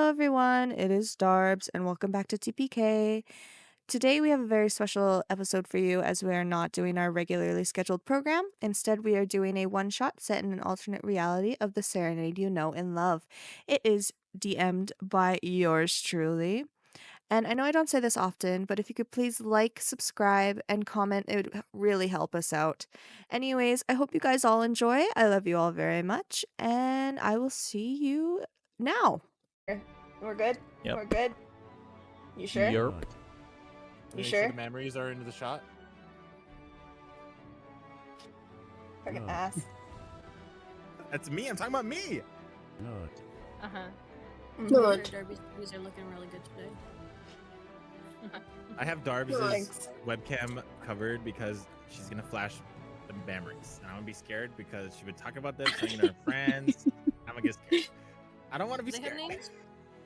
Hello, everyone. It is Darbs, and welcome back to TPK. Today, we have a very special episode for you as we are not doing our regularly scheduled program. Instead, we are doing a one shot set in an alternate reality of the Serenade you know and love. It is DM'd by yours truly. And I know I don't say this often, but if you could please like, subscribe, and comment, it would really help us out. Anyways, I hope you guys all enjoy. I love you all very much, and I will see you now. We're good? Yep. We're good? You sure? Yerp. You sure? The memories are into the shot? Fucking No. ass. That's me. I'm talking about me. No. Uh-huh. Good. Darby's movies are looking really good today. I have Darbs' Thanks. webcam covered because she's gonna flash the memories, and I'm gonna be scared because she would talk about them, saying to her friends. I'm gonna get scared. I don't want to be They have scared. names?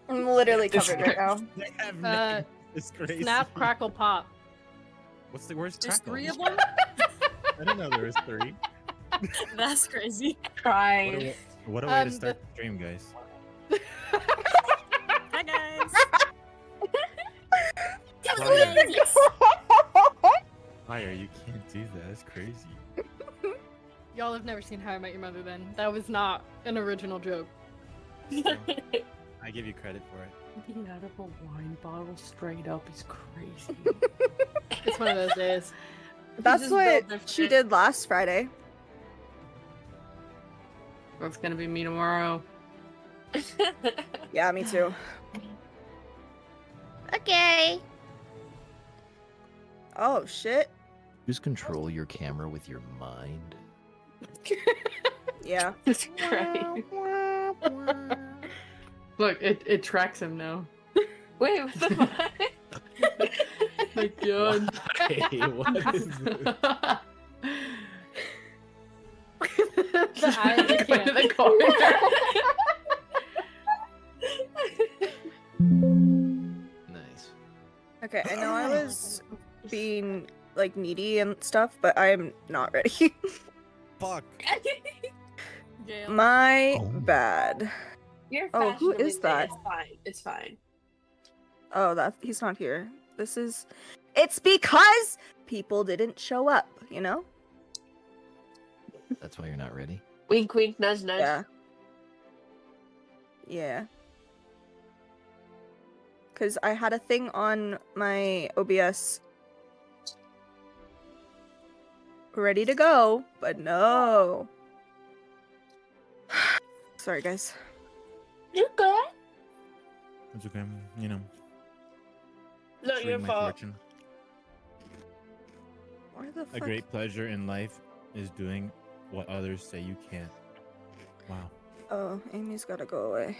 I'm literally covered right now. They have Uh, names. It's crazy. Snap, crackle, pop. What's the worst? There's crackle? 3 of them? I didn't know there was 3. That's crazy. Crying. What a way to The- start the stream, guys. Hi, guys. Fire, you can't do that. That's crazy. Y'all have never seen How I Met Your Mother then. That was not an original joke. I give you credit for it. Eating out of a wine bottle straight up is crazy. It's one of those days. That's just built their what she shit. did last Friday. That's gonna be me tomorrow. Yeah, me too. Okay. Oh, shit. Just control your camera with your mind. Yeah. It's great. Look, it tracks him now. Wait, what the fuck? My god. Hey, what is this? The eye of the Put it in can. the corner. Nice. Okay, I know I was being, like, needy and stuff, but I'm not ready. Fuck. Jail. My Oh. bad. You're Oh, who fashionably is fit. that? It's fine. It's fine. Oh, he's not here. It's because people didn't show up, you know? That's why you're not ready. Wink, wink, nudge, nudge. Yeah. Yeah. Because I had a thing on my OBS ready to go, but no. Sorry, guys. You good? It's okay. You know, Not pursuing your my fault. fortune. Where the A fuck? great pleasure in life is doing what others say you can't. Wow. Oh, Amy's gotta go away.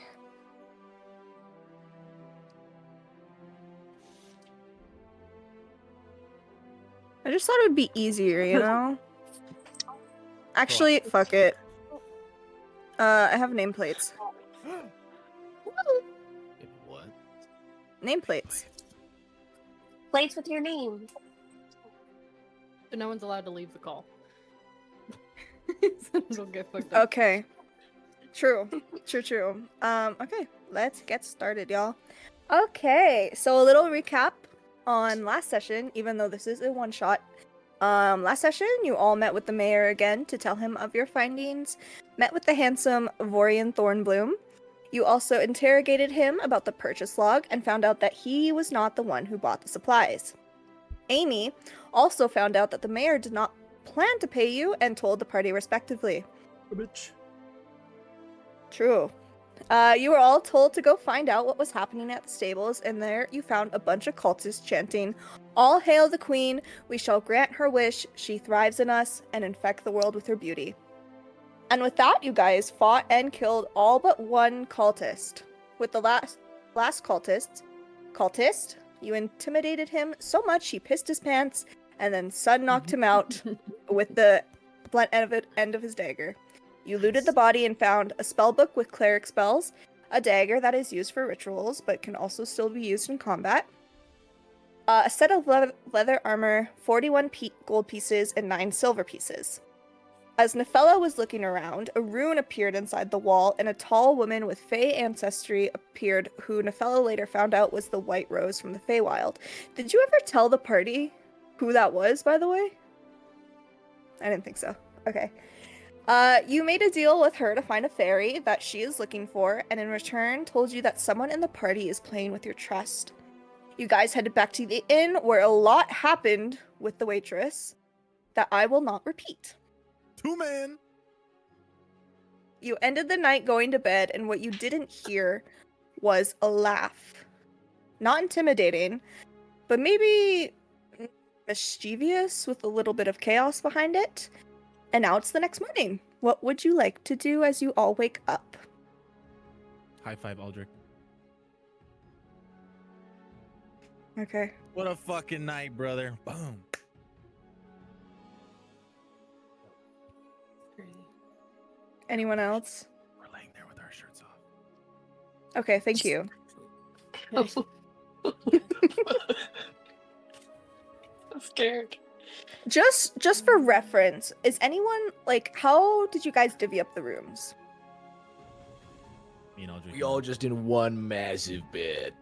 I just thought it would be easier, you know? Actually, fuck it. I have nameplates. What? Nameplates. Plates with your name. So no one's allowed to leave the call. So it'll get fucked up. Okay. True. True. Okay, let's get started, y'all. Okay, so a little recap on last session, even though this is a one-shot. Last session, you all met with the mayor again to tell him of your findings, met with the handsome Vorian Thornbloom. You also interrogated him about the purchase log and found out that he was not the one who bought the supplies. Amy also found out that the mayor did not plan to pay you and told the party respectively. Bitch. True. You were all told to go find out what was happening at the stables, and there you found a bunch of cultists chanting, "All hail the queen, we shall grant her wish, she thrives in us, and infect the world with her beauty." And with that, you guys fought and killed all but one cultist. With the last cultist, you intimidated him so much he pissed his pants, and then Sun knocked him out with the blunt end of his dagger. You looted the body and found a spellbook with cleric spells, a dagger that is used for rituals but can also still be used in combat, a set of leather armor, 41 gold pieces, and 9 silver pieces. As Nefella was looking around, a rune appeared inside the wall, and a tall woman with Fey ancestry appeared, who Nefella later found out was the White Rose from the Feywild. Did you ever tell the party who that was, by the way? I didn't think so. Okay. You made a deal with her to find a fairy that she is looking for, and in return told you that someone in the party is playing with your trust. You guys headed back to the inn, where a lot happened with the waitress that I will not repeat. 2-man. You ended the night going to bed, and what you didn't hear was a laugh. Not intimidating, but maybe mischievous with a little bit of chaos behind it. And now it's the next morning. What would you like to do as you all wake up? High five, Aldrich. Okay. What a fucking night, brother. Boom. Crazy. Anyone else? We're laying there with our shirts off. Okay, thank you. I'm scared. Just for reference, is anyone like how did you guys divvy up the rooms? Me and Aldrich. We all just in one massive bed.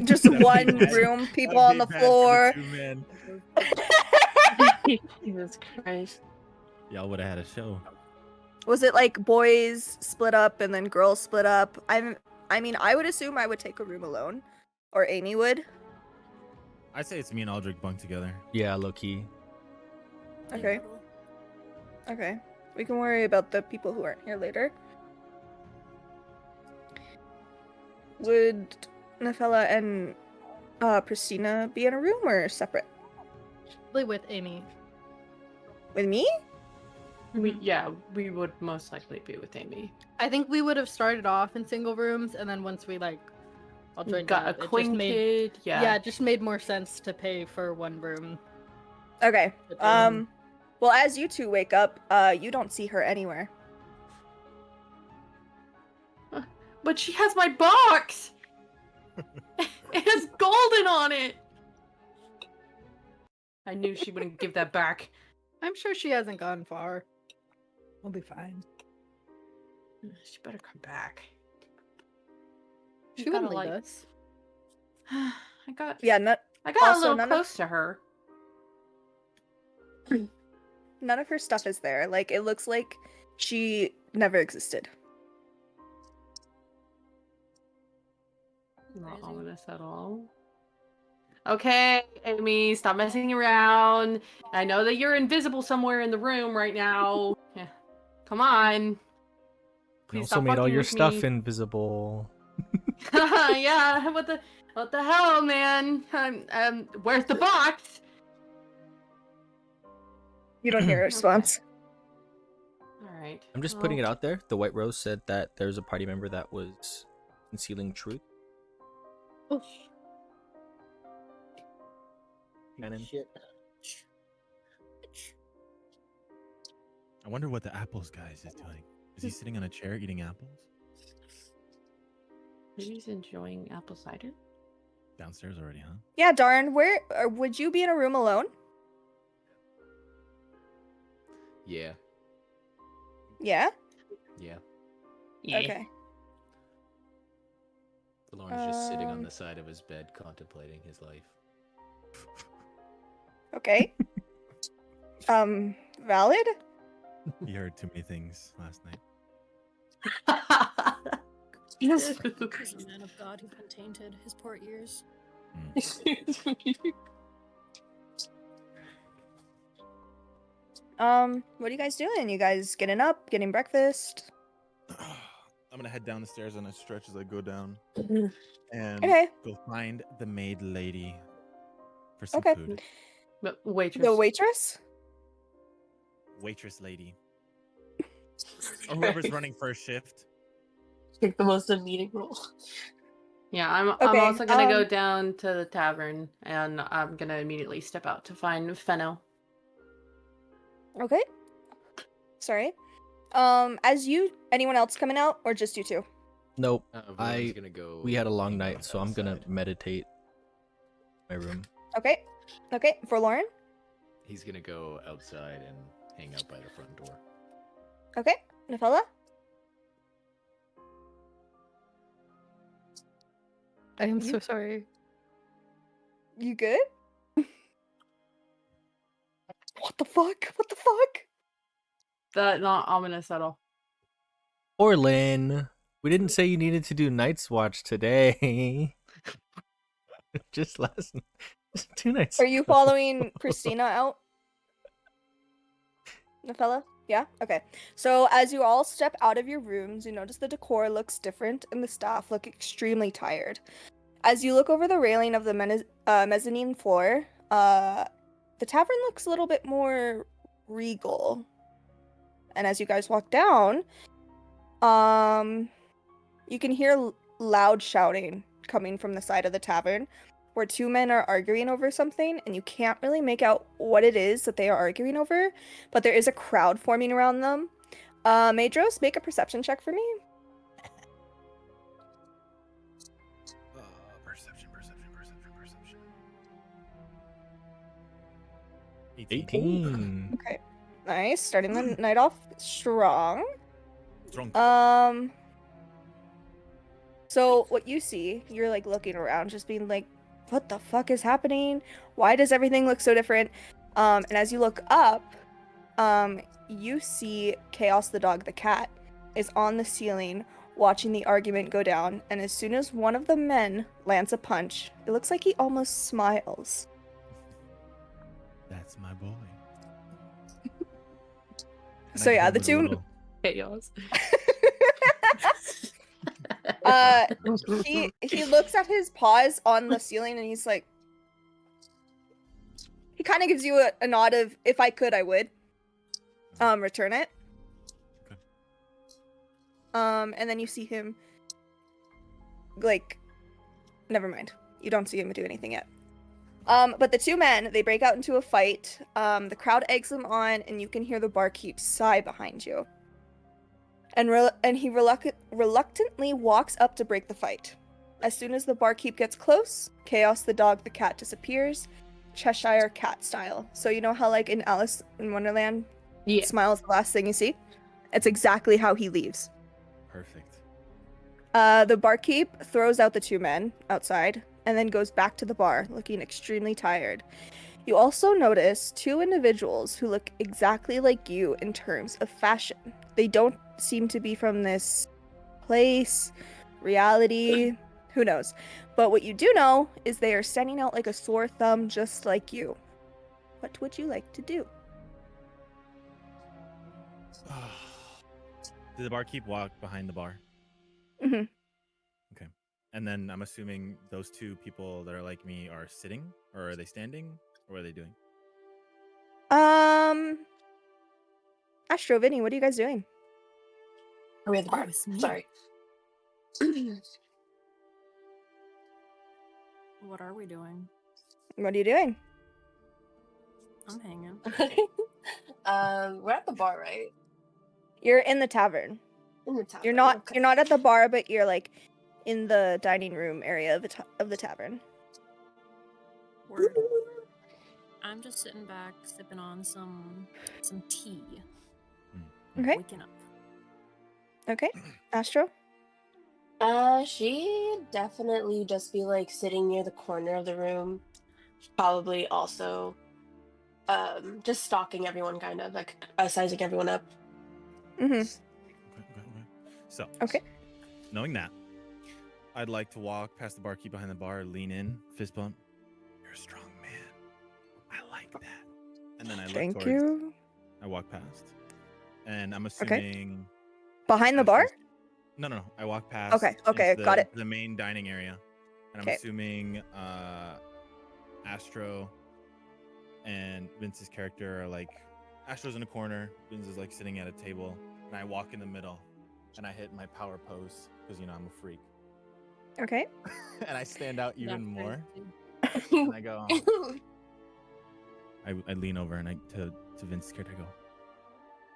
Just That'd be one bad. room, people That'd on the be bad for floor. 2-man. Jesus Christ. Y'all would have had a show. Was it like boys split up and then girls split up? I mean, I would assume I would take a room alone, or Amy would. I say it's me and Aldrich bunk together. Yeah, low key. Okay. Okay. We can worry about the people who aren't here later. Would Nefella and Pristina be in a room or separate? Probably with Amy. With me? We would most likely be with Amy. I think we would have started off in single rooms, and then once we all joined Got up, it just acquainted. yeah, it just made more sense to pay for one room. Okay. But then- Well, as you two wake up, you don't see her anywhere. But she has my box. It has golden on it. I knew she wouldn't give that back. I'm sure she hasn't gone far. We'll be fine. She better come back. She You gotta, wouldn't leave us. I got Yeah, a also little none of- close to her. none of her stuff is there. Like, it looks like she never existed. Not ominous at all. Okay, Amy, stop messing around. I know that you're invisible somewhere in the room right now. Yeah. Come on. You Please also stop made all fucking your with stuff me. invisible. Yeah, what the hell, man? Where's the box? You don't hear a response. All right. I'm just putting it out there. The White Rose said that there's a party member that was concealing truth. Canon. I wonder what the apples guy is doing. Is he sitting on a chair eating apples? Maybe he's enjoying apple cider. Downstairs already, huh? Yeah, darn. Where would you be in a room alone? Yeah. Yeah. Yeah. Okay. Lauren's just sitting on Um, the side of his bed contemplating his life. Okay. Valid? He heard too many things last night. Yes. He's a man of God who's been tainted. His poor ears. What are you guys doing? You guys getting up, getting breakfast? I'm gonna head down the stairs and I stretch as I go down and Okay. go find the maid lady for some Okay. food. But waitress. The waitress? Waitress lady. Or whoever's running first shift. Take the most immediate role. Yeah, I'm Okay, also gonna go down to the tavern and I'm gonna immediately step out to find Fennel. Okay. Sorry. Anyone else coming out or just you two? Nope. Everyone's gonna go. We had a long hang night, out so I'm gonna outside. meditate in my room. Okay. Okay. For Lauren? He's gonna go outside and hang out by the front door. Okay, Nafella? I am You- so sorry. You good? What the fuck? What the fuck? Not ominous at all. Orlin, we didn't say you needed to do Night's Watch today. just 2 nights Are you ago. following Christina out? Nafella? Yeah? Okay. So as you all step out of your rooms, you notice the decor looks different and the staff look extremely tired. As you look over the railing of the mezzanine floor, the tavern looks a little bit more regal. And as you guys walk down, you can hear loud shouting coming from the side of the tavern, where two men are arguing over something, and you can't really make out what it is that they are arguing over, but there is a crowd forming around them. Madros, make a perception check for me. Perception. 18. Okay. Nice. Starting the night off strong. Strong. So what you see, you're like looking around, just being like, what the fuck is happening? Why does everything look so different? And as you look up, you see Chaos the dog, the cat, is on the ceiling watching the argument go down, and as soon as one of the men lands a punch, it looks like he almost smiles. That's my boy. And So I yeah, give the him a two little- Chaos. he looks at his paws on the ceiling and he's like, he kind of gives you a nod of, if I could, I would return it. Okay. And then you see him like, never mind, you don't see him do anything yet. But the two men, they break out into a fight. The crowd eggs them on, and you can hear the barkeep sigh behind you. And he reluctantly walks up to break the fight. As soon as the barkeep gets close, Chaos the dog, the cat disappears, Cheshire cat style. So you know how like in Alice in Wonderland, Yeah. smile is the last thing you see? It's exactly how he leaves. Perfect. The barkeep throws out the two men outside and then goes back to the bar, looking extremely tired. You also notice two individuals who look exactly like you in terms of fashion. They don't seem to be from this place, reality, who knows. But what you do know is they are standing out like a sore thumb just like you. What would you like to do? Did the barkeep walk behind the bar? hmm Okay. And then I'm assuming those two people that are like me are sitting, or are they standing, or what are they doing? Astro, Vinny, what are you guys doing? Are we at the Oh, bar? it's me. Sorry. What are we doing? What are you doing? I'm hanging. We're at the bar, right? You're in the tavern. In the tavern. You're not okay. you're not at the bar, but you're like in the dining room area of the tavern. Word. I'm just sitting back, sipping on some tea. Okay. Waking up. Okay. Astro? She'd definitely just be like sitting near the corner of the room. Probably also just stalking everyone, kind of like sizing everyone up. Mm-hmm. Okay. So, Okay. knowing that, I'd like to walk past the barkeep behind the bar, lean in, fist bump. You're a strong man. I like that. And then I look Thank towards. you. I walk past, and I'm assuming Behind the bar? Astro's- No. I walk past. Okay, into got it. The main dining area, and I'm 'Kay. assuming Astro and Vince's character are like, Astro's in a corner, Vince is like sitting at a table, and I walk in the middle, and I hit my power pose because I'm a freak, Okay. and I stand out even That's more, crazy. and I go, I lean over and I to Vince's character, I go,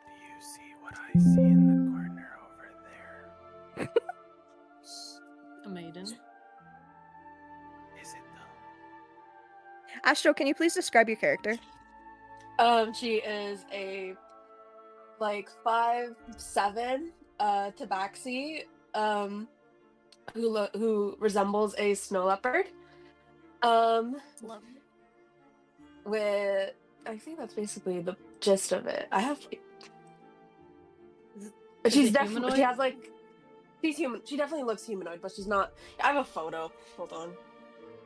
do you see what I see in the corner over there? A maiden. Is it though? Astro, can you please describe your character? She is a like 5'7", tabaxi, who resembles a snow leopard. Love it. With I think that's basically the gist of it. I have, but Is she's it definitely she humanoid? has like she's human. She definitely looks humanoid, but she's not. I have a photo. Hold on,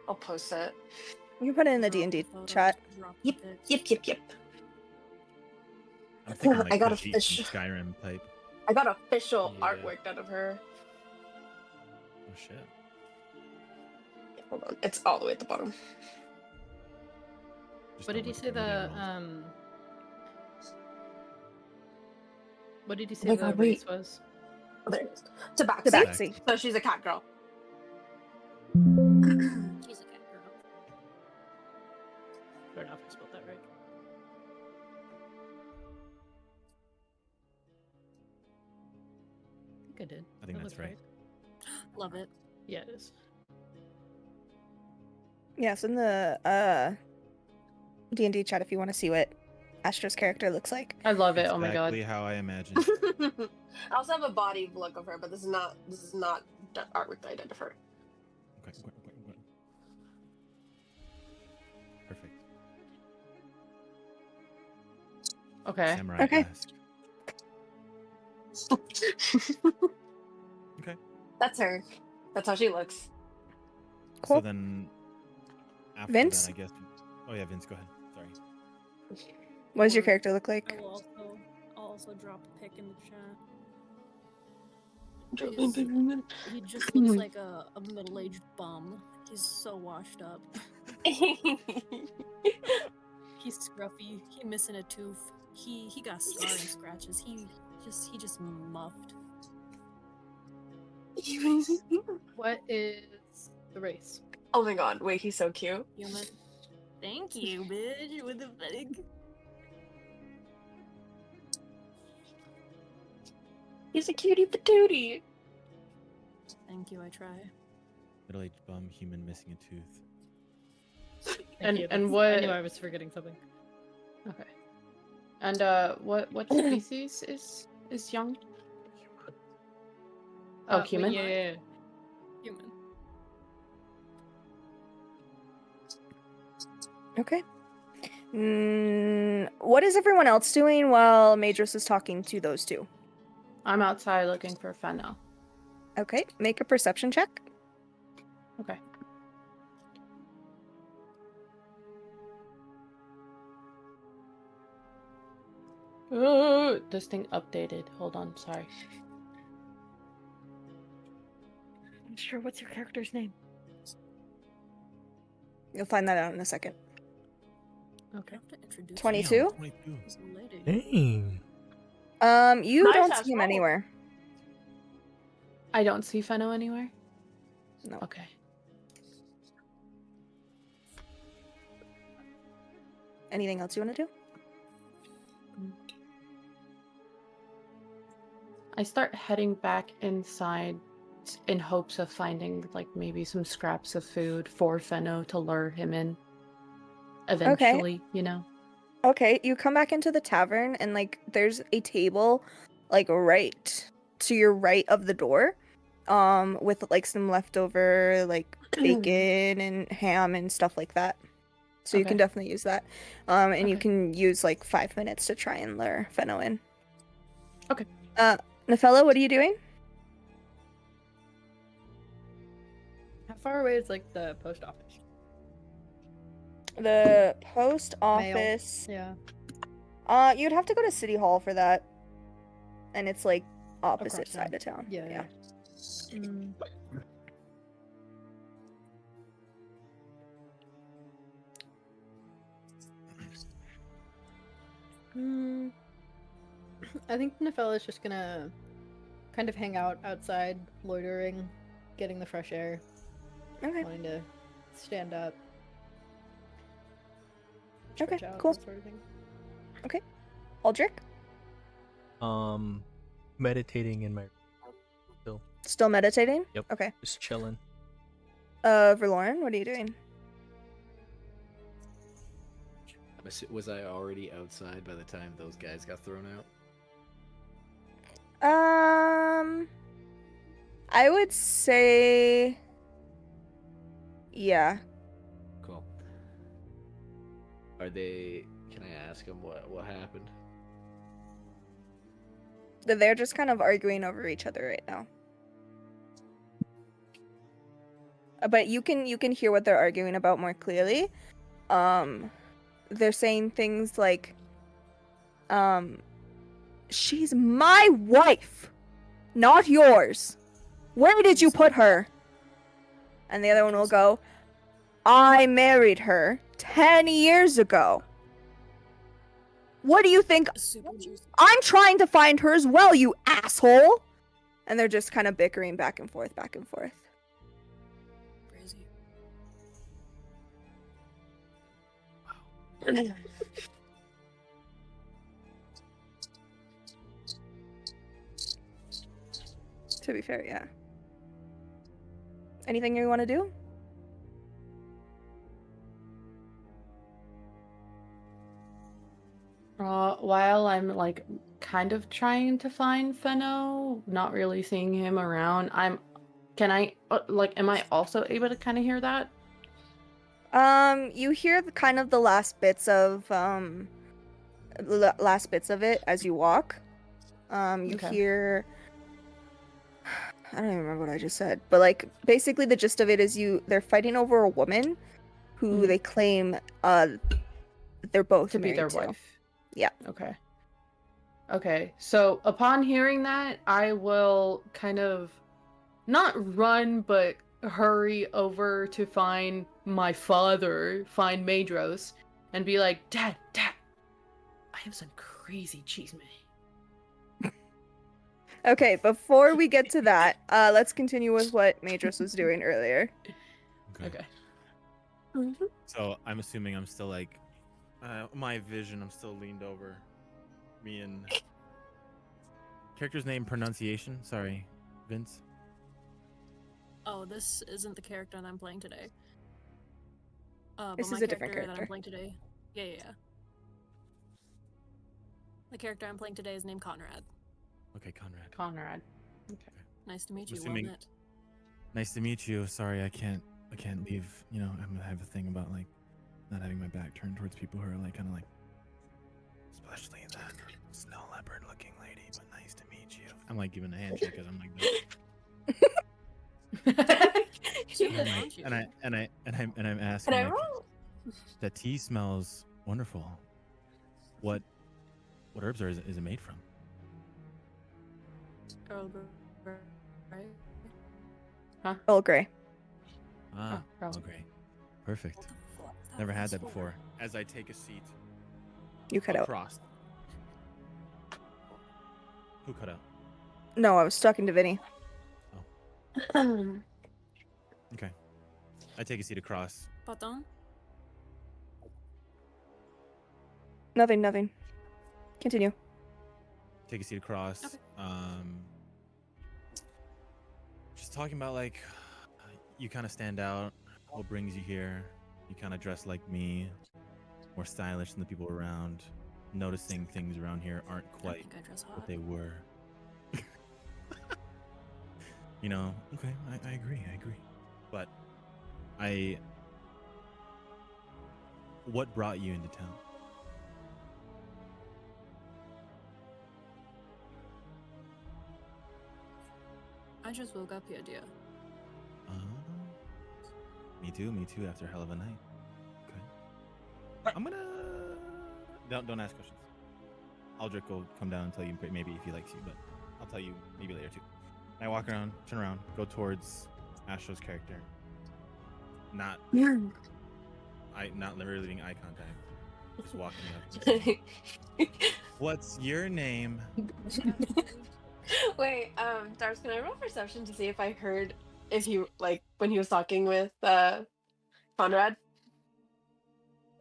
I'll post it. You can put it in the Drop D&D photos, chat. drop the Yep, pics. yep. I'm thinking like I got Khajiit fish. from Skyrim type. I got official Yeah. artwork out of her. Oh shit. Hold on, it's all the way at the bottom. Just What don't did you look say at the media the rolls. What did you Oh say my the God, race wait. was? Oh, there it is. Tabaxi. Tabaxi. So she's a cat girl. She's a cat girl. I don't know if I spelled that right. I think I did. I think That that's looks right. Love it. Yeah, it is. Yes, in the D&D chat if you want to see what Astra's character looks like. I love it. Oh my god. Exactly how I imagined. I also have a body look of her, but this is not the artwork that I did of her. Okay. Perfect. Okay. Samurai Okay. esque. Okay. That's her. That's how she looks. Cool. So then after Vince? that, I guess. Oh yeah, Vince, go ahead. Sorry. What does your Or character look like? I'll also drop a pic in the chat. He just looks like a middle-aged bum. He's so washed up. He's scruffy. He missing a tooth. He got scar and scratches. He just muffed. What is the race? Oh my god, wait, he's so cute. Human. Thank you, bitch. What the fuck? He's a cutie patootie. Thank you. I try. Middle-aged bum, human missing a tooth. Thank you, And that's- what? I knew I was forgetting something. Okay. And what species is young? Oh, Wait, human. yeah. Human. Okay. What is everyone else doing while Madras is talking to those two? I'm outside looking for Fennel. Okay, make a perception check. Okay. This thing updated. Hold on, sorry. I'm sure. What's your character's name? You'll find that out in a second. Okay. I have to introduce 22? myself. 22. This lady. Dang. You Nice don't as see him well. anywhere. I don't see Fennel anywhere? No. Okay. Anything else you want to do? I start heading back inside in hopes of finding like maybe some scraps of food for Fenno to lure him in. Eventually, you know. Okay, you come back into the tavern and like there's a table like right to your right of the door with like some leftover like bacon and ham and stuff like that. So you can Okay. definitely use that. And you Okay. can use like 5 minutes to try and lure Fenno in. Okay. Nefella, what are you doing? How far away is like the post office? The post Mail. office. Yeah. You'd have to go to City Hall for that. And it's like opposite Across side town. of town. Yeah. Mm. Mm. I think Nefella's just gonna kind of hang out outside, loitering, getting the fresh air, Okay. wanting to stand up. Okay, stretch out, cool. that sort of thing. Aldrich? Meditating in my still Still meditating? Yep. Okay. just chilling. Verloren, what are you doing? Was I already outside by the time those guys got thrown out? I would say, yeah. Cool. Are they? Can I ask them what happened? They're just kind of arguing over each other right now. But you can hear what they're arguing about more clearly. They're saying things like, she's my wife, not yours. Where did you put her? And the other one will go, I married her 10 years ago. What do you think? Super juicy. I'm trying to find her as well, you asshole. And they're just kind of bickering back and forth, back and forth. Crazy. To be fair, yeah. Anything you want to do? While I'm like kind of trying to find Fenno, not really seeing him around, am I also able to kind of hear that? You hear kind of the last bits of it as you walk. You Okay. hear, I don't even remember what I just said, but like basically the gist of it is they're fighting over a woman who Mhm. they claim they're both To be married their to. wife. Yeah. Okay. Okay. So upon hearing that, I will kind of not run, but hurry over to find my father, find Madros, and be like, Dad, I have some crazy chisme. Okay, before we get to that, let's continue with what Madros was doing earlier. Okay. Mhm. So I'm assuming I'm still like, my vision. I'm still leaned over. Me and character's name pronunciation. Sorry, Vince. Oh, this isn't the character that I'm playing today. This But my is a different that I'm character. playing today. Yeah. The character I'm playing today is named Conrad. Okay, Conrad. Conrad. Okay. Nice to meet you. Assuming- Well met. Nice to meet you. Sorry, I can't leave. You know, I have a thing about like not having my back turned towards people who are like kind of like, especially that snow leopard looking lady. But nice to meet you. I'm like giving a handshake because I'm like, Cute, and I'm like, aren't you? and I'm asking Can I like, roll? that tea smells wonderful. What herbs is it made from? Earl Grey, right? Earl Grey. Ah, Oh, oh, great, perfect. What the fuck? Never had was that for? before. As I take a seat You cut out. across. Who cut out? No, I was talking to Vinny. Okay. I take a seat across. Pardon? Nothing. Continue. Take a seat across. Okay. Just talking about like, you kind of stand out. What brings you here? You kind of dress like me, more stylish than the people around. Noticing things around here aren't I quite think I dress hot. what they were. You know, okay, I agree. But what brought you into town? I just woke up here, dear. Me too, after a hell of a night. Okay. I'm gonna... Don't ask questions. Aldrich will come down and tell you maybe if he likes you, but I'll tell you maybe later too. I walk around, turn around, go towards Astro's character. Not literally leaving eye contact. Just walking up. What's your name? Wait, Dars, can I roll perception to see if I heard if he like when he was talking with Conrad?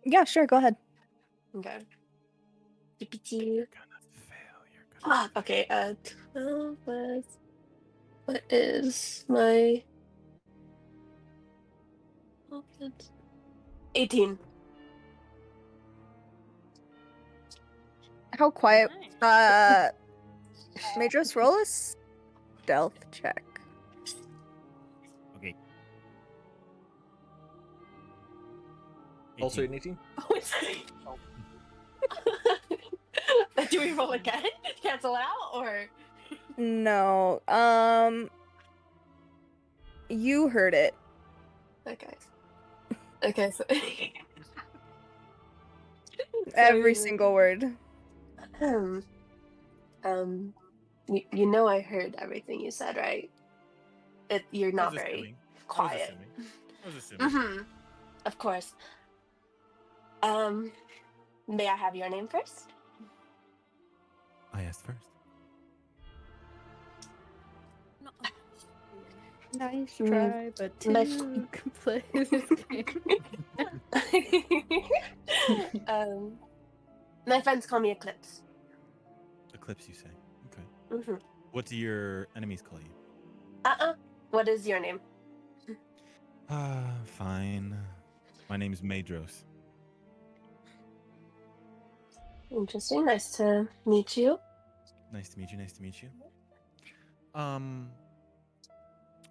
Yeah, sure, go ahead. Okay. You're gonna fail. Okay, 12 was what is my 18. How quiet Nice. Madros, roll a stealth check. Okay. Also 18. an 18? Do we roll again? Cancel out or? No. You heard it. Okay. Okay. So. Every single word. Um. You know I heard everything you said, right? You're I was not very assuming. quiet. I was assuming. Mm-hmm. Of course. May I have your name first? I asked first. No. Nice Mm, try, but my two can play this game. My friends call me Eclipse. Eclipse, you say? Okay. Mm-hmm. What do your enemies call you? What is your name? Fine. My name's Madros. Interesting. Nice to meet you. Nice to meet you. Nice to meet you.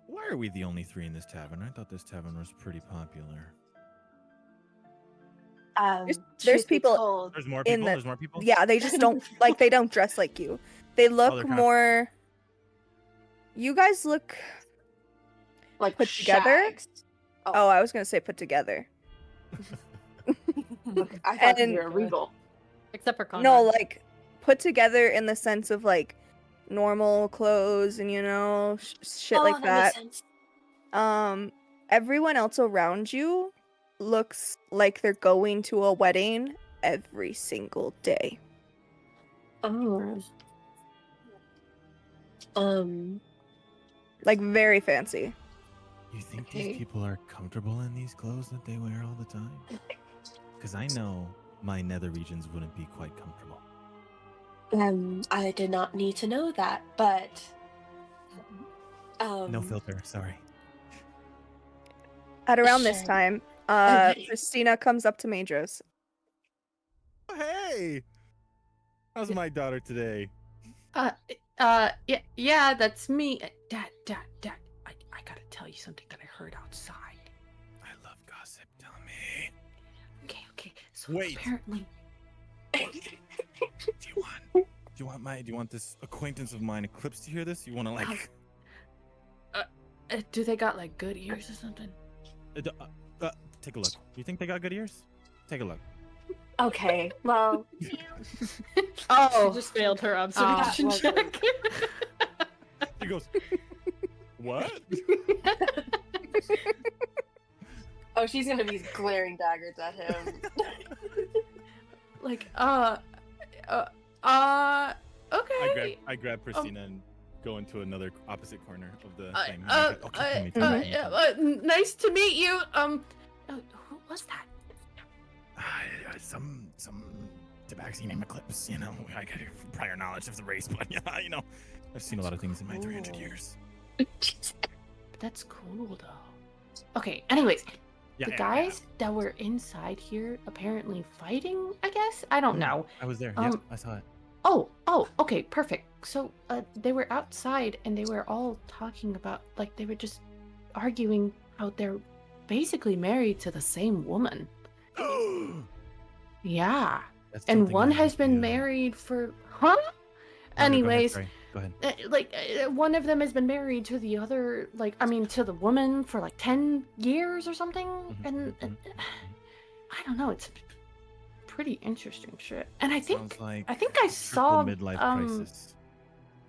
Why are we the only three in this tavern? I thought this tavern was pretty popular. There's Truth be people told, There's more in people. the There's more people. yeah, they just don't like they don't dress like you. They look they're kind of- more. You guys look like put together? shags. Oh, I was gonna say put together. I thought And- you were regal. Except for Conrad. No, like put together in the sense of like normal clothes and shit like that. Makes sense. Everyone else around you looks like they're going to a wedding every single day. Oh. Like very fancy. You think Okay. these people are comfortable in these clothes that they wear all the time? Because I know my nether regions wouldn't be quite comfortable. I did not need to know that, but No filter. Sorry. At around this Sure. time, Okay. Christina comes up to Madros. Oh, hey. How's my daughter today? Yeah, that's me. Dad, I gotta tell you something that I heard outside. I love gossip. Tell me. Okay. So Wait. apparently, Do you want this acquaintance of mine, Eclipse, to hear this? You want to like? do they got like good ears or something? Take a look. You think they got good ears? Take a look. Okay, well, She Oh, just failed her observation was- check. He goes. What? oh, she's gonna be glaring daggers at him. like okay. I grab Christina and go into another opposite corner of the thing. Nice to meet you. Who was that? Some tabaxi named Eclipse. You know, I got prior knowledge of the race, but yeah, I've seen a lot of things in my 300 years. That's cool though. Okay. Anyways, Yeah, the yeah, guys that were inside here apparently fighting. I guess I don't know. I was there. Um, Yep, I saw it. Oh, okay, perfect. So, they were outside and they were all talking about, like, they were just arguing how they're basically married to the same woman. Yeah. That's And something one I has need been to- married for, No, no, go ahead, Anyways, sorry. Go ahead. one of them has been married to the other, to the woman for like 10 years or something. And I don't know, it's pretty interesting shit. And I think Sounds like I think I saw midlife crisis.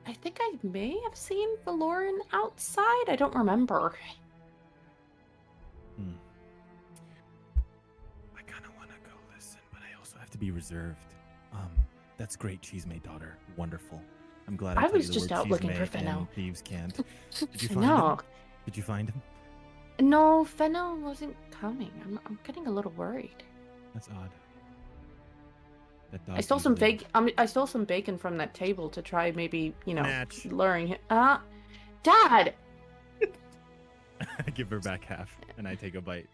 I think I may have seen Valoran outside. I don't remember. I kind of want to go listen, but I also have to be reserved. That's great, cheese made daughter. Wonderful. I'm glad. I tell was you the just word out cheese looking for made Fennel. and thieves can't. Did you find No, him? Did you find him? no, Fennel wasn't coming. I'm getting a little worried. That's odd. That dog I stole some usually- bacon. I stole some bacon from that table to try maybe Match. luring him. Dad. I give her back half, and I take a bite.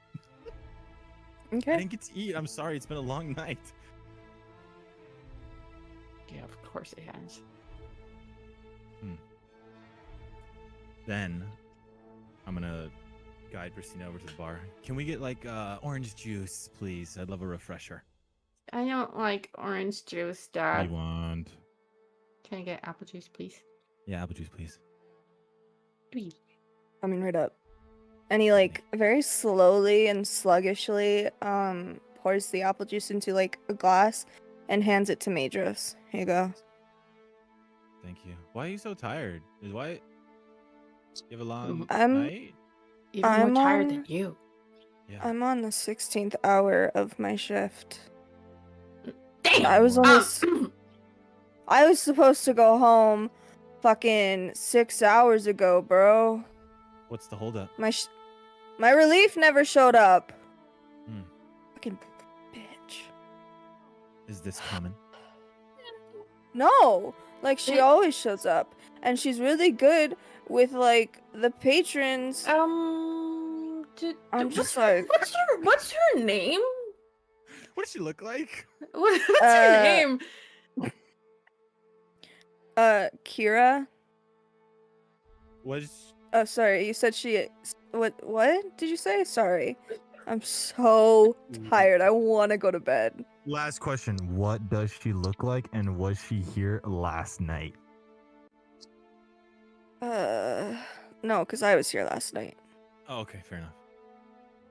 I Okay. didn't get to eat. I'm sorry. It's been a long night. Yeah, of course it has. Then I'm gonna guide Christina over to the bar. Can we get like orange juice, please? I'd love a refresher. I don't like orange juice, What do Dad. you want? Can I get apple juice, please? Yeah, apple juice, please. Please. Coming right up. And he like very slowly and sluggishly pours the apple juice into like a glass and hands it to Madros. Here you go. Thank you. Why are you so tired? You have a long I'm- night? Even more I'm tired on- than you. Yeah. I'm on the 16th hour of my shift. Damn! I was only Um, I was supposed to go home fucking 6 hours ago, bro. What's the holdup? My relief never showed up. Hmm. Fucking bitch. Is this common? No, like she It- always shows up, and she's really good with like the patrons. I'm just like, what's her name? What does she look like? What's her name? Kira. Was Oh, sorry, you said she. What did you say? Sorry, I'm so tired. I want to go to bed. Last question. What does she look like, and was she here last night? No, because I was here last night. Oh, okay, fair enough.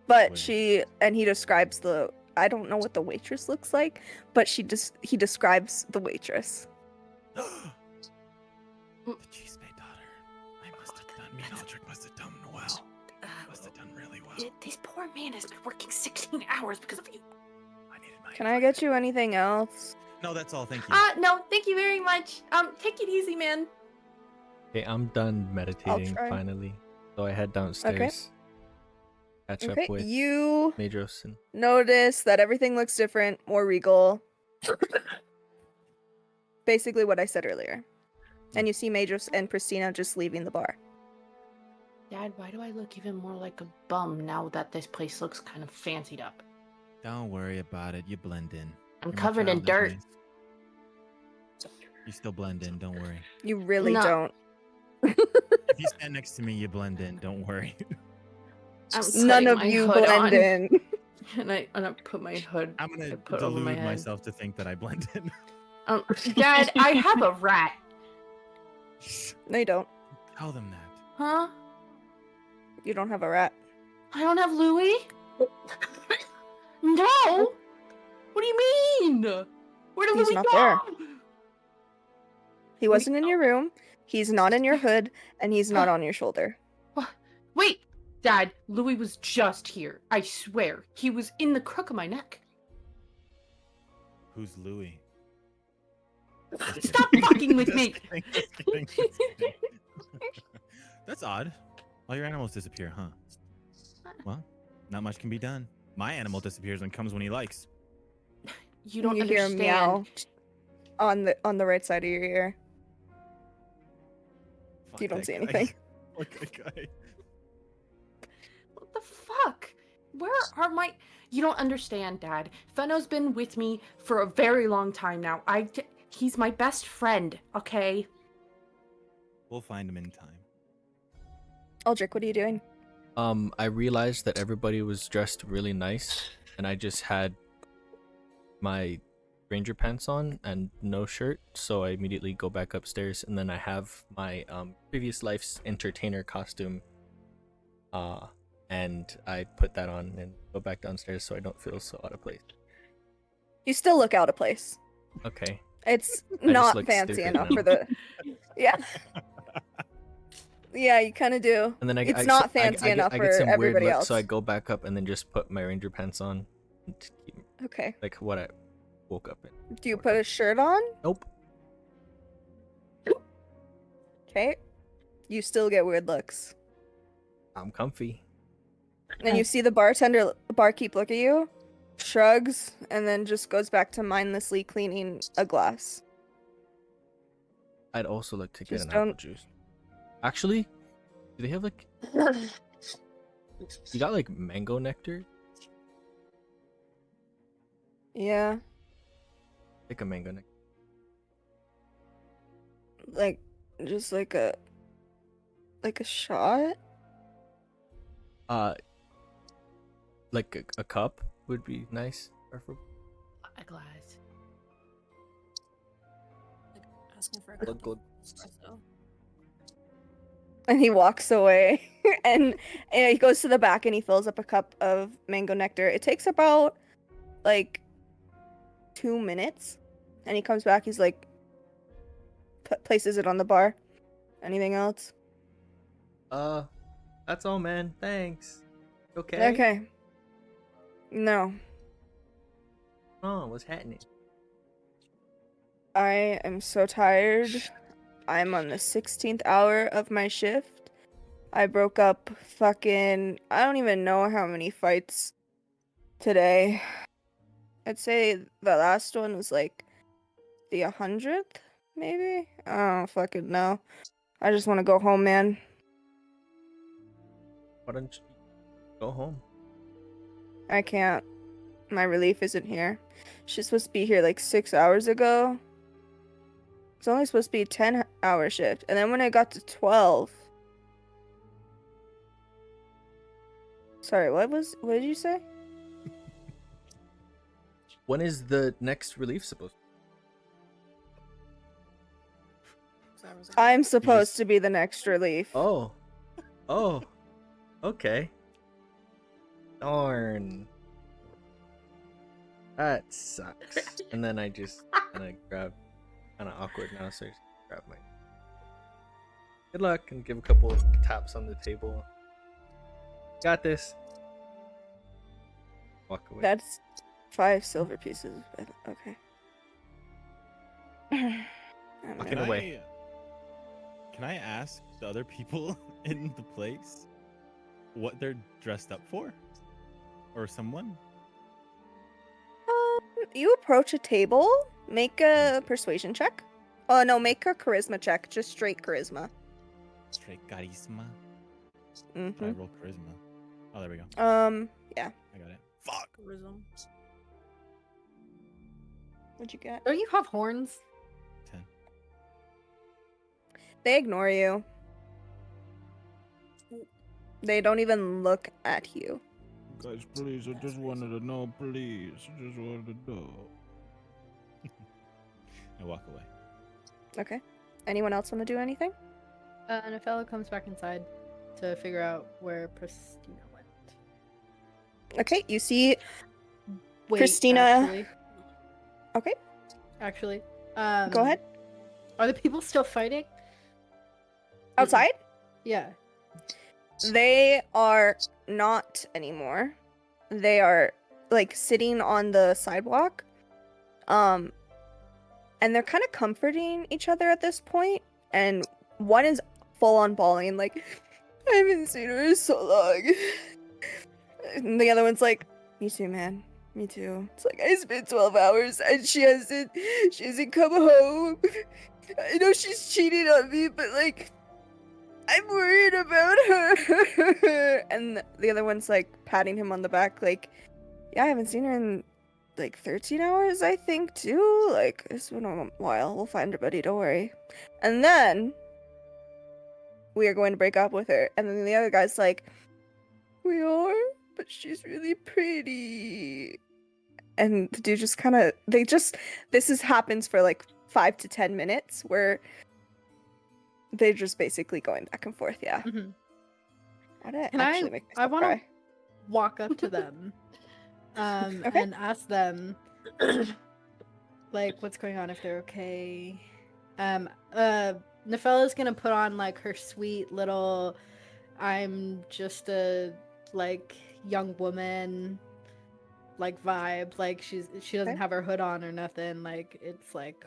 But Wait. he describes the. I don't know what the waitress looks like, but he describes the waitress. The cheese made daughter. I must have done. Me and Aldrich must have done well. Must have done really well. This poor man has been working 16 hours because of you. I needed my. Can I get you anything else? No, that's all. Thank you. No, thank you very much. Take it easy, man. Okay, I'm done meditating try. finally. So I head downstairs. Catch Okay, up with you Madros and notice that everything looks different, more regal. Basically what I said earlier. And you see Madros and Pristina just leaving the bar. Dad, why do I look even more like a bum now that this place looks kind of fancied up? Don't worry about it. You blend in. I'm You're my covered in child dirt. anyways. You still blend in. Don't worry. You really No. don't. If you stand next to me, you blend in. Don't worry. I'm None putting of my you hood blend on, in. and I put my hood. I'm gonna I put over my delude head. myself to think that I blend in. Dad, I have a rat. No, you don't. Tell them that. Huh? You don't have a rat. I don't have Louis? No! What do you mean? Where did He's Louis not go? there. He wasn't in your room. He's not in your hood, and he's not on your shoulder. Wait, Dad, Louis was just here. I swear. He was in the crook of my neck. Who's Louis? Stop fucking with me! Just kidding, just kidding. That's odd. All your animals disappear, huh? Well, not much can be done. My animal disappears and comes when he likes. You don't you hear understand. him meow on the right side of your ear. Fuck You don't that see guy. anything. Fuck that guy. What the fuck? Where are my... You don't understand, Dad. Fenno's been with me for a very long time now. He's my best friend, okay? We'll find him in time. Aldrich, what are you doing? I realized that everybody was dressed really nice, and I just had my ranger pants on and no shirt, so I immediately go back upstairs, and then I have my previous life's entertainer costume, and I put that on and go back downstairs so I don't feel so out of place. You still look out of place. Okay. It's just not look fancy stupid enough now. for the. Yeah. Yeah, you kind of do. And then It's not fancy enough I for get some weird everybody looks, else. so I go back up and then just put my ranger pants on, and keep, Okay. like what I woke up in. Do you put a shirt on? Nope. Okay. You still get weird looks. I'm comfy. And you see the barkeep look at you, shrugs, and then just goes back to mindlessly cleaning a glass. I'd also like to get Just an apple don't- juice. Actually, do they have like you got like mango nectar? Yeah. Like a mango nectar. Like Just like a shot? Uh, like a cup would be nice, preferable. A glass. Like asking for a Glug, cup glug. of espresso. And he walks away and he goes to the back and he fills up a cup of mango nectar. It takes about like 2 minutes. And he comes back, he's like places it on the bar. Anything else? That's all, man. Thanks. Okay. Okay. No. Oh, what's happening? I am so tired. I'm on the 16th hour of my shift. I broke up fucking, I don't even know how many fights today. I'd say the last one was like the 100th, maybe? I don't fucking know. I just want to go home, man. Why don't you go home? I can't. My relief isn't here. She's supposed to be here like 6 hours ago. It's only supposed to be a 10-hour shift. And then when I got to 12... Sorry, what did you say? When is the next relief supposed to 6 hours ago. I'm supposed just- to be the next relief. Oh. Oh. Okay. Darn. That sucks. And then I just kind of grab, kind of awkward now, so I just grab my. Good luck and give a couple taps on the table. Got this. Walk away. That's 5 silver pieces. But okay. Walking away. Can I ask the other people in the place what they're dressed up for? Or someone? You approach a table, make a persuasion check. Oh no, make a charisma check, just straight charisma. Straight charisma. Mm-hmm. I roll charisma. Oh, there we go. Yeah. I got it. Fuck. Tourism. What'd you get? Don't you have horns? 10. They ignore you. They don't even look at you. Guys, please, I just wanted to know, please. I just wanted to know. I walk away. Okay. Anyone else want to do anything? And a fellow comes back inside to figure out where Pristina went. Okay, you see Wait, Christina. Okay, Actually, go ahead. Are the people still fighting? Outside? Yeah. They are not anymore. They are like sitting on the sidewalk. And they're kind of comforting each other at this point. And one is full on bawling, like, I haven't seen her in so long. And the other one's like, me too, man. Me too. It's like, I spent 12 hours and she hasn't come home. I know she's cheating on me, but like, I'm worried about her. And the other one's like patting him on the back, like, yeah, I haven't seen her in like 13 hours, I think, too. Like, it's been a while. We'll find her, buddy. Don't worry. And then we are going to break up with her. And then the other guy's like, we are, but she's really pretty. And the dude just kind of, happens for like 5 to 10 minutes where they're just basically going back and forth. Yeah. Mhm. That'd Can actually I- make I myself wanna- cry. Walk up to them, Okay. and ask them, like, what's going on, if they're okay. Nefella's gonna put on like her sweet little, I'm just a like young woman like vibe. Like she doesn't Okay. have her hood on or nothing. Like it's like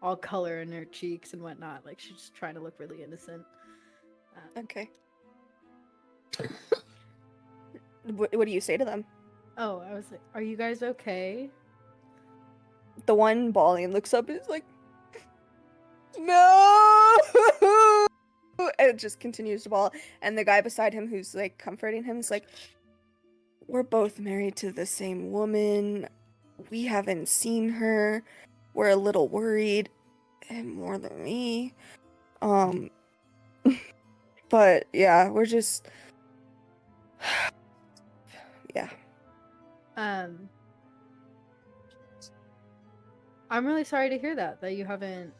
all color in her cheeks and whatnot. Like she's just trying to look really innocent. Okay. What do you say to them? Oh, I was like, are you guys okay? The one bawling looks up and is like, no! And it just continues to bawl. And the guy beside him who's like comforting him is like, we're both married to the same woman. We haven't seen her. We're a little worried. And more than me. Um, but yeah, we're just yeah. I'm really sorry to hear that you haven't,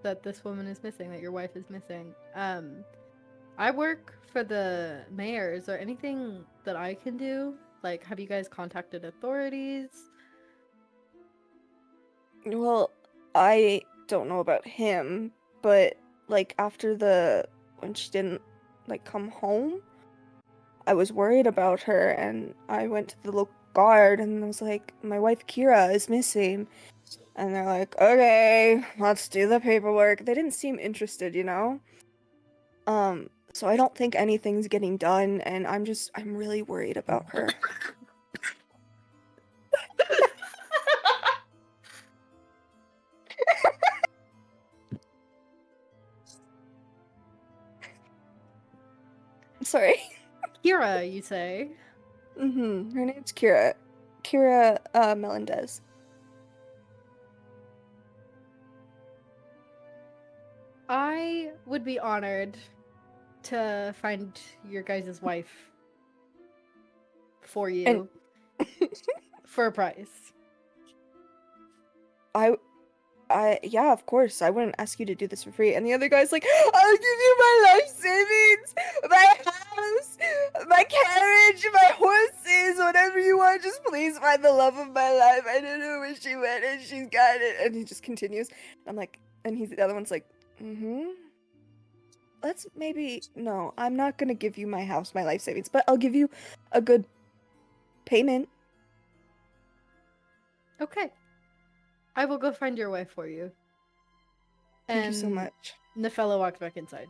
that this woman is missing, that your wife is missing. I work for the mayor. Is there anything that I can do? Like, have you guys contacted authorities? Well, I don't know about him, but like after when she didn't like come home, I was worried about her, and I went to the local guard and was like, my wife Kira is missing. And they're like, okay, let's do the paperwork. They didn't seem interested, you know? So I don't think anything's getting done, and I'm really worried about her. Sorry. Kira, you say? Her name's Kira. Kira, Melendez. I would be honored to find your guys' wife for you for a price. Yeah, of course. I wouldn't ask you to do this for free. And the other guy's like, I'll give you my life savings, my house, my carriage, my horses, whatever you want. Just please find the love of my life. I don't know where she went, and she's got it. And he just continues. I'm like, and the other one's like, let's no, I'm not gonna give you my house, my life savings, but I'll give you a good payment. Okay. I will go find your wife for you. Thank you so much. Nefella walks back inside.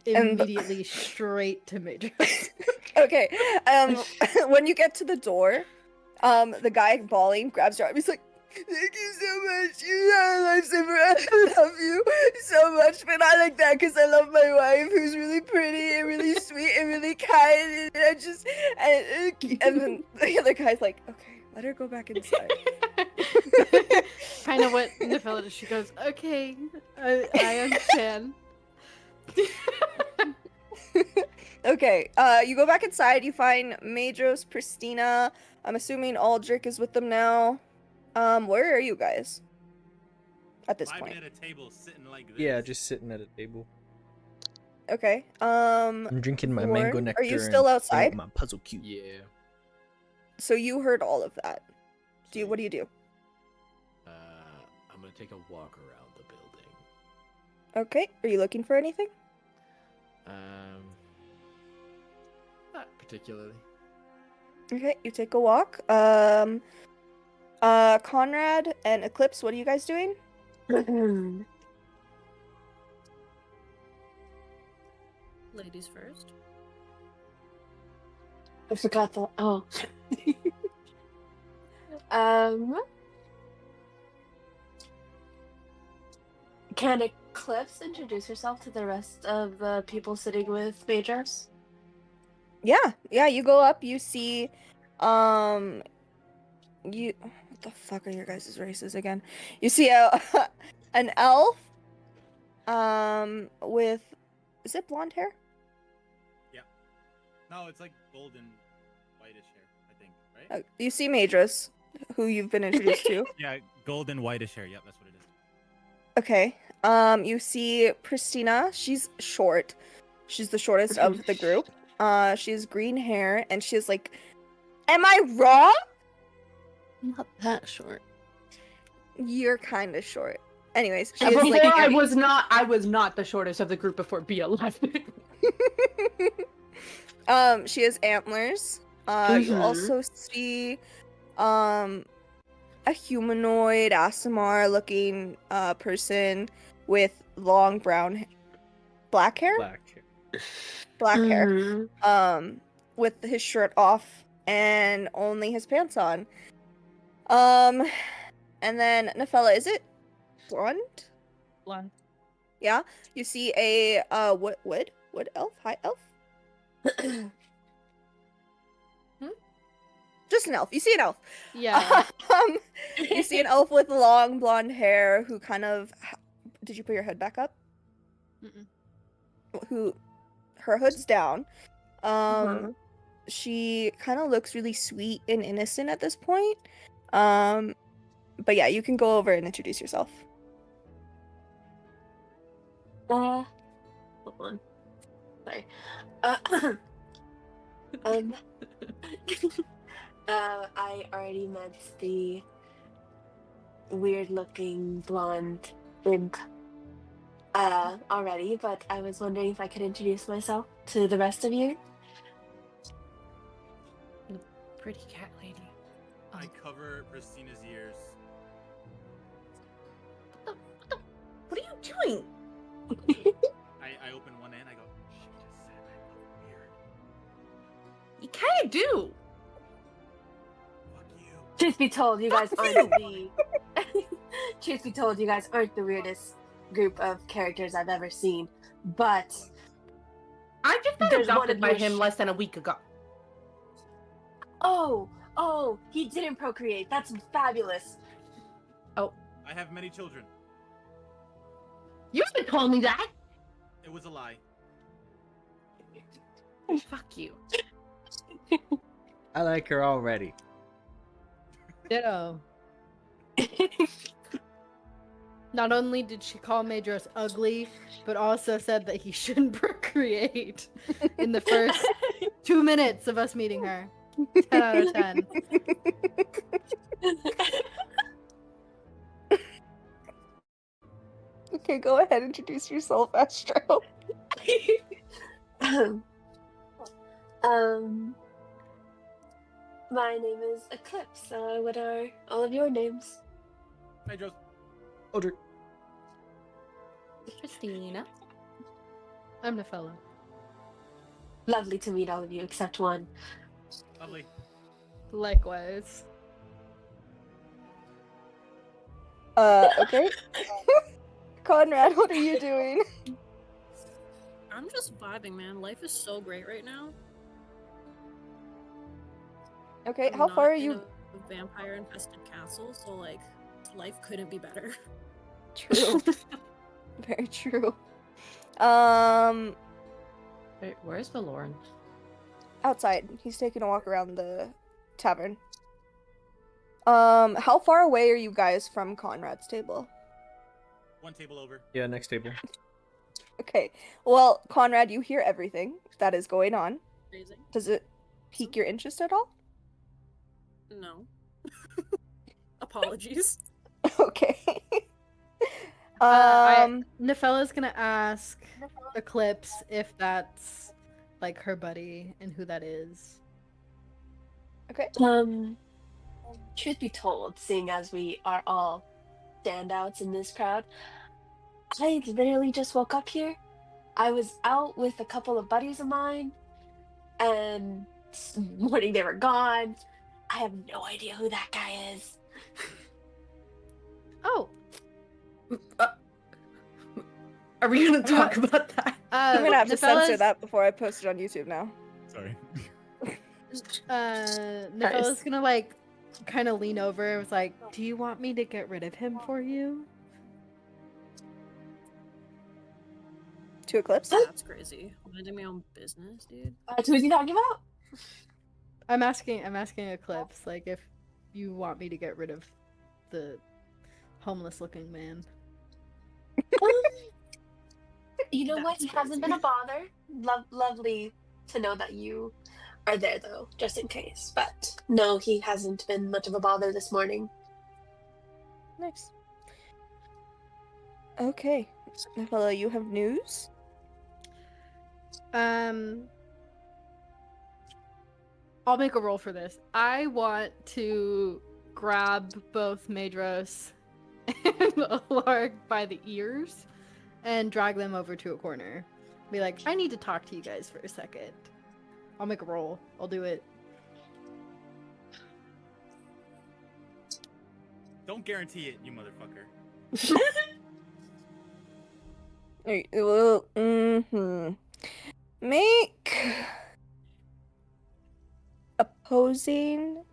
And Immediately straight to Major. Okay. When you get to the door, the guy bawling grabs your arm. He's like, "Thank you so much. You are a lifesaver. I love you so much." But I like that because I love my wife, who's really pretty and really sweet and really kind. And and then the other guy's like, "Okay, let her go back inside." Kind of what Nefella does. She goes, "Okay, I understand." Okay, you go back inside, you find Madros, Pristina. I'm assuming Aldrich is with them now. Where are you guys? At this point. At a table, sitting like this. Yeah, just sitting at a table. Okay, I'm drinking my mango Warren, nectar. are you still and outside? playing with my puzzle cube. Yeah. So you heard all of that. Sweet. What do you do? I'm gonna take a walk around the building. Okay, are you looking for anything? Not particularly. Okay, you take a walk. Conrad and Eclipse, what are you guys doing? Ladies first. I forgot that. Oh. Can Eclipse introduce herself to the rest of the people sitting with Majors? Yeah, you go up, you see, what the fuck are your guys' races again? You see an elf, with, is it blonde hair? Yeah. No, it's like golden, whitish hair, I think, right? You see Madras, who you've been introduced to. Yeah, golden, whitish hair. Yep, that's what it is. Okay, you see Pristina, she's short. She's the shortest of the group. She has green hair, and she's like, am I wrong? Not that short. You're kind of short. Anyways, she Before is like, I was not the shortest of the group before Bia left. she has antlers. You also see, a humanoid Asimar looking person with long black hair, with his shirt off and only his pants on. And then Nefella, is it blonde? Blonde. Yeah, you see a wood elf, high elf. Just an elf. You see an elf. Yeah. You see an elf with long blonde hair who kind of Did you put your hood back up? Mm-mm. Her hood's down. Uh-huh. She kind of looks really sweet and innocent at this point. But yeah, you can go over and introduce yourself. Hold on. Sorry. Um, I already met the weird-looking blonde imp already, but I was wondering if I could introduce myself to the rest of you. The pretty cat lady. I cover Christina's ears. What are you doing? I open one end. I go. She just said I look weird. You kind of do. Fuck you. Truth be told, you guys Fuck aren't the. Truth be told, you guys aren't the weirdest group of characters I've ever seen. But I just got there's one adopted of by your him less than a week ago. oh, he didn't procreate. That's fabulous. I have many children. You haven't told me that. It was a lie. Fuck you. I like her already. Ditto. Not only did she call Madros ugly, but also said that he shouldn't procreate in the first 2 minutes of us meeting her. 10 out of 10. Okay, go ahead, introduce yourself, Astro. My name is Eclipse. What are all of your names? Hi, Joe. Odric. Christina. I'm Nefella. Lovely to meet all of you except one. Lovely. Likewise. Okay. Conrad, what are you doing? I'm just vibing, man. Life is so great right now. Okay, I'm how far not are in you? a vampire-infested castle, so like, life couldn't be better. True. Very true. Wait, where's Valoran? Outside. He's taking a walk around the tavern. How far away are you guys from Conrad's table? One table over. Yeah, next table. Okay. Well, Conrad, you hear everything that is going on. Amazing. Does it pique your interest at all? No. Apologies. Okay. Nefella's gonna ask Eclipse if that's like her buddy and who that is. Okay. Truth be told, seeing as we are all standouts in this crowd, I literally just woke up here. I was out with a couple of buddies of mine, and this morning they were gone. I have no idea who that guy is. Oh, Are we gonna talk about that? I'm gonna have to censor Nefella's- that before I post it on YouTube now. Sorry. Nefella's gonna like kind of lean over and was like, "Do you want me to get rid of him for you?" To Eclipse? That's crazy. Minding my own business, dude. Who's he talking about? I'm asking Eclipse like if you want me to get rid of the homeless-looking man. You know what? That's He hasn't been a bother. Lovely to know that you are there, though, just in case. But no, he hasn't been much of a bother this morning. Nice. Okay. Nefella, you have news? I'll make a roll for this. I want to grab both Madros and Alarg by the ears and drag them over to a corner. Be like, I need to talk to you guys for a second. I'll make a roll. I'll do it. Don't guarantee it, you motherfucker. Well, Make opposing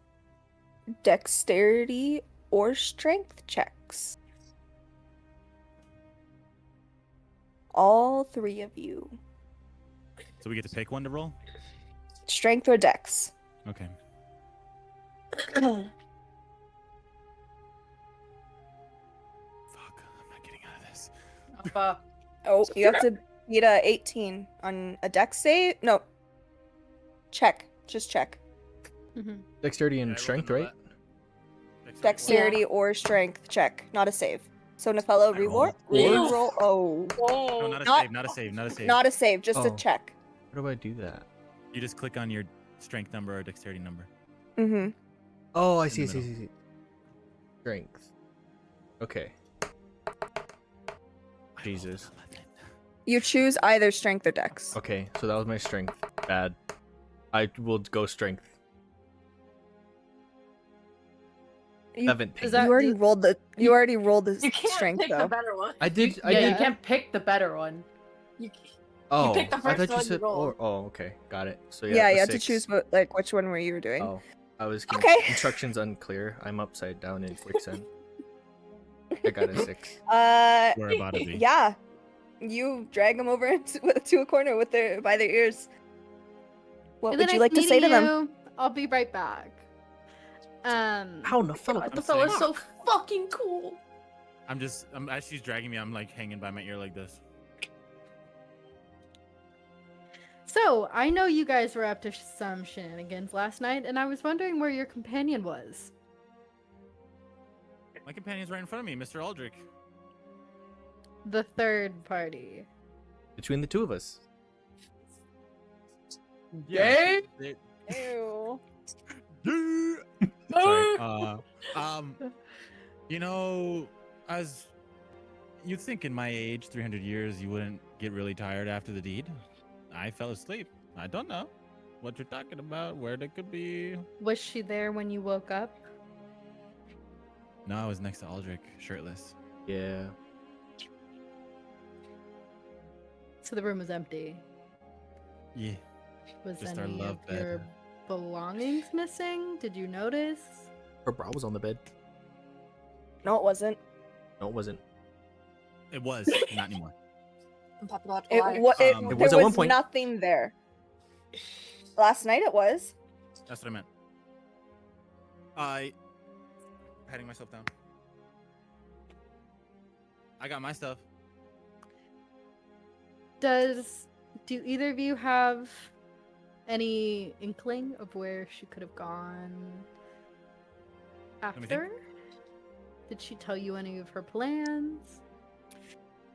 dexterity or strength checks. All 3 of you. So we get to pick one to roll? Strength or dex? Okay. Fuck, I'm not getting out of this. Oh, you have to beat a 18 on a dex save? No. Check. Just check. Dexterity Yeah, I and rolled a strength, no right? that. Dexterity or strength check, not a save. So Nefella, I reroll. rolled. Reroll. Oh. No, not a Not- save, not a save, not a save. Not a save, just a Oh. check. How do I do that? You just click on your strength number or dexterity number. Mm-hmm. Oh, I In see, the middle. see. Strength. Okay. Jesus. You choose either strength or dex. Okay, so that was my strength. Bad. I will go strength. You, 17. Is that- you already rolled the. You already rolled the You can't strength pick though. the better one. I did. I Yeah, did. you can't pick the better one. You, Oh, picked the I first thought you one you said. rolled. Oh, okay, got it. So Yeah, the you had to 6. choose like which one were you were doing. Oh, I was Okay. Instructions unclear. I'm upside down in quicksand. I got a 6. We're about to be. Yeah, you drag them over to a corner with by their ears. What Really would you nice like to say to meeting them? you. I'll be right back. How the fella? The fella's so fucking cool. As she's dragging me, I'm like hanging by my ear like this. So, I know you guys were up to some shenanigans last night, and I was wondering where your companion was. My companion's right in front of me, Mr. Aldrich. The third party. Between the two of us. Yay! Ew. Sorry. You know, as you'd think in my age, 300 years, you wouldn't get really tired after the deed. I fell asleep. I don't know what you're talking about, where they could be. Was she there when you woke up? No, I was next to Aldrich, shirtless. Yeah. So the room was empty. Yeah. Was Just our any love of your bed. belongings missing? Did you notice? Her bra was on the bed. No, it wasn't. No, it wasn't. It was, not anymore. Pathological It, liar. wa- it, It there was at one point. nothing there. Last night it was. That's what I meant. Patting myself down. I got my stuff. Do either of you have any inkling of where she could have gone me think. after? Did she tell you any of her plans?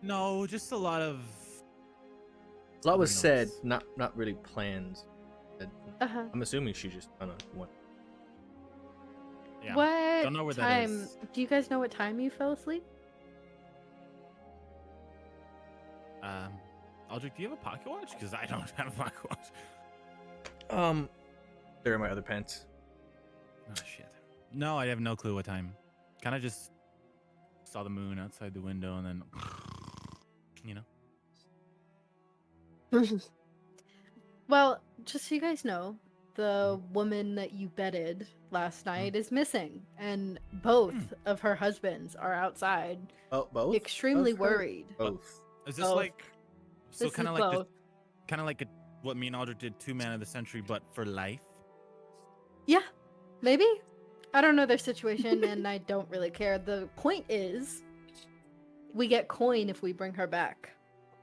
No, just a lot of. A lot was Other said, notes. not really plans. Uh-huh. I'm assuming she just kind of went. Yeah. What Don't know where that time? is. Do you guys know what time you fell asleep? Aldrich, do you have a pocket watch? Because I don't have a pocket watch. They're in my other pants. Oh shit. No, I have no clue what time. Kind of just saw the moon outside the window and then, you know. Well, just so you guys know, the woman that you bedded last night is missing, and both of her husbands are outside, Oh, both. extremely of her? worried. Both. Is this Both. like, so This kind is of like both. kind of like what me and Aldrich did, 2 Man of the Century, but for life? Yeah, maybe. I don't know their situation, and I don't really care. The point is, we get coin if we bring her back.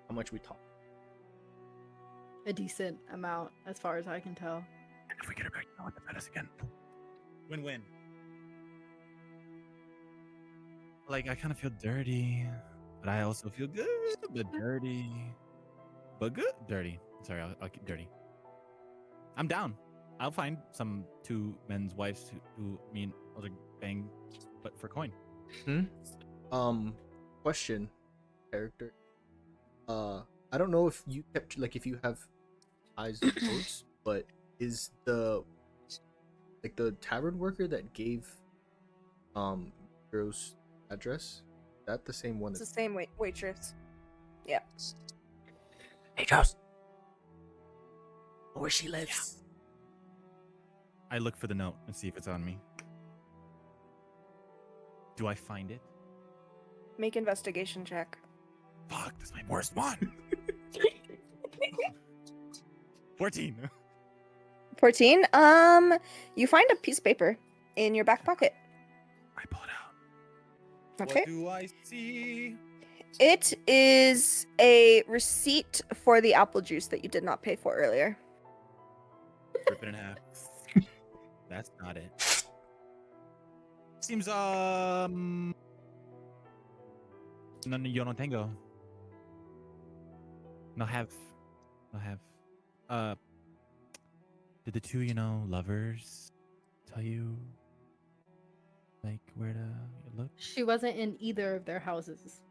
How much we talk? A decent amount, as far as I can tell. And if we get her back, I'll have to bet us again. Win-win. Like, I kind of feel dirty, but I also feel good, but dirty. But good? Dirty. Sorry, I'll keep dirty. I'm down. I'll find some 2 men's wives who me and Aldrich bang, but for coin. Question, character. I don't know if you kept if you have eyes and notes, but is the tavern worker that gave Hero's address, that the same one? It's the same waitress. Yeah. Hey, Joss. Where she lives? I look for the note and see if it's on me. Do I find it? Make investigation check. Fuck, that's my worst one. 14. 14. You find a piece of paper in your back pocket. I pull it out. Okay. What do I see? It is a receipt for the apple juice that you did not pay for earlier. Rip it in half. That's not it. Seems no, yo no tengo. No have. Did the two, lovers tell you like where to look? She wasn't in either of their houses.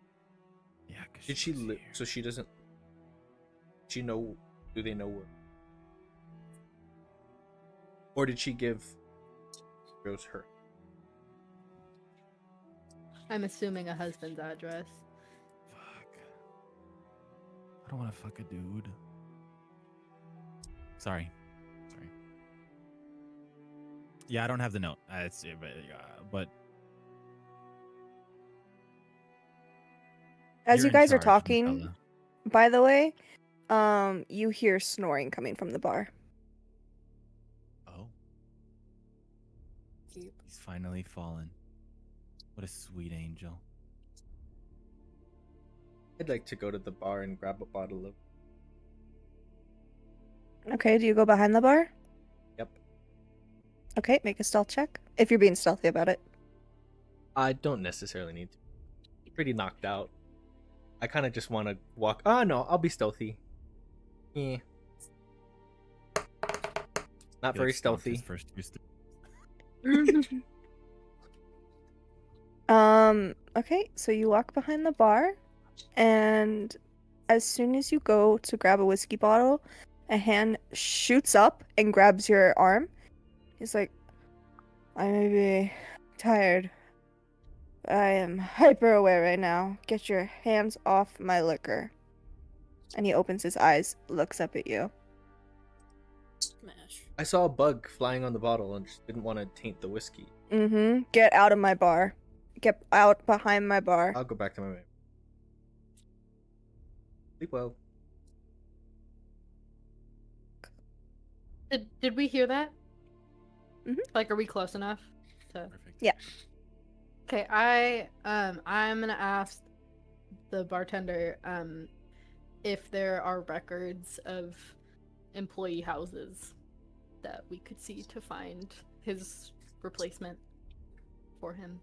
Yeah, cause Did she was live? here. So she doesn't. She know? Do they know where? Or did she give Rose her? I'm assuming a husband's address. Fuck. I don't want to fuck a dude. Sorry. Yeah, I don't have the note. But As you're you in guys are charge, talking, Nutella. by the way, you hear snoring coming from the bar. Oh, Keep. he's finally fallen. What a sweet angel. I'd like to go to the bar and grab a bottle of. Okay, do you go behind the bar? Yep. Okay, make a stealth check. If you're being stealthy about it. I don't necessarily need to. I'm pretty knocked out. I kind of just want to walk. Oh no, I'll be stealthy. Yeah. Not He, very like, stomped his stealthy. first two Okay, so you walk behind the bar, and as soon as you go to grab a whiskey bottle, a hand shoots up and grabs your arm. He's like, I may be tired, but I am hyper aware right now. Get your hands off my liquor. And he opens his eyes, looks up at you. Smash. I saw a bug flying on the bottle and just didn't want to taint the whiskey. Get out of my bar. Get out behind my bar. I'll go back to my room. Sleep well. Did we hear that? Mhm. Like, are we close enough to? Perfect. Yeah. Okay, I'm gonna ask the bartender if there are records of employee houses that we could see to find his replacement for him.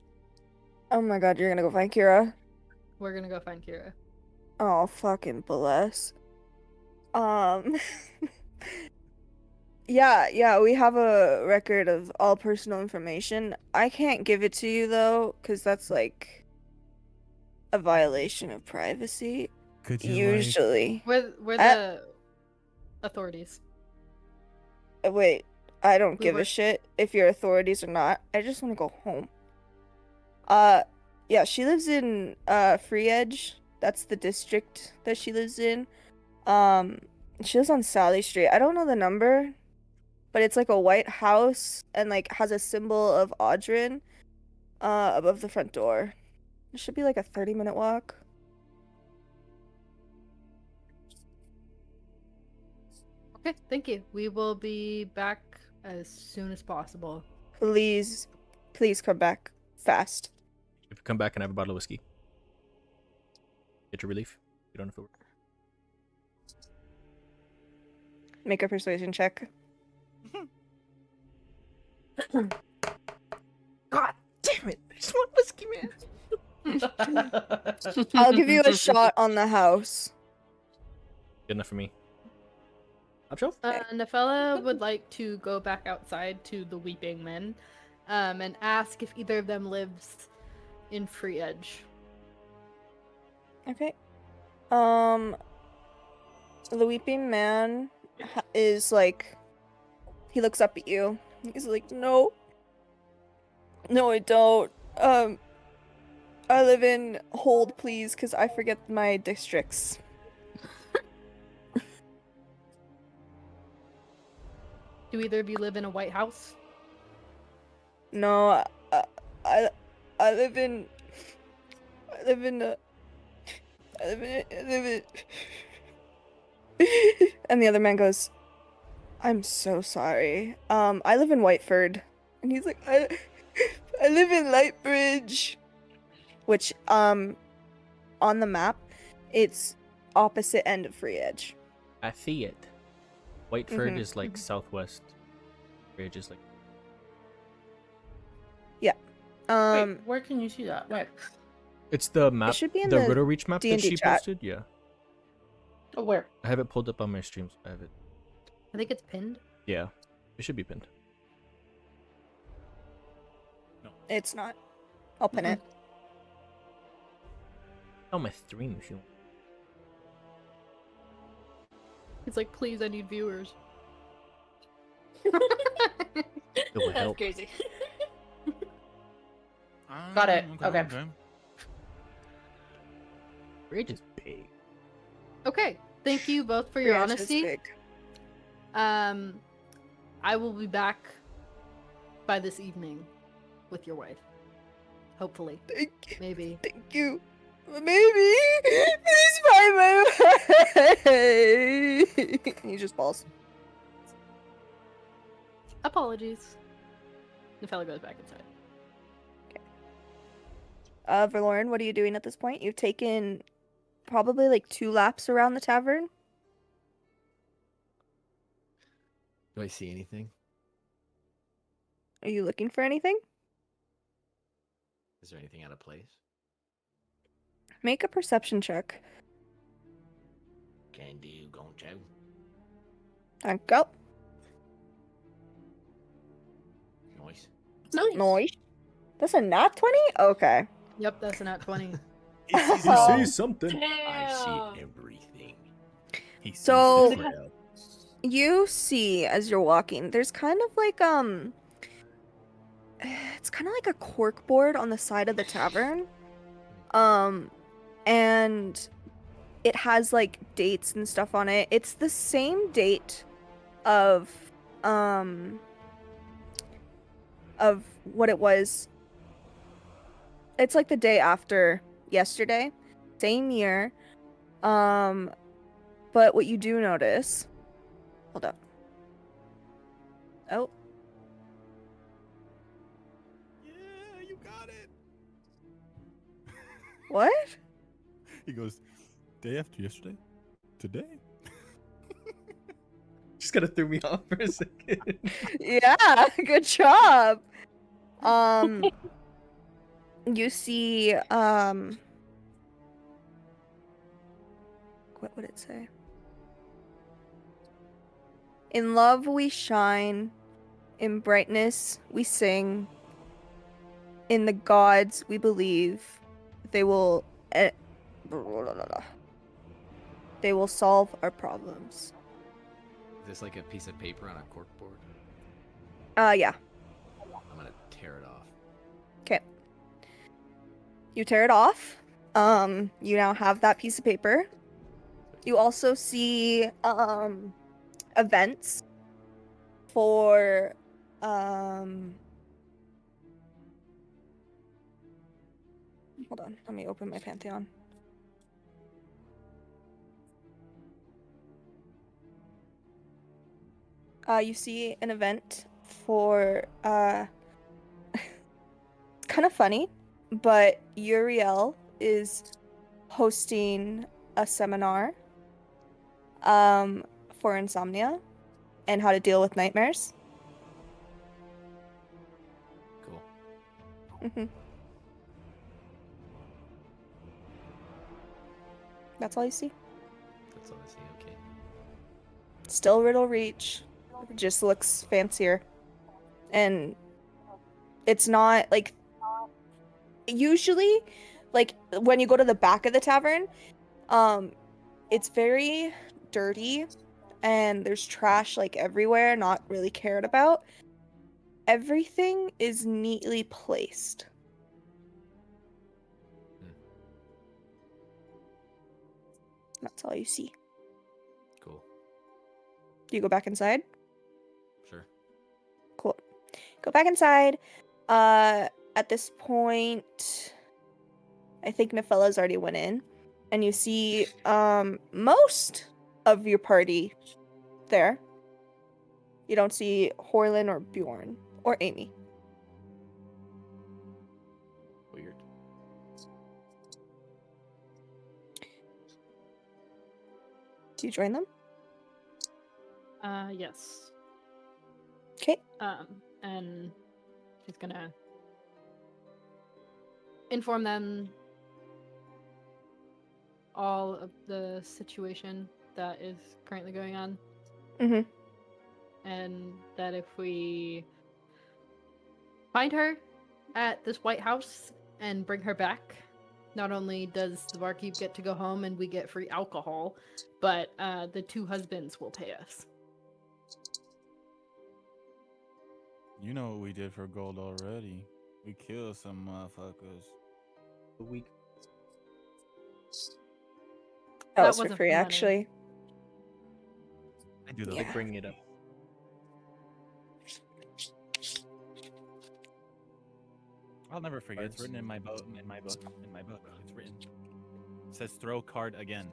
Oh my god, you're gonna go find Kira? We're gonna go find Kira. Oh, fucking bless. Yeah, we have a record of all personal information. I can't give it to you though, because that's like a violation of privacy. Could you Usually. We're Uh, the authorities. Wait, I don't We give a work- shit if you're authorities or not. I just want to go home. Yeah, she lives in Free Edge. That's the district that she lives in. She lives on Sally Street. I don't know the number, but it's like a white house and like has a symbol of Audrin above the front door. It should be like a 30-minute walk. Okay, thank you. We will be back as soon as possible. Please come back fast. If you come back and have a bottle of whiskey, get your relief. You don't have to work. Make a persuasion check. God damn it! I just want whiskey, man. I'll give you a shot on the house. Good enough for me. Up shelf? Nefella would like to go back outside to the Weeping Men, and ask if either of them lives in Free Edge. Okay. The Weeping Man is like, he looks up at you. He's like, no, I don't. I live in Hold, please, because I forget my districts. Do either of you live in a white house? No, I live in I live in it. I live in it. And the other man goes, I'm so sorry. I live in Whiteford. And he's like, I live in Lightbridge. Which, on the map, it's opposite end of Free Edge. I see it. Whiteford Mhm. is like southwest. Ridge is like. Wait, where can you see that? Where? It's the map. It should be in the the Riddle Reach map that D&D she chat. posted. Yeah, Oh, where? I have it pulled up on my streams. I have it. I think it's pinned. Yeah, it should be pinned. It's not. I'll pin it. On my stream, if you want. It's like, please, I need viewers. It will That's help. crazy. Got it. Okay. Ridge is big. Okay, thank you both for Free your Edge is honesty. big. I will be back by this evening with your wife. Hopefully. Maybe. Thank you. Maybe. Please find my way. He just balls. Apologies. The fella goes back inside. Verloren, what are you doing at this point? You've taken probably like 2 laps around the tavern. Do I see anything? Are you looking for anything? Is there anything out of place? Make a perception check. Can do, goncho. And go. Nice. Nice. Noise. That's a nat 20? Okay. Yep, that's a nat 20. He Oh. sees something. I Damn. see everything. He sees So- the trail. You see as you're walking, there's kind of like it's kind of like a cork board on the side of the tavern. And it has like dates and stuff on it. It's the same date of what it was. It's like the day after yesterday, same year. But what you do notice, hold up. Oh, Yeah, you got it. what? He goes, day after yesterday? Today? Just kind of threw me off for a second. Yeah, good job. You see, what would it say? In love we shine, in brightness we sing. In the gods we believe. They will they will solve our problems. Is this like a piece of paper on a corkboard? Yeah. I'm gonna tear it off. Okay. You tear it off. You now have that piece of paper. You also see events for hold on, let me open my Pantheon. You see an event for it's kind of funny, but Uriel is hosting a seminar for insomnia and how to deal with nightmares. Cool. That's all you see. That's all I see. Okay. Still Riddle Reach, just looks fancier, and it's not like usually like when you go to the back of the tavern, it's very dirty and there's trash like everywhere, not really cared about. Everything is neatly placed. That's all you see. Cool. Do you go back inside? Sure. Cool. Go back inside. At this point, I think Nefella's already went in. and you see most of your party there. You don't see Horlin or Bjorn or Amy. Weird. Do you join them? Yes. Okay. And she's gonna inform them all of the situation that is currently going on. Mm-hmm. And that if we find her at this White House and bring her back, not only does the barkeep get to go home and we get free alcohol, but the two husbands will pay us. You know what we did for gold already. We killed some motherfuckers. We That was for wasn't free, money. actually. I do those. Yeah. like bringing it up. I'll never forget. It's written in my book. In my book. It's written. It says throw card again. ...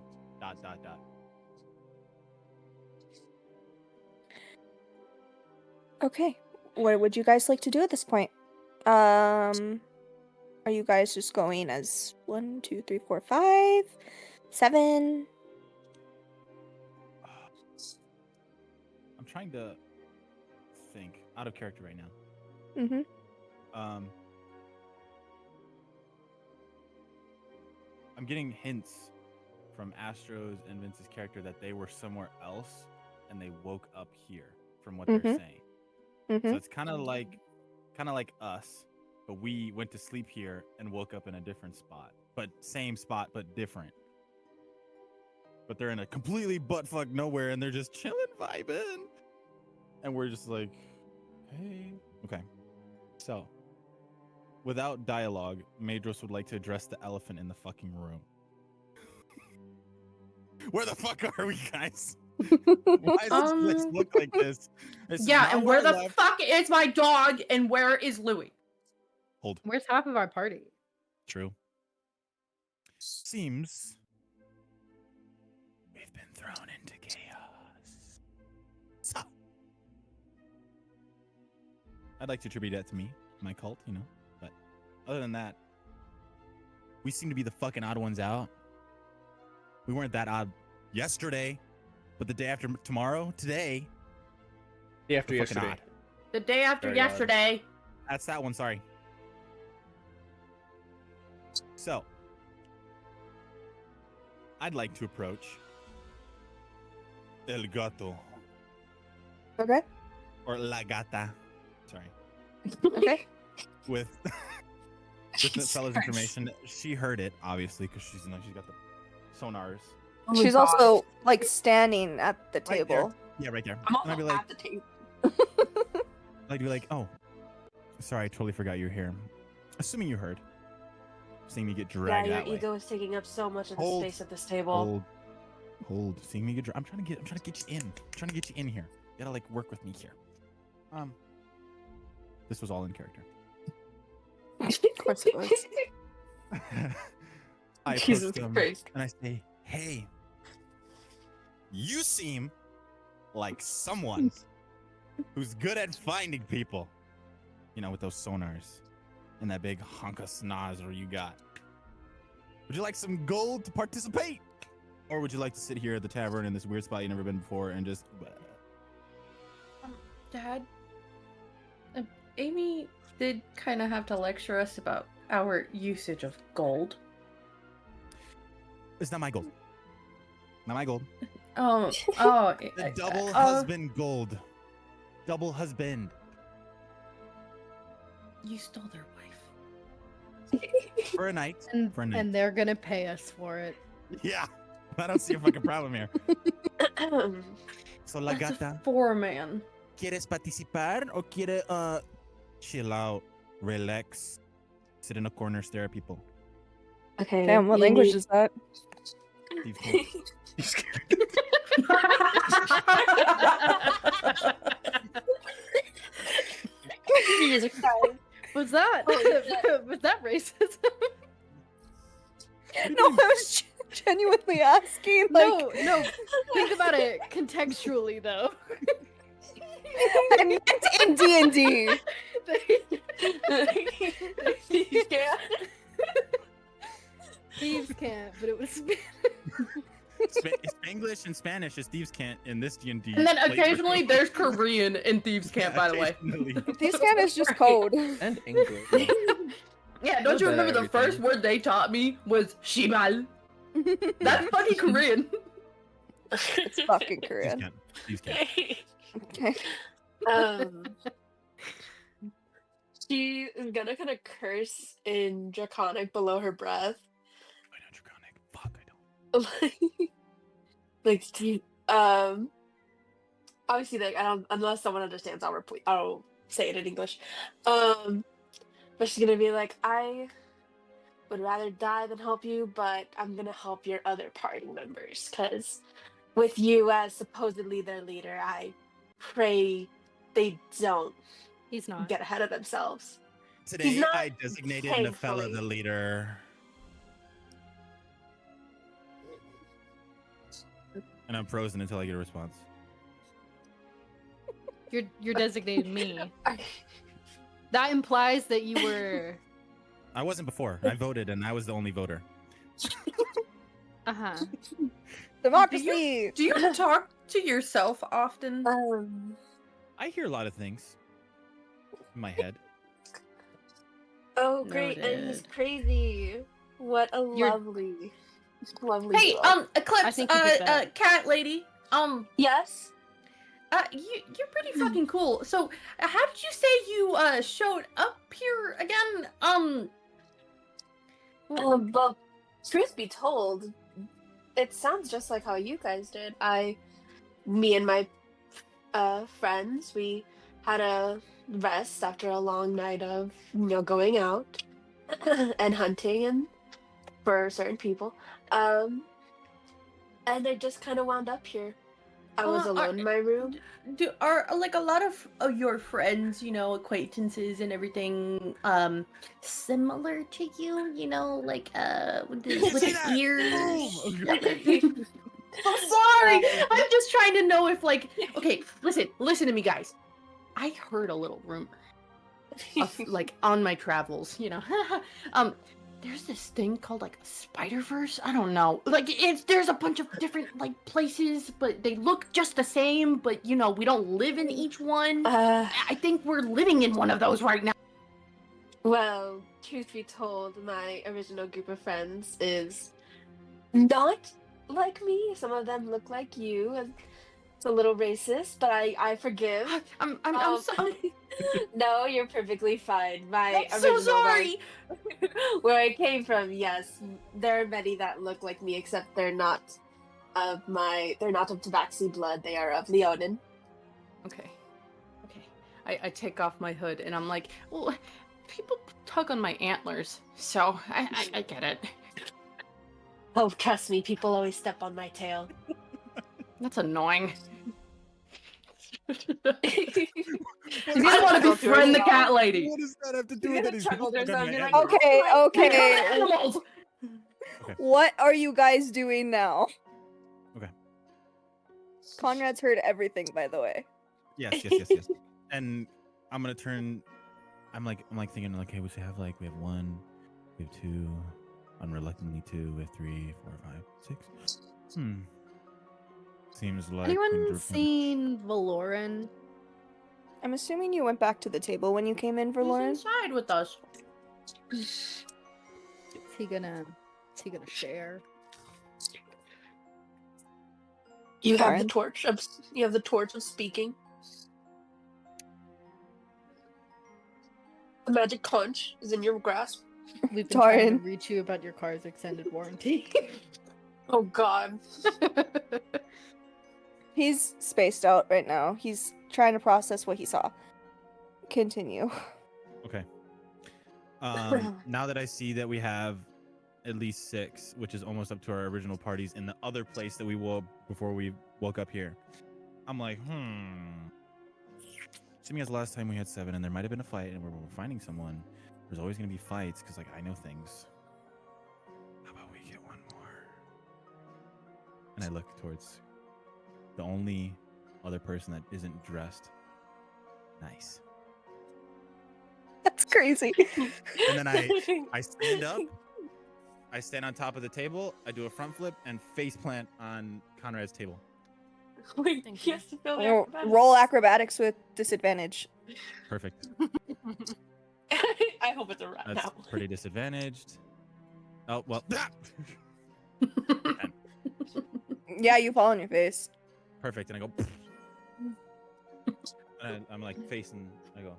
Okay. What would you guys like to do at this point? Are you guys just going as 1, 2, 3, 4, 5, 7? I'm trying to think out of character right now. Mm-hmm. I'm getting hints from Astro's and Vince's character that they were somewhere else and they woke up here from what they're saying. Mm-hmm. So it's kind of like us, but we went to sleep here and woke up in a different spot, but same spot but different. But they're in a completely buttfuck nowhere and they're just chilling, vibing, and we're just like, hey, okay. So, without dialogue, Madros would like to address the elephant in the fucking room. Where the fuck are we, guys? Why does this place look like this? This is Yeah, not and where I the left. fuck is my dog and where is Louis? Hold. Where's half of our party? True. Seems we've been thrown into chaos. So, I'd like to attribute that to me, my cult, you know. But other than that, we seem to be the fucking odd ones out. We weren't that odd yesterday, but the day after tomorrow, today, Day after we're fucking yesterday. odd. The day after Very odd. yesterday. That's that one, sorry. So, I'd like to approach El Gato, Okay. or La Gata, sorry, Okay. with the fella's information. She heard it, obviously, because she's got the sonars. Oh my She's God. also like standing at the Right there. table. Yeah, right there. I'm And I'd be also like, at the table. I'd be like, oh, sorry, I totally forgot you were here. Assuming you heard. Seeing me get Yeah, dragged your that way. ego is taking up so much of the Hold. space at this table. Hold. Seeing me get I'm trying to get you in. I'm trying to get you in here. You gotta like work with me here. This was all in character. Of course it was. I Jesus approach them Christ. and I say, hey, you seem like someone who's good at finding people. You know, with those sonars and that big hunk of snozzer you got. Would you like some gold to participate? Or would you like to sit here at the tavern in this weird spot you've never been before and just... Dad, Amy did kind of have to lecture us about our usage of gold. It's not my gold. Not my gold. Oh, The double husband gold. Double husband. You stole their wife. For a night. And, For a night. and they're gonna pay us for it. Yeah. I don't see a fucking problem here. So, La That's Gata, a 4-man. ¿quieres participar o quiere chill out, relax, sit in a corner, stare at people? Okay. Damn, what you language need- is that? Steve's cool. Jesus Christ. Was that Oh, was that racism? No, I was genuinely asking. No, no. Think about it contextually, though. I meant in D&D. Yeah. Thieves can't, but it was. Spanglish and Spanish is thieves can't in this D&D. And then flavor. occasionally there's Korean in Thieves' Camp, by the way. occasionally. Thieves Camp is just code. And English. Yeah, don't you Know remember the everything. first word they taught me was shibal? That's fucking Korean. It's fucking Thieves Korean. can't. Thieves can't. Okay. She is gonna kind of curse in Draconic below her breath. I know Draconic. Fuck, I don't. Obviously, like I don't, unless someone understands, I'll say it in English. But she's gonna be like, I would rather die than help you, but I'm gonna help your other party members, because with you as supposedly their leader, I pray they don't He's not. get ahead of themselves. Today, not, I designated Nefella thankfully. the leader. And I'm frozen until I get a response. You're designating me. That implies that you were. I wasn't before. I voted, and I was the only voter. Uh-huh. Democracy! Do you talk to yourself often? I hear a lot of things in my head. Oh, great! And he's Noted. crazy. What a You're- lovely Hey, duo. Eclipse, I think you did that. cat lady, Yes. you're pretty fucking cool. So, how did you say you showed up here again? Well, truth be told, it sounds just like how you guys did. Me and my friends, we had a rest after a long night of going out and hunting and for certain people. And I just kind of wound up here. I was alone in my room. Are like a lot of your friends, acquaintances and everything, similar to you? Like with the ears. I'm sorry. I'm just trying to know if okay, listen to me, guys. I heard a little rumor of, on my travels, there's this thing called a Spider-Verse. I don't know. There's a bunch of different places, but they look just the same, but we don't live in each one. I think we're living in one of those right now. Well, truth be told, my original group of friends is not like me. Some of them look like you, and it's a little racist, but I forgive. I'm No, you're perfectly fine. My I'm so original sorry. where I came from, yes, there are many that look like me, except they're not of Tabaxi blood. They are of Leonin. Okay. I take off my hood and I'm like, well, people tug on my antlers, so I get it. Oh, trust me, people always step on my tail. That's annoying. I I want to befriend the cat lady. What does that have to do You're with gonna it? chuckle, there's gonna be like, Okay, "Oh my okay. Animals. What are you guys doing now? Okay. Conrad's heard everything, by the way. Yes. And I'm gonna turn. I'm thinking hey, we have one, we have two, unreluctantly two, we have 3, 4, 5, 6. Seems like Anyone seen Valoran? I'm assuming you went back to the table when you came in for He's Lauren. inside with us. Is he gonna share? You have Darn. the torch of speaking. The magic conch is in your grasp. We've been trying to Darn. reach you about your car's extended warranty. Oh God. He's spaced out right now. He's trying to process what he saw. Continue. Okay. Now that I see that we have at least 6, which is almost up to our original parties in the other place that we woke before we woke up here, I'm like, Assuming as last time we had 7, and there might have been a fight, and we're finding someone. There's always gonna be fights because I know things. How about we get one more? and I look towards the only other person that isn't dressed nice. That's crazy. And then I stand up. I stand on top of the table. I do a front flip and face plant on Conrad's table. Wait, Thank he you. has to fill the Oh, acrobatics. roll acrobatics with disadvantage. Perfect. I hope it's a rat That's now. pretty disadvantaged. Oh well. Yeah, you fall on your face. Perfect. And I go. And I'm like facing. I go.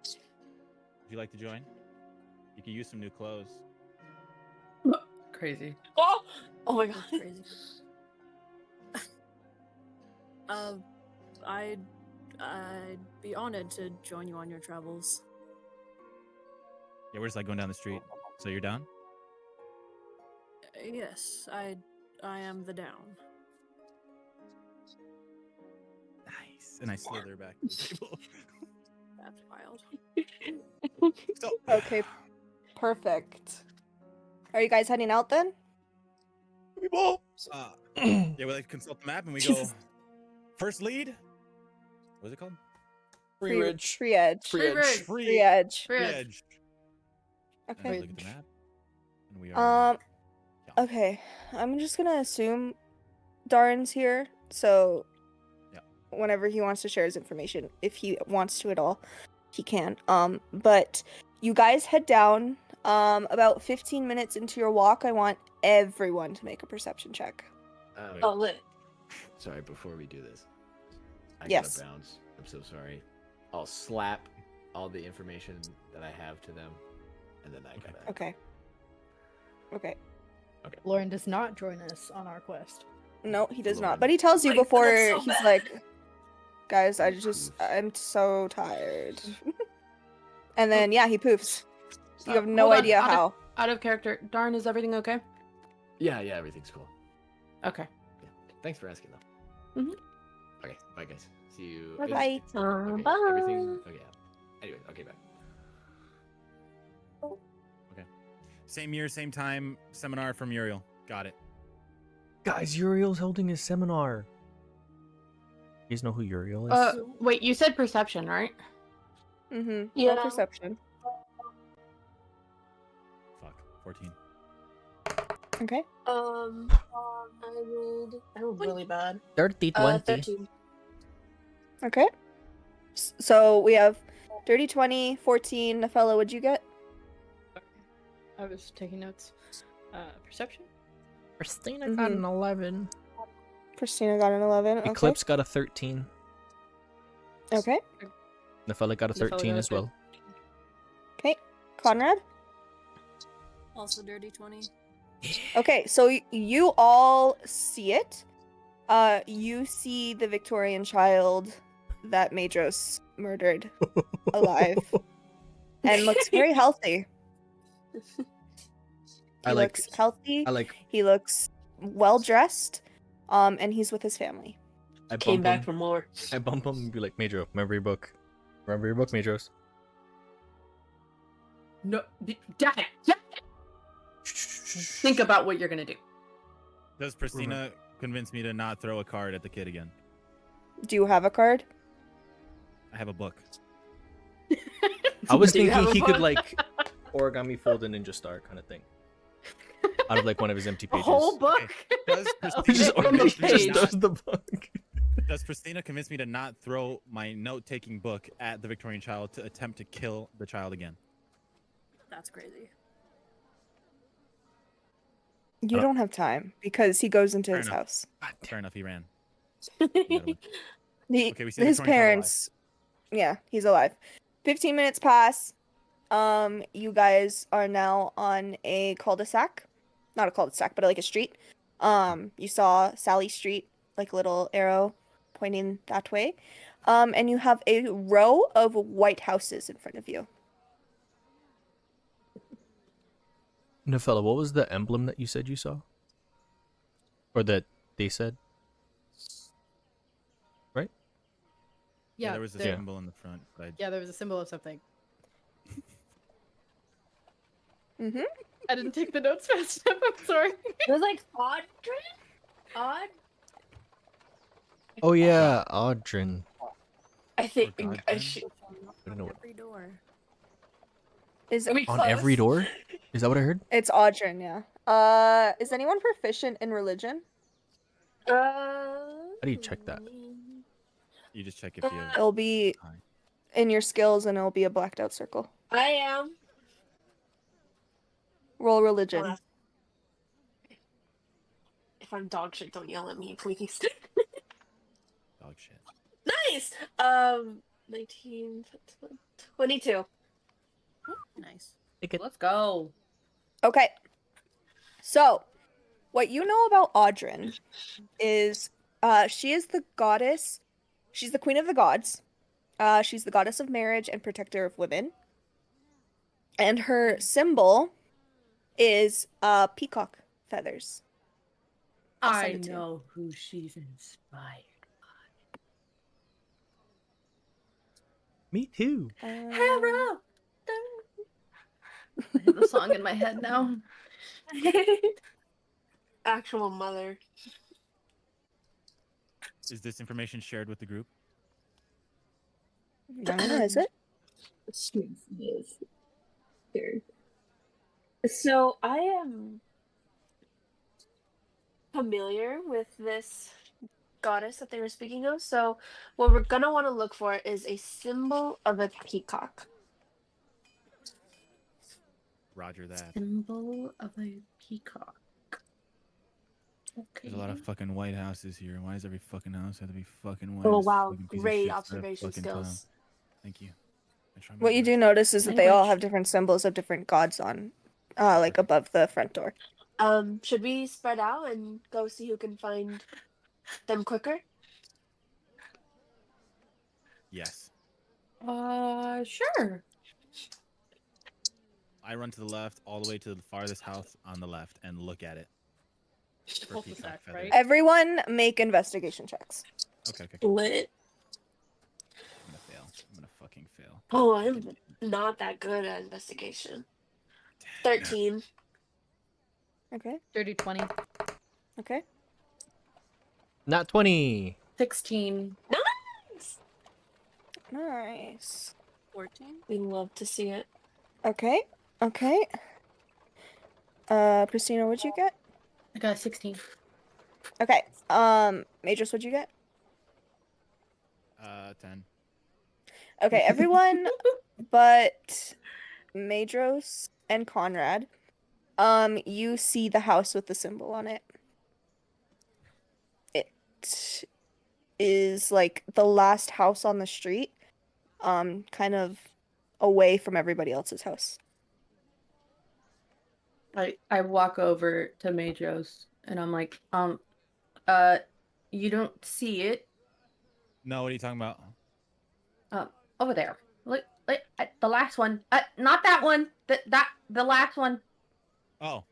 Would you like to join? You could use some new clothes. Crazy. Oh my god. That's crazy. I'd be honored to join you on your travels. Yeah, we're just like going down the street. So you're down? Yes, I am the down. Nice. And I slither back to the table. That's wild. So Okay, perfect. Are you guys heading out then? yeah, we like consult the map and we go first lead. What's it called? Free Ridge. Free edge. Free Edge. Free edge. Free Edge. edge. And Okay. we look at the map. And we are Okay. I'm just gonna assume Darren's here, so Yeah. whenever he wants to share his information, if he wants to at all, he can. But you guys head down. About 15 minutes into your walk, I want everyone to make a perception check. Oh, lit. Sorry, before we do this, I Yes. gotta bounce. I'm so sorry. I'll slap all the information that I have to them, and then I gotta. Okay. Okay. Lauren does not join us on our quest. No, he does not. Lauren. But he tells you Like, before that's so he's bad. like, guys, He poofs. I'm so tired. And then yeah, he poofs. You have no Hold on, idea how. Out of character. Darn, is everything okay? Yeah, everything's cool. Okay. Yeah. Thanks for asking, though. Mhm. Okay, bye, guys. See you. Bye-bye. Okay, Bye. everything. Okay, yeah. Anyway, okay, bye. same year, same time, seminar from Uriel. Got it. Guys, Uriel's holding his seminar. You guys know who Uriel is? Wait, you said perception, right? Mm-hmm. Yeah. Roll perception. Fuck. 14. Okay. I rolled really bad. 30, 20. 13. Okay. So we have dirty 20, 14. Nefella, what'd you get? I was taking notes. Perception? Christina got an 11. Christina got an 11. Okay. Eclipse got a 13. Okay. Nefella got a Nefella 13 got a as well. Okay. Conrad? Also dirty 20. Okay, so you all see it. You see the Victorian child that Madros murdered alive and looks very healthy. He looks healthy. He looks well dressed. And he's with his family. I Came bump back him. for more. I bump him and be like, Madro, remember your book. Remember your book, Madros. No, Dad. Think about what you're gonna do. Does Pristina convince me to not throw a card at the kid again? Do you have a card? I have a book. I was Do you thinking have a he could book? like origami fold a ninja star kind of thing. Out of like one of his empty A pages. whole book. Does He just, From the he just page. does the book. Does Pristina convince me to not throw my note-taking book at the Victorian child to attempt to kill the child again? That's crazy. You don't have time because he goes into Fair his enough. house. Fair enough, he ran. You gotta win. Okay, we see His Victorian child alive. parents. Yeah, he's alive. 15 minutes pass. You guys are now on a cul-de-sac. Not a cul-de-sac, but like a street. You saw Sally Street, like a little arrow pointing that way. And you have a row of white houses in front of you. Nefella, what was the emblem that you said you saw? Or that they said? Right? Oh, Yeah, Yeah, there was a there, symbol in the front. But yeah, there was a symbol of something. Mm-hmm. I didn't take the notes fast enough. I'm sorry. It was like Odd. Oh yeah, Audrin. I think God, I Jen? should. I don't know. Every door. Is Are we On every close? door? Is that what I heard? it's Audrin, yeah. Is anyone proficient in religion? How do you check that? You just check if you have. It'll be Hi. in your skills and it'll be a blacked out circle. I am. Roll religion. If I'm dog shit, don't yell at me, please. Dog shit. Nice. 19, 22. Nice. Let's go. Okay. So, what you know about Audrin is she is the goddess. She's the queen of the gods. She's the goddess of marriage and protector of women. And her symbol is peacock feathers. I'll I send it to you. know who she's inspired. Me too. Hera! I have the song in my head now. Actual mother. Is this information shared with the group? I don't know, is it? Yes. Here. So I am familiar with this goddess that they were speaking of. So what we're gonna want to look for is a symbol of a peacock. Roger that. Symbol of a peacock. Okay. There's a lot of fucking white houses here. Why does every fucking house have to be fucking white? Oh as wow, fucking piece of great shit for a observation fucking clown? skills. Thank you. I try my What you best. do notice is that they all Language. have different symbols of different gods on, like above the front door. Should we spread out and go see who can find them quicker? Yes. Sure. I run to the left, all the way to the farthest house on the left, and look at it. For Cul-de-sac, peacock feathers. right? Everyone make investigation checks. Okay. Lit. I'm gonna fail. I'm gonna fucking fail. Oh, I'm not that good at investigation. 13. Okay. Dirty 20. Okay. Not 20. 16. Nice. Nice. 14. We love to see it. Okay. Okay. Christina, what'd you get? I got a 16. Okay. Majors, what'd you get? 10. Okay, everyone but Madros and Conrad, you see the house with the symbol on it. It is like the last house on the street, kind of away from everybody else's house. I walk over to Majos and I'm like, you don't see it No, what are you talking about? over there. Look, the last one. Not that one. The last one. Oh.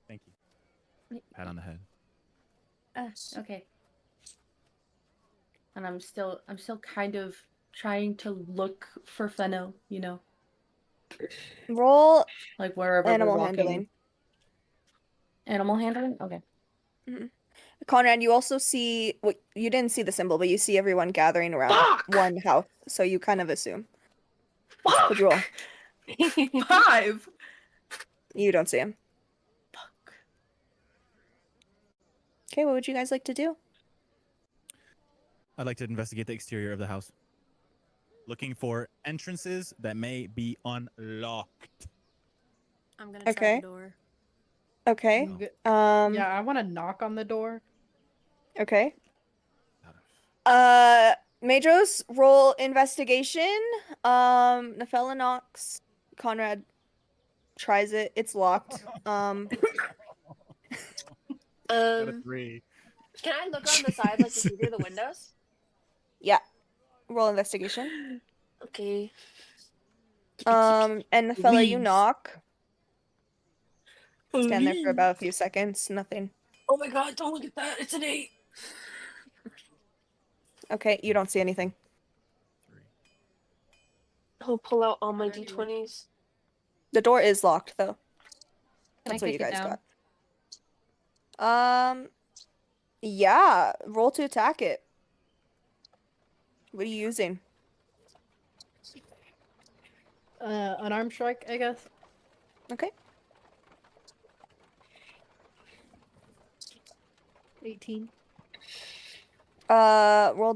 Thank you. Pat on the head. Okay. And I'm still kind of trying to look for Fenno, you know, Roll like wherever animal we're walking. handling. Animal handling? Okay. Conrad, you also see, well, you didn't see the symbol, but you see everyone gathering around Fuck! one house, so you kind of assume. Fuck! What'd you roll? 5! You don't see him. Fuck. Okay, what would you guys like to do? I'd like to investigate the exterior of the house. Looking for entrances that may be unlocked. I'm gonna try Okay. the door. Okay. Yeah, I want to knock on the door. Okay. Out of- Madros, roll investigation. Nefella knocks. Conrad tries it. It's locked. Got a 3. Can I look on the side like to see through the windows? Yeah. Roll investigation. Okay. And Nefella, you Please. knock. Stand there for about a few seconds. Nothing. Oh my god, don't look at that. It's an 8. Okay, you don't see anything. 3. I'll pull out all my Already looked. d20s. The door is locked though. Can I That's what you kick it guys down? got. Yeah. Roll to attack it. What are you using? Unarmed strike, I guess. Okay. 18. Roll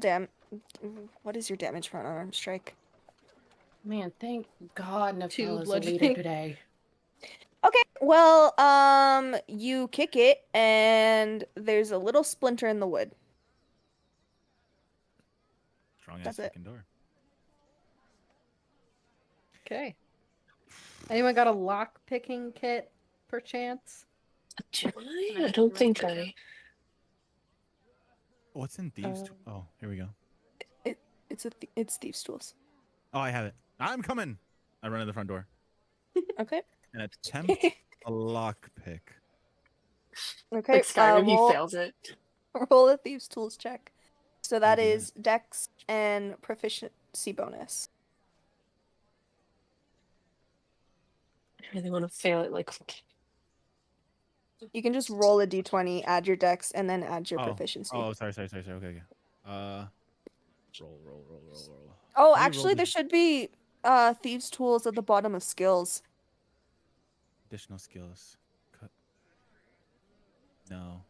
What is your damage for an unarmed strike? Man, thank God 2 Napella's a leader bludgeoning. today. Okay, well, you kick it, and there's a little splinter in the wood. Strong ass That's it. freaking door. Okay. Anyone got a lock picking kit, perchance? Do I? I don't think I. What's in thieves? Oh, here we go. It's thieves' tools. Oh, I have it. I'm coming. I run to the front door Okay. and attempt a lock pick. Okay. Like Skyrim, he roll fails it. roll a thieves' tools check. So How that do you do is Dex and proficiency bonus. I really want to fail it. Like, You can just roll a d20, add your Dex, and then add your proficiency. Oh, sorry. Okay. Roll. Oh, Let me roll actually, there this- should be thieves' tools at the bottom of skills. Additional skills. Cut. No.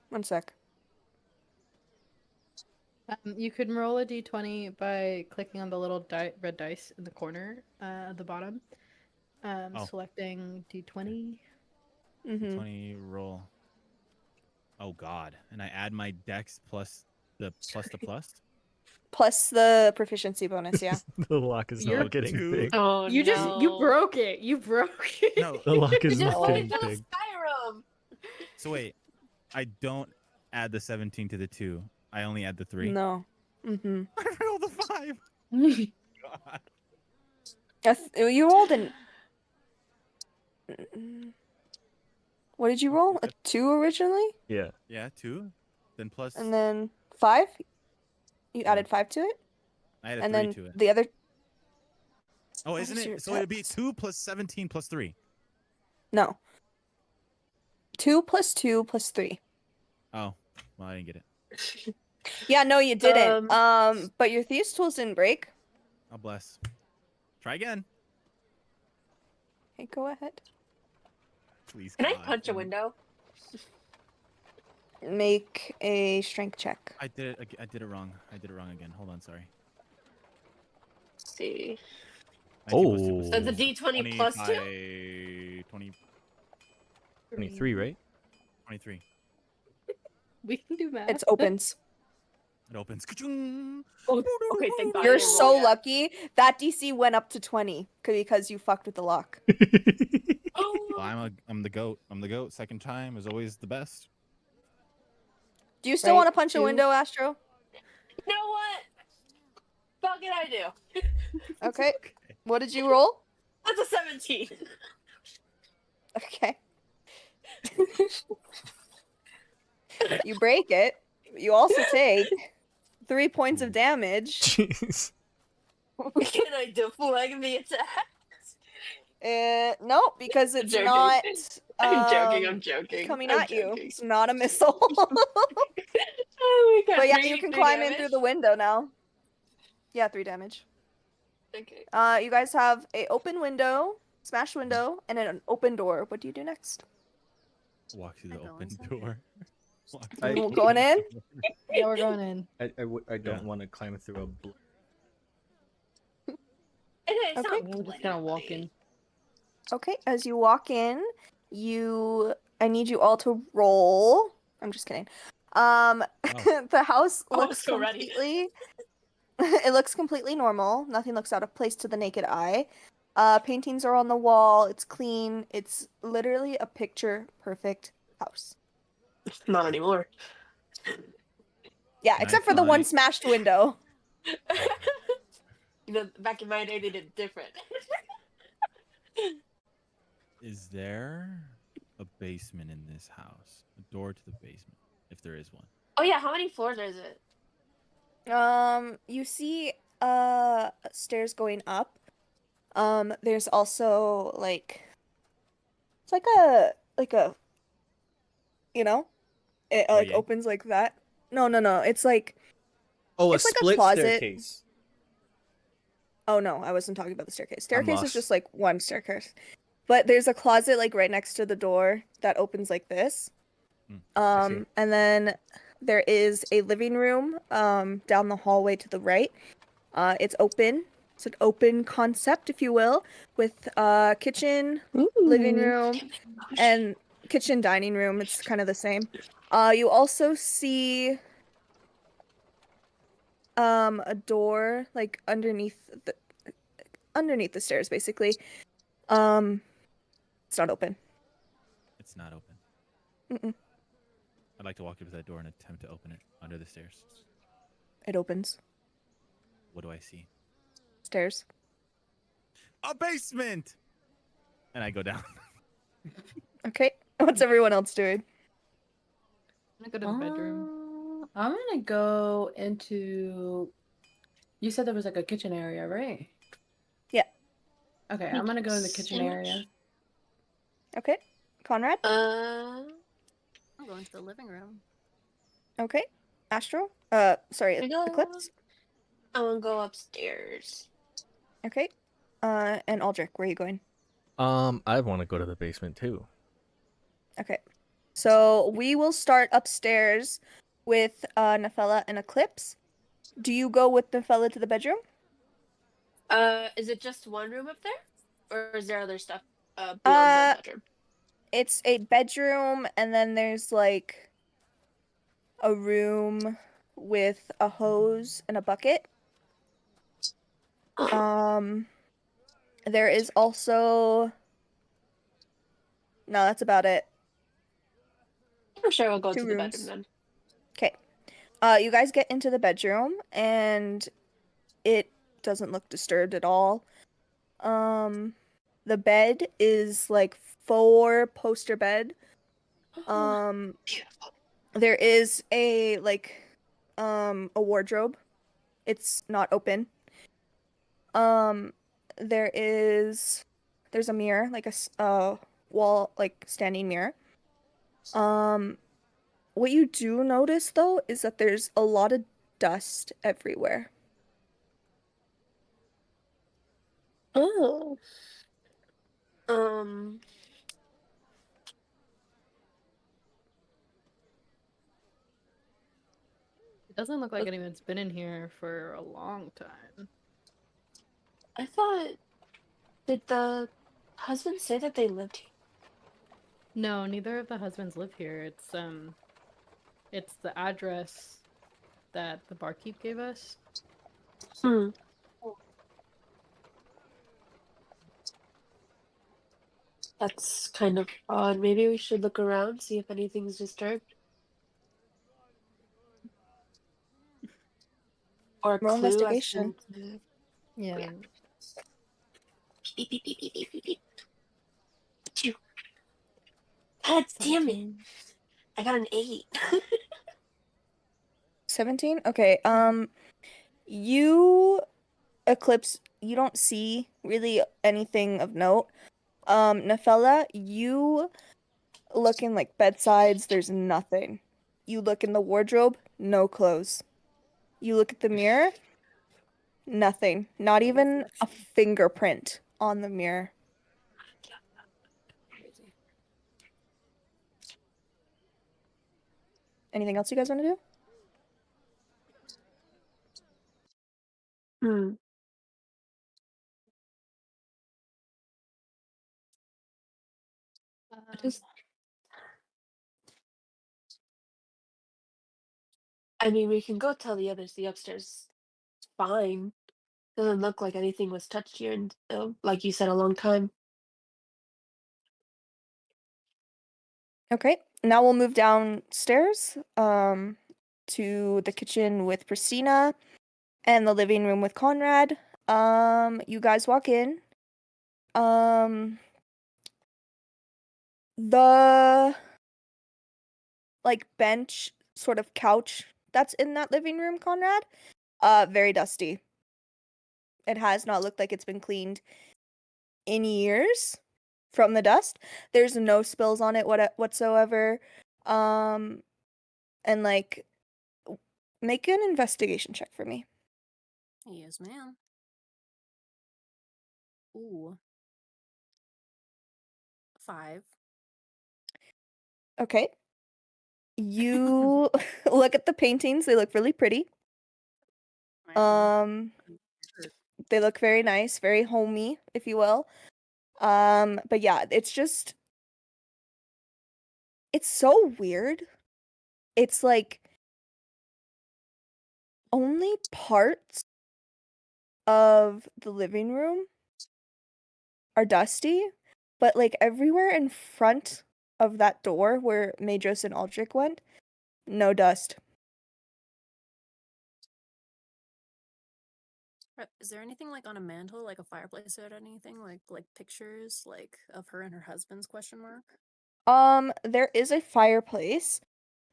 One sec. You can roll a d20 by clicking on the little red dice in the corner at the bottom. Selecting d20. Mm-hmm. 20 roll. Oh God! And I add my dex plus the plus. Plus the proficiency bonus, yeah. The lock is You're not getting two. big. oh You no. you broke it. You broke it. No. The lock is You just not played getting for the big. Skyrim. So wait, I don't add the 17 to the 2. I only add the 3. No. Mm-hmm. I rolled a 5. God. You rolled an. What did you roll? A 2 originally? Yeah. Yeah, 2. Then plus. And then 5? You Yeah. added 5 to it? I added And 3 then to it. the other. Oh, what isn't is your it? So it'd be Dex? 2 plus 17 plus 3. No. 2 plus 2 plus 3. Oh, well, I didn't get it. Yeah, no, you didn't. But your thieves' tools didn't break. Oh, bless. Try again. Okay, go ahead. Please. Can I God. punch a window? Make a strength check. I did it wrong. I did it wrong again. Hold on, sorry. Let's see. 19 plus 2 Oh. plus So the 2 d20 plus 2? 20, 23, right? 23. We can do math. It opens. It opens. Ka-chung! Oh, okay, thank God. I You're didn't roll so yet. lucky. That DC went up to 20 because you fucked with the lock. Oh, Well, I'm the goat. I'm the goat. Second time is always the best. Do you still Right, want to punch a 2. window, Astro? you know what? Fuck it, I do. Okay. What did you roll? That's a 17. Okay. You break it. You also take 3 points of damage. Jeez. Can I deflect the attack? No, because it's joking. not I'm joking. coming I'm at you. joking. It's not a missile. Oh my God. But yeah, three- you can three climb in damage? through the window now. Yeah, 3 damage. Okay. You guys have a open window, smashed window, and an open door. What do you do next? Walk through the I go open inside. door. Walk I- through the Going in? door. Yeah, we're going in. I Yeah. don't want to climb through a It's Okay. not We're just gonna walk in. Okay, as you walk in, I need you all to roll. I'm just kidding. The house Oh, looks so ready. completely it looks completely normal. Nothing looks out of place to the naked eye. Paintings are on the wall. It's clean. It's literally a picture perfect house. Not anymore. Yeah, Can I except for the one find- smashed window. You know, back in my day, they did it different. Is there a basement in this house? A door to the basement, if there is one. Oh yeah, how many floors is it? You see stairs going up. There's also it's like a it like Foyer? opens like that. No, no, no. It's like Oh, a it's like a split closet. staircase. Oh no, I wasn't talking about the staircase. I'm Staircase is lost. just like one staircase. But there's a closet like right next to the door that opens like this. I see. And then there is a living room down the hallway to the right. It's open. It's an open concept, if you will, with kitchen, living Ooh. room, Damn it. and kitchen dining room. It's kind of the same. You also see a door like underneath the stairs, basically. It's not open. It's not open. Mm-mm. I'd like to walk up to that door and attempt to open it under the stairs. It opens. What do I see? Stairs. A basement! And I go down. Okay. What's everyone else doing? I'm gonna go to the bedroom. I'm gonna go into. You said there was like a kitchen area, right? Yeah. Okay, Me I'm gonna get go a in the kitchen sandwich? area. Okay. Conrad? Uh, I'm going to the living room. Okay. Astro? Sorry, I go. Eclipse? I want to go upstairs. Okay. And Aldrich, where are you going? I want to go to the basement too. Okay. So we will start upstairs with Nefella and Eclipse. Do you go with Nefella to the bedroom? Is it just one room up there, or is there other stuff beyond the Uh, bedroom? it's a bedroom, and then there's like a room with a hose and a bucket. There is also no, that's about it. I'm sure we'll go 2 to the bedroom rooms. then. Okay. You guys get into the bedroom, and it doesn't look disturbed at all. The bed is like 4-poster bed. Beautiful. There is a wardrobe. It's not open. There's a mirror, like a wall, like standing mirror. What you do notice though is that there's a lot of dust everywhere. Oh. Um. It doesn't look like anyone's been in here for a long time. I thought. Did the husband say that they lived here? No, neither of the husbands live here. It's the address that the barkeep gave us. Hmm. That's kind of odd. Maybe we should look around, see if anything's disturbed. Or a Roll clue as investigation. to. Yeah. Yeah. Beep, beep, beep, beep, beep, beep, beep. Phew. God damn it! 17. I got an 8. 17? Okay. You Eclipse, you don't see really anything of note. Nefella, you look in like bedsides, there's nothing. You look in the wardrobe, no clothes. You look at the mirror, nothing. Not even a fingerprint on the mirror. Anything else you guys want to do? Hmm. Just, I mean, we can go tell the others the upstairs is fine. Doesn't look like anything was touched here in, like you said, a long time. Okay. Now we'll move downstairs to the kitchen with Christina and the living room with Conrad. You guys walk in. The like bench sort of couch that's in that living room, Conrad, very dusty. It has not looked like it's been cleaned in years from the dust. There's no spills on it whatsoever. And like, make an investigation check for me. Yes, ma'am. Ooh. 5. Okay. You look at the paintings, they look really pretty. Wow. They look very nice, very homey, if you will. But yeah, it's so weird. It's like only parts of the living room are dusty, but like everywhere in front of that door where Madros and Aldrich went, no dust. Is there anything like on a mantle, like a fireplace or anything, like pictures like of her and her husband's question mark? There is a fireplace.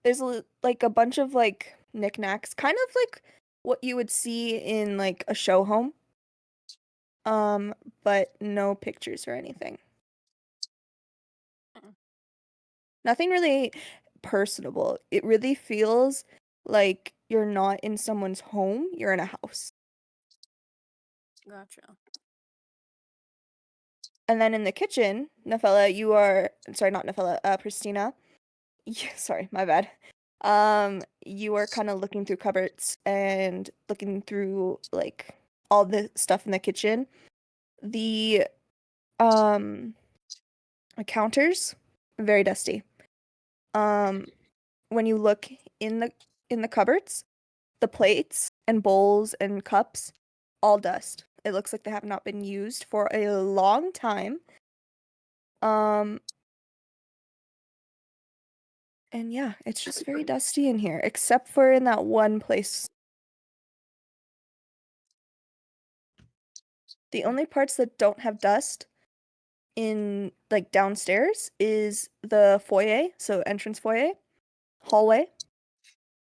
There's like a bunch of like knickknacks, kind of like what you would see in like a show home. But no pictures or anything. Mm. Nothing really personable. It really feels like you're not in someone's home, you're in a house. Gotcha. And then in the kitchen, sorry, not Nefella, Pristina. Yeah, sorry, my bad. You are kind of looking through cupboards and looking through like all the stuff in the kitchen. The um counters, very dusty. When you look in the cupboards, the plates and bowls and cups, all dust. It looks like they have not been used for a long time. And yeah, it's just very dusty in here, except for in that one place. The only parts that don't have dust in like downstairs is the foyer, so entrance foyer, hallway,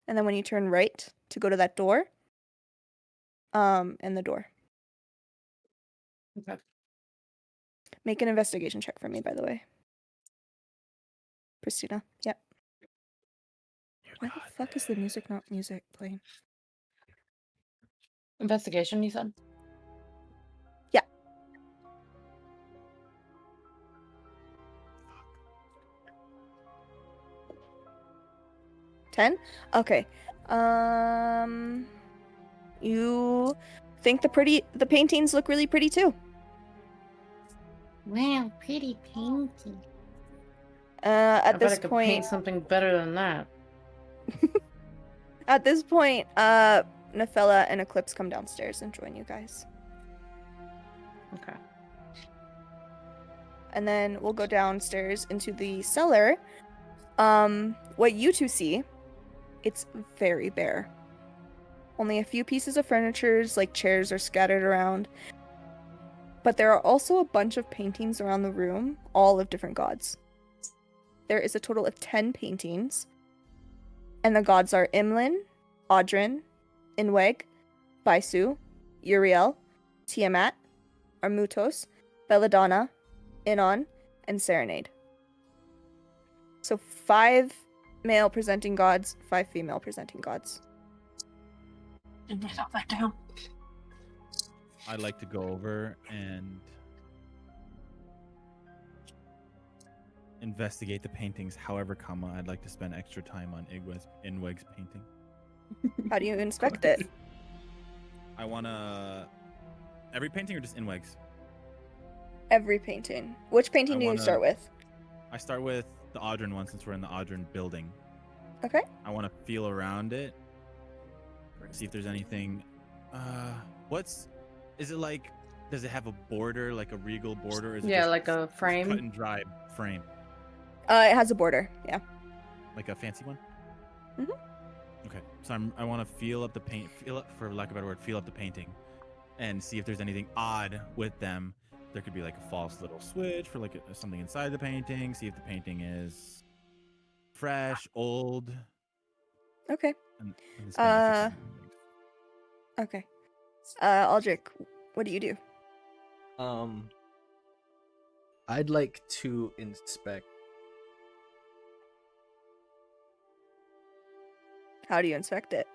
and then when you turn right to go to that door, and the door. Okay. Make an investigation check for me, by the way. Christina. Yep. Why the fuck is the music not playing? Investigation, you said? Yeah. 10? Okay. You think the paintings look really pretty too. Wow, pretty painting. At I bet this I could point, paint something better than that. Nefella and Eclipse come downstairs and join you guys. Okay. And then we'll go downstairs into the cellar. What you two see, it's very bare. Only a few pieces of furnitures, like chairs, are scattered around. But there are also a bunch of paintings around the room, all of different gods. There is a total of 10 paintings. And the gods are Imlin, Audrin, Inweg, Baisu, Uriel, Tiamat, Armutos, Belladonna, Inon, and Serenade. So 5 male presenting gods, 5 female presenting gods. Did you stop that down? I'd like to go over and investigate the paintings. However, I'd like to spend extra time on Inweg's painting. How do you inspect it? I wanna every painting or just Inweg's? Every painting. Which painting do you start with? I start with the Audrin one since we're in the Audrin building. Okay. I want to feel around it, see if there's anything. Is it like? Does it have a border, like a regal border? Or is it Yeah, just like a frame. cut and dry frame? It has a border. Yeah. Like a fancy one. Mhm. Okay, so I want to feel up the paint, for lack of a better word, feel up the painting, and see if there's anything odd with them. There could be like a false little switch for like something inside the painting. See if the painting is fresh, old. Okay. And spend extra time on things. Okay. Aldrich, what do you do? I'd like to inspect. How do you inspect it?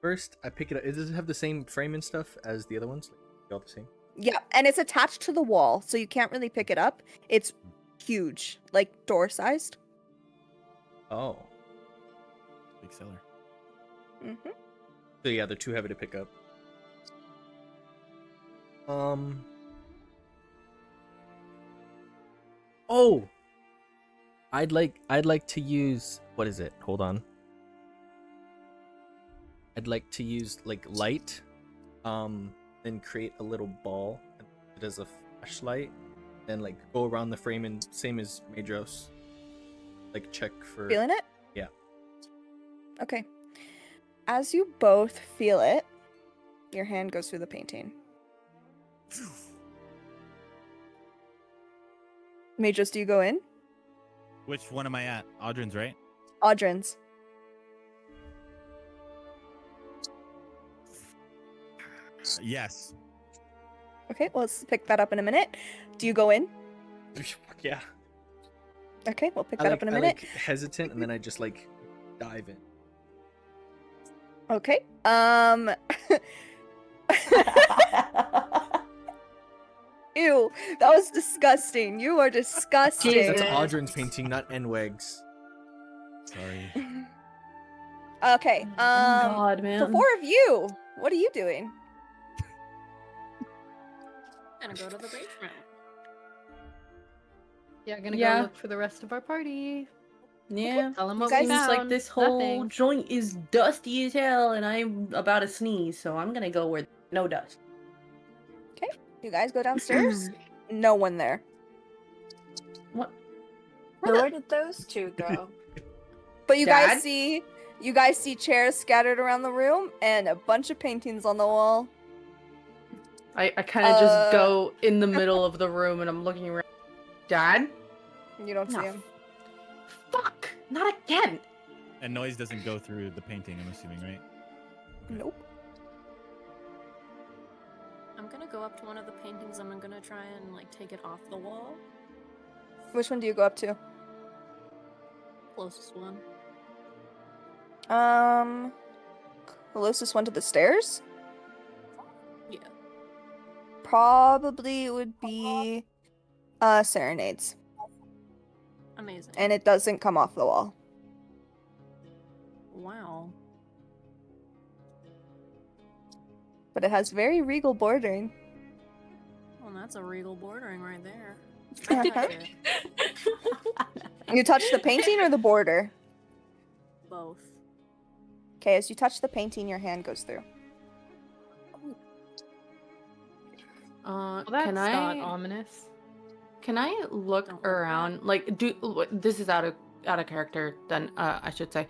First I pick it up. Does it have the same frame and stuff as the other ones? Like, all the same? Yeah, and it's attached to the wall, so you can't really pick it up. It's huge, like door-sized. Oh. Big seller. Mm-hmm. So yeah, they're too heavy to pick up. Oh. I'd like to use, what is it? Hold on. I'd like to use like light, then create a little ball and use it as a flashlight, and like go around the frame and same as Madros. Like check for. Feeling it? Yeah. Okay. As you both feel it, your hand goes through the painting. Majors, do you go in? Which one am I at? Audrin's, right? Audrin's. Yes. Okay, well, let's pick that up in a minute. Do you go in? Yeah. Okay, we'll pick that up in a I minute. like hesitant, and then I just like dive in. Okay. Ew, that was disgusting. You are disgusting. That's Jesus. Audrin's painting, not Enweg's. Sorry. Okay. Oh God, The man. four of you, what are you doing? Gonna go to the basement. Yeah, gonna Yeah. go look for the rest of our party. Yeah. Tell them You what guys we Seems found. like this whole Nothing. joint is dusty as hell, and I'm about to sneeze, so I'm gonna go where no dust. You guys go downstairs? No one there. What? Where did those two go? But you Dad? guys see chairs scattered around the room and a bunch of paintings on the wall. I kind of just go in the middle of the room, and I'm looking around. Dad? You don't see No. him. Fuck! Not again! And noise doesn't go through the painting, I'm assuming, right? Nope. I'm gonna go up to one of the paintings and I'm gonna try and like take it off the wall. Which one do you go up to? Closest one. Closest one to the stairs? Yeah. Probably would be Serenades. Amazing. And it doesn't come off the wall. Wow. But it has very regal bordering. Well, that's a regal bordering right there. Uh-huh. You touch the painting or the border? Both. Okay, as you touch the painting, your hand goes through. Well, that's not ominous. Can I look Don't worry about around? Like, this is out of character. Then I should say,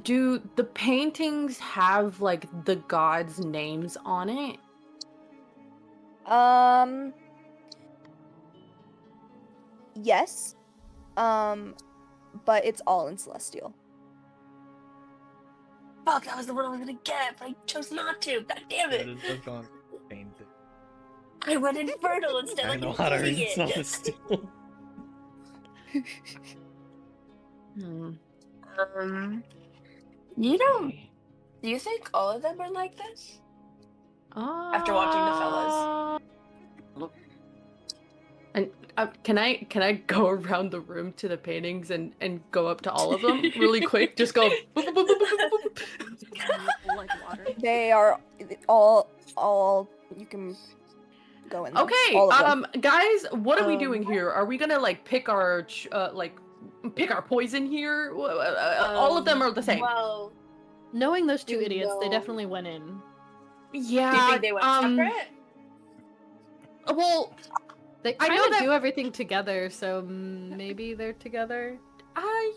do the paintings have like the gods' names on it? Yes. But it's all in Celestial. Fuck, that was the one I was gonna get, but I chose not to. God damn it. I went Infernal instead. I Like know an how to read idiot. some of still. You don't. Do you think all of them are like this? After watching the fellas. And can I go around the room to the paintings and go up to all of them really quick? Just go. Boop, boop, boop, boop, boop, boop, boop. Like water. They are all you can go in them. Okay, All of them. guys, what are we doing here? Are we gonna like pick our poison here? All of them are the same. Well, Knowing those two idiots, they No. definitely went in. Yeah. do you think they went separate? Well, They I kind know of that- do everything together, so maybe they're together. I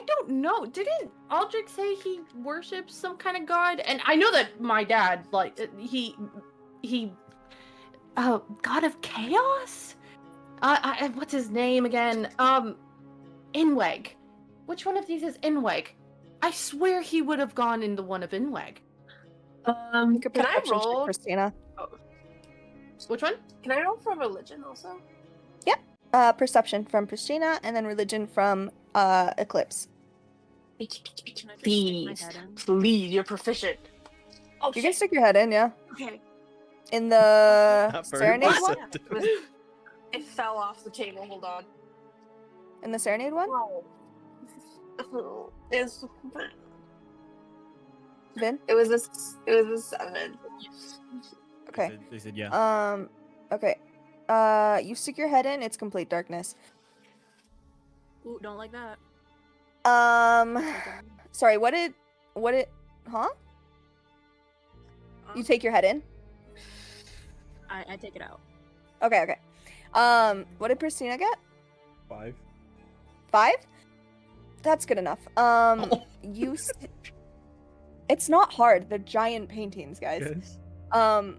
don't know. Didn't Aldrich say he worships some kind of god? And I know that my dad, like, he god of chaos? What's his name again? Inweg. Which one of these is Inweg? I swear he would have gone into one of Inweg. You could Can I perception check, roll? Christina. Which one? Can I roll for religion also? Perception from Pristina, and then religion from Eclipse. Can I just stick my Please, head in? please, you're proficient. Oh, You can shit. stick your head in, yeah. Okay. In the Not very Serenade one? perceptive. It fell off the table. Hold on. In the Serenade one? It's, Vin? it was a 7. Okay. They said yeah. Okay. You stick your head in, it's complete darkness. Ooh, don't like that. Sorry, what did, huh? You take your head in? I take it out. Okay. What did Pristina get? 5. 5? That's good enough. You. It's not hard. They're giant paintings, guys. Yes.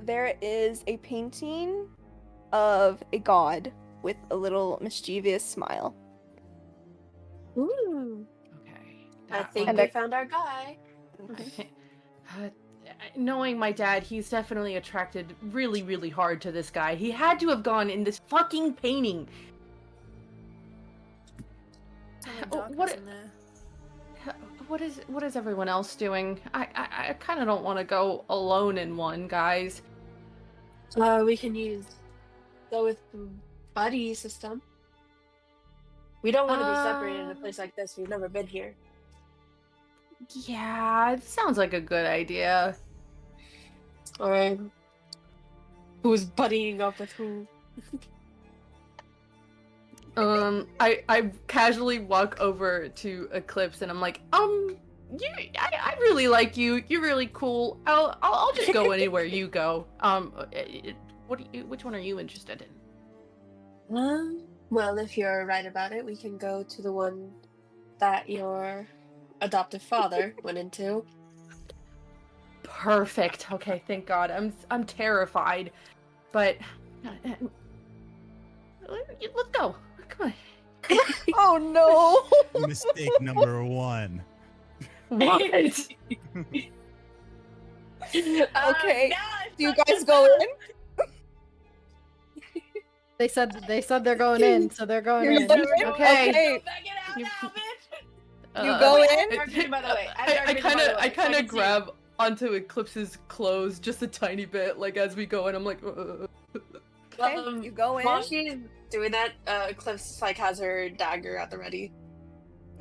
There is a painting of a god with a little mischievous smile. Ooh. Okay. I that think And we I- found our guy. Uh, knowing my dad, he's definitely attracted really, really hard to this guy. He had to have gone in this fucking painting. What is everyone else doing? I kind of don't want to go alone in one, guys. We can go with the buddy system. We don't want to be separated in a place like this. We've never been here. Yeah, it sounds like a good idea. Alright. Who's buddying up with who? I casually walk over to Eclipse and I'm like, I really like you. You're really cool. I'll just go anywhere you go. Which one are you interested in? Well, if you're right about it, we can go to the one that your adoptive father went into. Perfect. Okay, thank God. I'm terrified, but let's go. Come on. Oh no! Mistake number 1. What? Okay. now I Do you fucked guys this go up. in? They said they're going in, so they're going You're in. going in? Okay. Okay. Back it out You- now, bitch! You go Wait, in? I have dark vision, by the way. I kind of grab onto Eclipse's clothes just a tiny bit, like as we go, and I'm like, Okay, you go in. While she's doing that, Eclipse like has her dagger at the ready.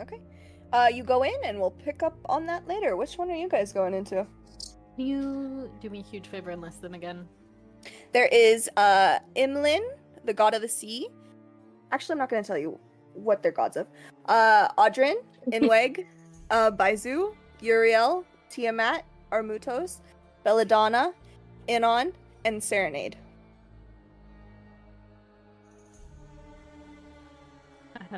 Okay. You go in, and we'll pick up on that later. Which one are you guys going into? Can you do me a huge favor and list them again? There is Imlin, the god of the sea. Actually, I'm not going to tell you what they're gods of. Audrin, Inweg, Baizu, Uriel, Tiamat, Armutos, Belladonna, Inon, and Serenade.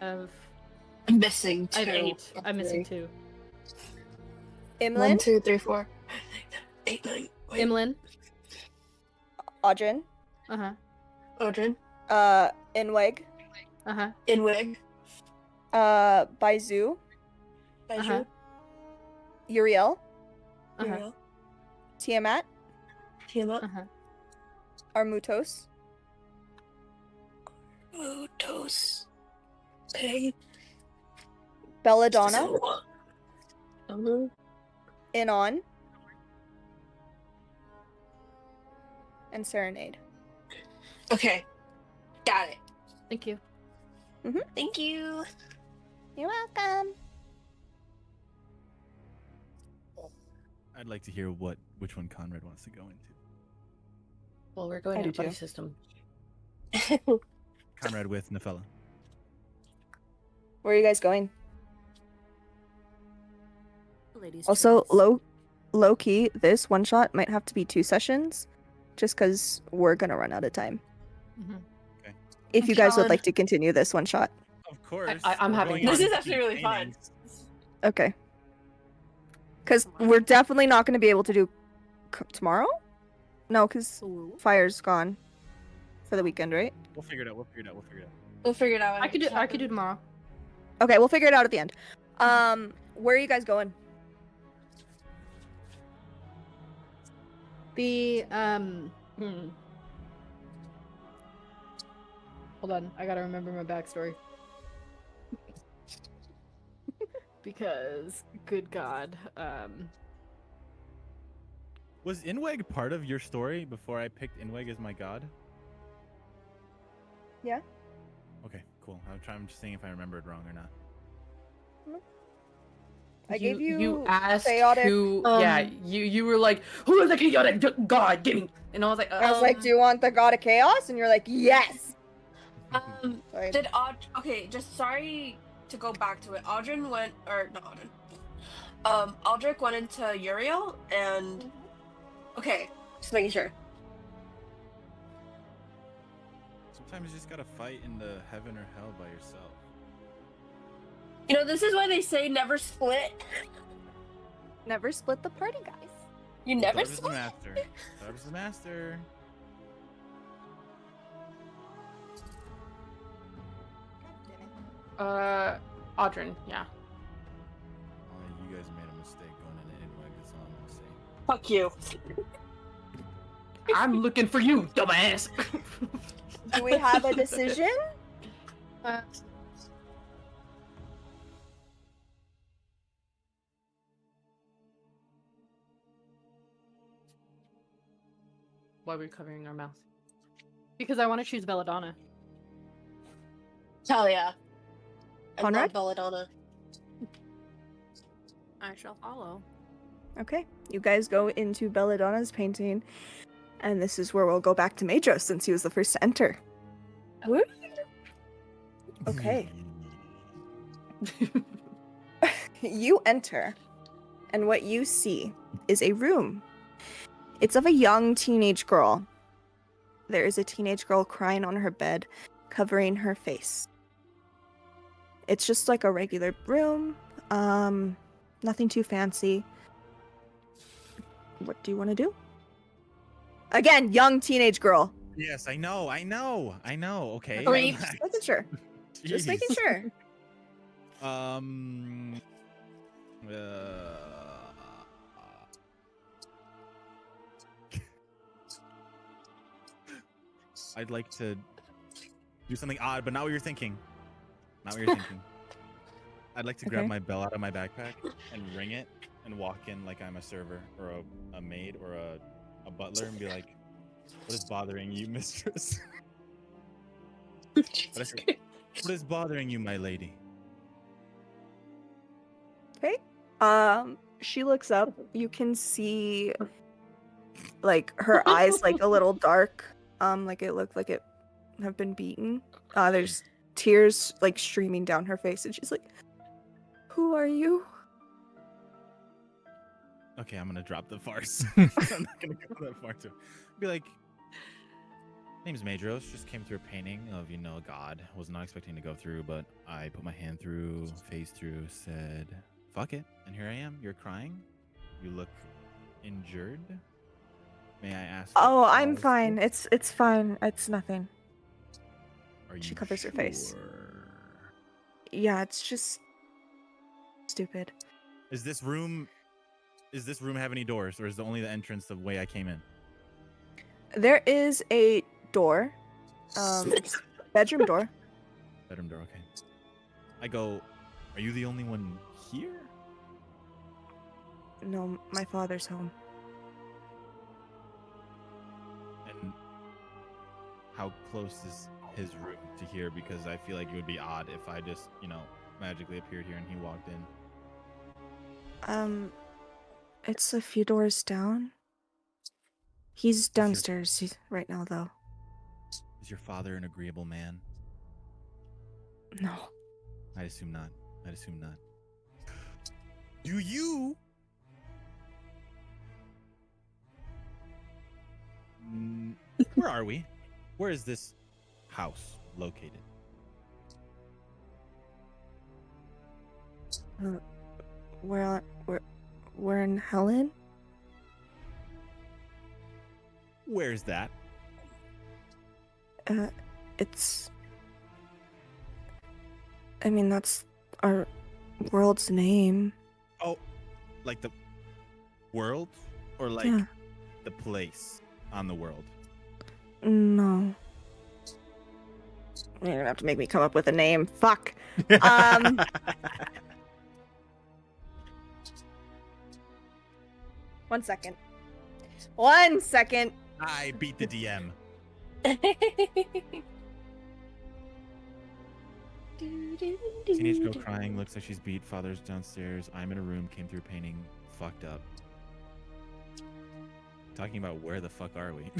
I'm missing 2. I have 8. I'm missing 2. Imlin, 1, 2, 3, 4. 8, 9. Wait. Imlin. Audrin, Uh-huh. Audrin. Inweg, Uh-huh. Inwig. Baizu, Baizu. Uh-huh. Uriel, Uh-huh. Uriel. Tiamat, Tiamat. Uh-huh. Armutos, Mutos. Okay. Belladonna, Uh-huh. Inon, and Serenade. Okay. Got it. Thank you. Thank you. You're welcome. I'd like to hear which one Conrad wants to go into. well, we're going I to do buddy too. system. Conrad with Nefella. Where are you guys going? Ladies' Also, choice. low key, this one shot might have to be 2 sessions, just because we're gonna run out of time. Mhm. If you guys would Solid. like to continue this one shot, Of course. I'm we're having going fun. This out is to actually see really fun. paintings. okay. Because we're definitely not gonna be able to do tomorrow. No, because Ooh. Fire's gone for the weekend, right? We'll figure it out. We'll figure it out. We'll figure it out. when I could do it I could do happens. tomorrow. Okay, we'll figure it out at the end. Where are you guys going? The Hold on, I gotta remember my backstory. Because, good God, Was Inweg part of your story before I picked Inweg as my god? Yeah. Okay, cool. I'm just seeing if I remembered wrong or not. I gave You you asked chaotic. who. Yeah, you were like, who is the chaotic god? Give me. And I was like, I was like, "Do you want the god of chaos?" And you're like, "Yes." Sorry. Did okay, just sorry to go back to it. Audrin went, or not Audrin. Aldrich went into Uriel, and okay, just making sure. Sometimes you just gotta fight in the heaven or hell by yourself. You know, this is why they say never split. Never split the party, guys. You never Darv is the split. master. Darv is the master. Audrin, yeah. Oh, you guys made a mistake going into Inweg. That's all I'm gonna say. Fuck you. I'm looking for you, dumbass. Do we have a decision? Why are we covering our mouth? because I want to choose Belladonna. Hell yeah. I love Conrad? Belladonna. I shall follow. Okay, you guys go into Belladonna's painting, and this is where we'll go back to Madros since he was the first to enter. Okay. You enter, and what you see is a room. It's of a young teenage girl. There is a teenage girl crying on her bed, covering her face. It's just like a regular room, nothing too fancy. What do you want to do? Again, young teenage girl. Yes, I know. Okay. Creep. relax. Just making sure. Just making Jeez. sure. Uh, I'd like to do something odd, but not what you're thinking. I'd like to grab Okay. my bell out of my backpack and ring it and walk in like I'm a server or a maid or a butler and be like, "What is bothering you, mistress? What is bothering you, my lady?" Okay. She looks up. You can see like her eyes like a little dark. Like it looked like it have been beaten. There's tears like streaming down her face, and she's like, "Who are you?" Okay, I'm gonna drop the farce. I'm not gonna go that far too. Be like, name's Madros. Just came through a painting of, a god. Was not expecting to go through, but I put my hand through, phased through, said, "Fuck it," and here I am. You're crying. You look injured. May I ask? what Oh, I'm caused fine. it? It's fine. It's nothing. Are She you covers her face. sure? Yeah, it's just stupid. Is this room have any doors, or is it only the entrance the way I came in? There is a door. Bedroom door. Bedroom door. Okay. I go. Are you the only one here? No, my father's home. And how close is his room to here? Because I feel like it would be odd if I just, magically appeared here and he walked in. It's a few doors down. He's downstairs right now, though. Is your father an agreeable man? No. I'd assume not. Do you? Where are we? Where is this house located? We're in Helen. Where's that? It's. I mean, that's our world's name. Oh, like the world? Or like Yeah. the place on the world? No. You're gonna have to make me come up with a name. Fuck. One second. I beat the DM. Teenage girl crying, looks like she's beat. Father's downstairs. I'm in a room, came through painting, fucked up. Talking about where the fuck are we?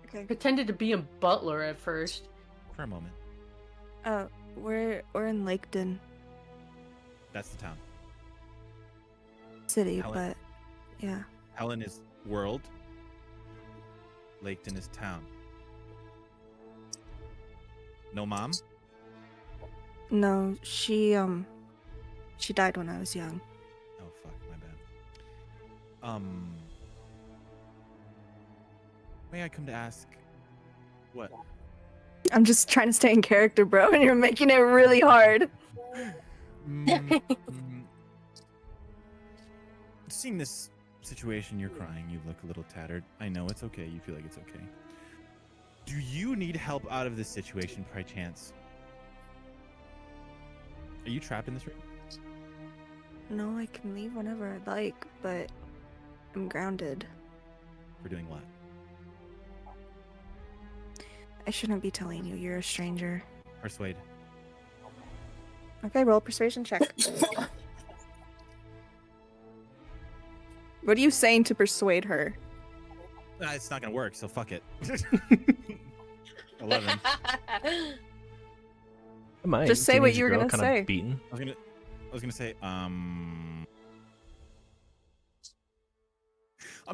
Okay. Pretended to be a butler at first. For a moment. We're in Laketon That's the town. City, Helen. but yeah. Helen is world. Laketon is town. No mom? No, she died when I was young. Oh fuck, my bad. May I come to ask what? I'm just trying to stay in character, bro, and you're making it really hard. Seeing this situation, you're crying, you look a little tattered. I know it's okay, you feel like it's okay. Do you need help out of this situation, by chance? Are you trapped in this room? No, I can leave whenever I'd like, but I'm grounded. For doing what? I shouldn't be telling you. You're a stranger. Persuade. Okay, roll a persuasion check. What are you saying to persuade her? It's not gonna work, so fuck it. 11. Am I? Just say what Teenage you were girl gonna kinda say. Beaten. I was gonna say, I'm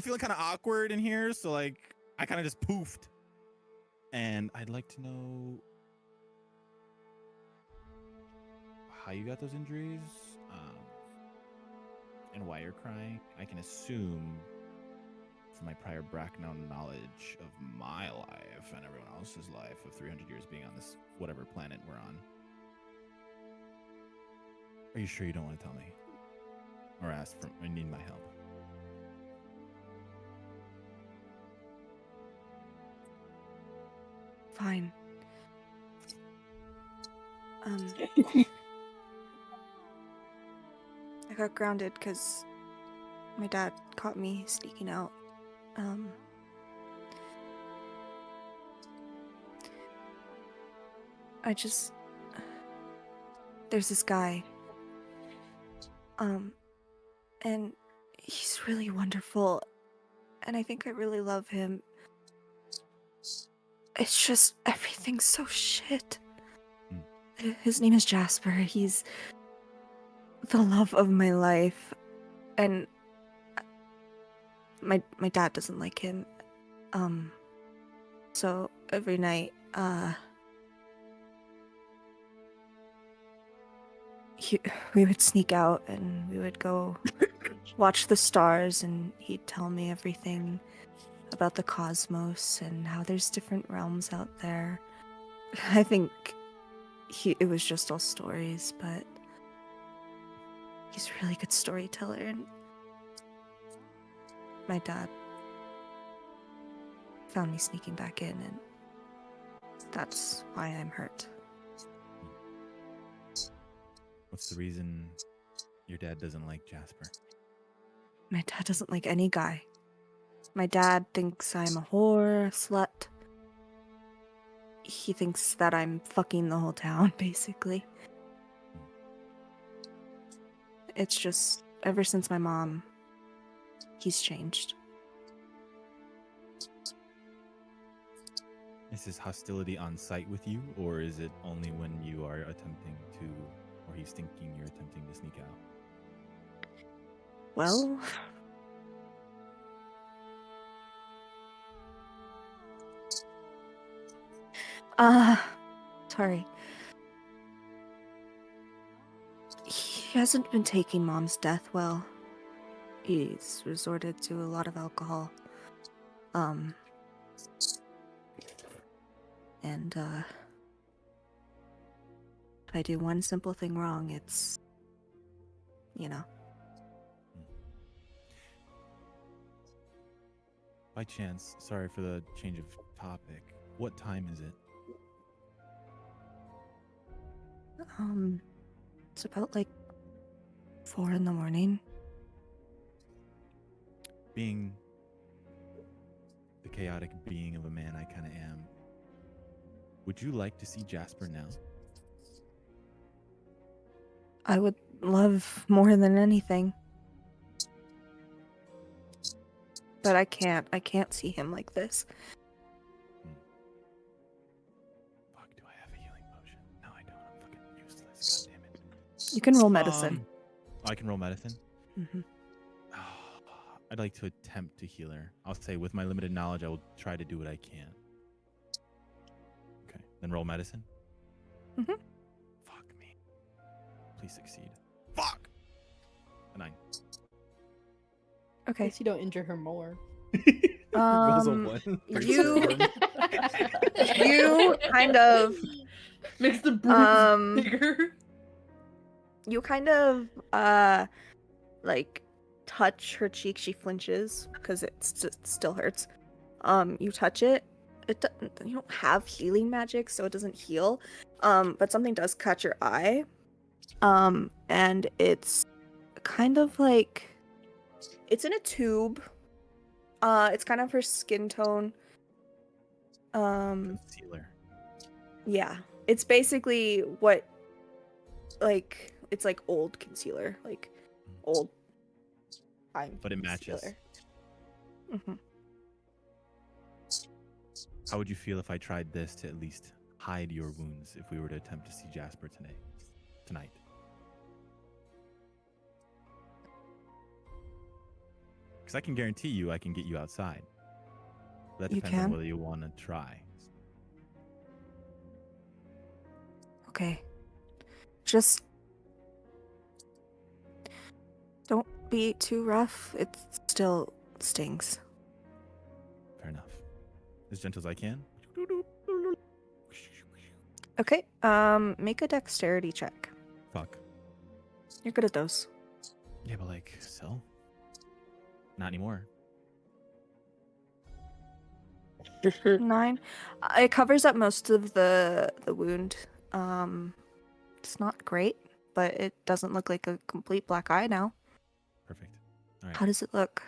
feeling kind of awkward in here, so like I kind of just poofed. And I'd like to know how you got those injuries, and why you're crying. I can assume from my prior background knowledge of my life and everyone else's life of 300 years being on this whatever planet we're on. Are you sure you don't want to tell me? Or ask for, I need my help. Fine. I got grounded because my dad caught me sneaking out. There's this guy. And he's really wonderful. And I think I really love him. It's just everything's so shit. His name is Jasper. He's the love of my life. And my dad doesn't like him. So every night, we would sneak out and we would go watch the stars, and he'd tell me everything about the cosmos and how there's different realms out there. I think it was just all stories, but he's a really good storyteller, and my dad found me sneaking back in, and that's why I'm hurt. What's the reason your dad doesn't like Jasper? My dad doesn't like any guy. My dad thinks I'm a whore, a slut. He thinks that I'm fucking the whole town, basically. It's just, ever since my mom, he's changed. Is his hostility on site with you, or is it only when you are attempting to, or he's thinking you're attempting to sneak out? Well, sorry. He hasn't been taking Mom's death well. He's resorted to a lot of alcohol. And, if I do one simple thing wrong, it's, By chance, sorry for the change of topic. What time is it? It's about like 4 in the morning. Being the chaotic being of a man I kind of am, would you like to see Jasper now? I would love more than anything. But I can't. I can't see him like this. Fuck, do I have a healing potion? No, I don't. I'm fucking useless. God damn it. You can roll medicine. I can roll medicine? Mhm. I'd like to attempt to heal her. I'll say with my limited knowledge, I will try to do what I can. Okay, then roll medicine. Mhm. Fuck me. Please succeed. Fuck! A 9. At Okay. least you don't injure her more. Rolls a Um, 1. you you kind of Makes the bruise bigger. you kind of like touch her cheek. She flinches because it still hurts. You touch it. You don't have healing magic, so it doesn't heal. But something does catch your eye. And it's kind of like it's in a tube. It's kind of her skin tone. Concealer. Yeah. It's basically what like it's like old concealer, like old time. But it matches. Mm-hmm. How would you feel if I tried this to at least hide your wounds if we were to attempt to see Jasper tonight? Because I can guarantee you I can get you outside. That You depends on can? whether you want to try. Okay. Just don't be too rough. It still stings. Fair enough. As gentle as I can. Okay. Make a dexterity check. Fuck. You're good at those. Yeah, but like, so? Not anymore. 9. It covers up most of the wound. It's not great, but it doesn't look like a complete black eye now. Perfect. All right. How does it look?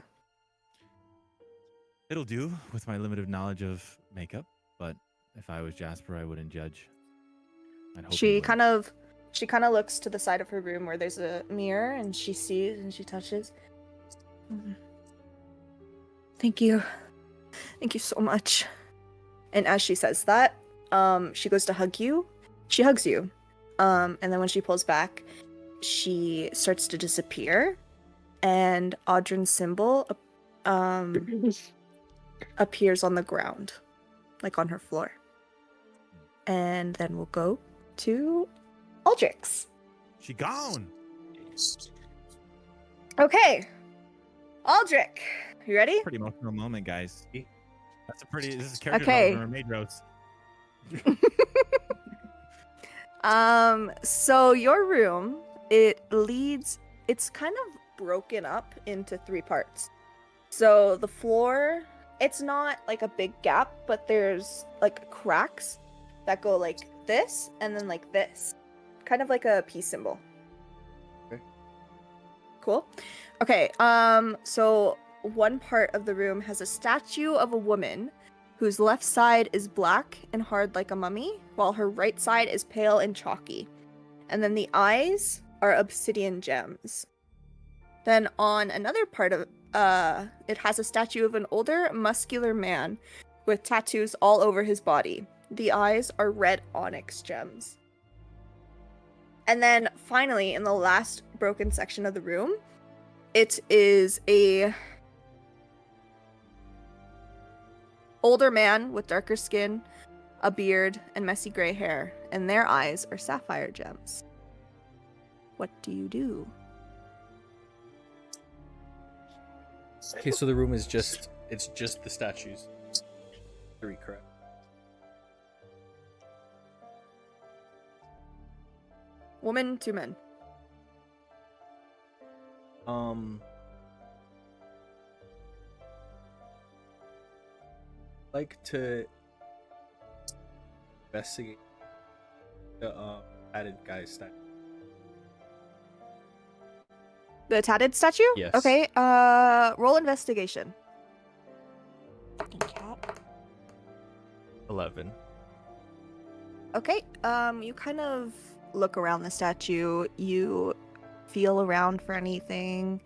It'll do with my limited knowledge of makeup, but if I was Jasper, I wouldn't judge. I'd hope you She would. kind of looks to the side of her room where there's a mirror, and she sees and she touches. Thank you so much. And as she says that, she goes to hug you. She hugs you, and then when she pulls back, she starts to disappear, and Audrin's symbol appears on the ground, like on her floor. And then we'll go to Aldrix. She gone. Okay, Aldrich, you ready? Pretty emotional moment, guys. This is character Okay. development for Maid Rose. So your room, it's kind of broken up into 3 parts. So the floor, it's not like a big gap, but there's like cracks that go like this and then like this. Kind of like a peace symbol. Okay. Cool. Okay, so one part of the room has a statue of a woman whose left side is black and hard like a mummy, while her right side is pale and chalky. And then the eyes are obsidian gems. Then on another part of it has a statue of an older, muscular man with tattoos all over his body. The eyes are red onyx gems. And then finally, in the last broken section of the room, it is a older man with darker skin, a beard, and messy gray hair, and their eyes are sapphire gems. What do you do? Okay, so the room is just the statues. 3, correct? Woman, 2 men. Like to investigate the added guy's statue. The tatted statue? Yes. Okay, roll investigation. Fucking cat. 11. Okay, you kind of look around the statue, you feel around for anything,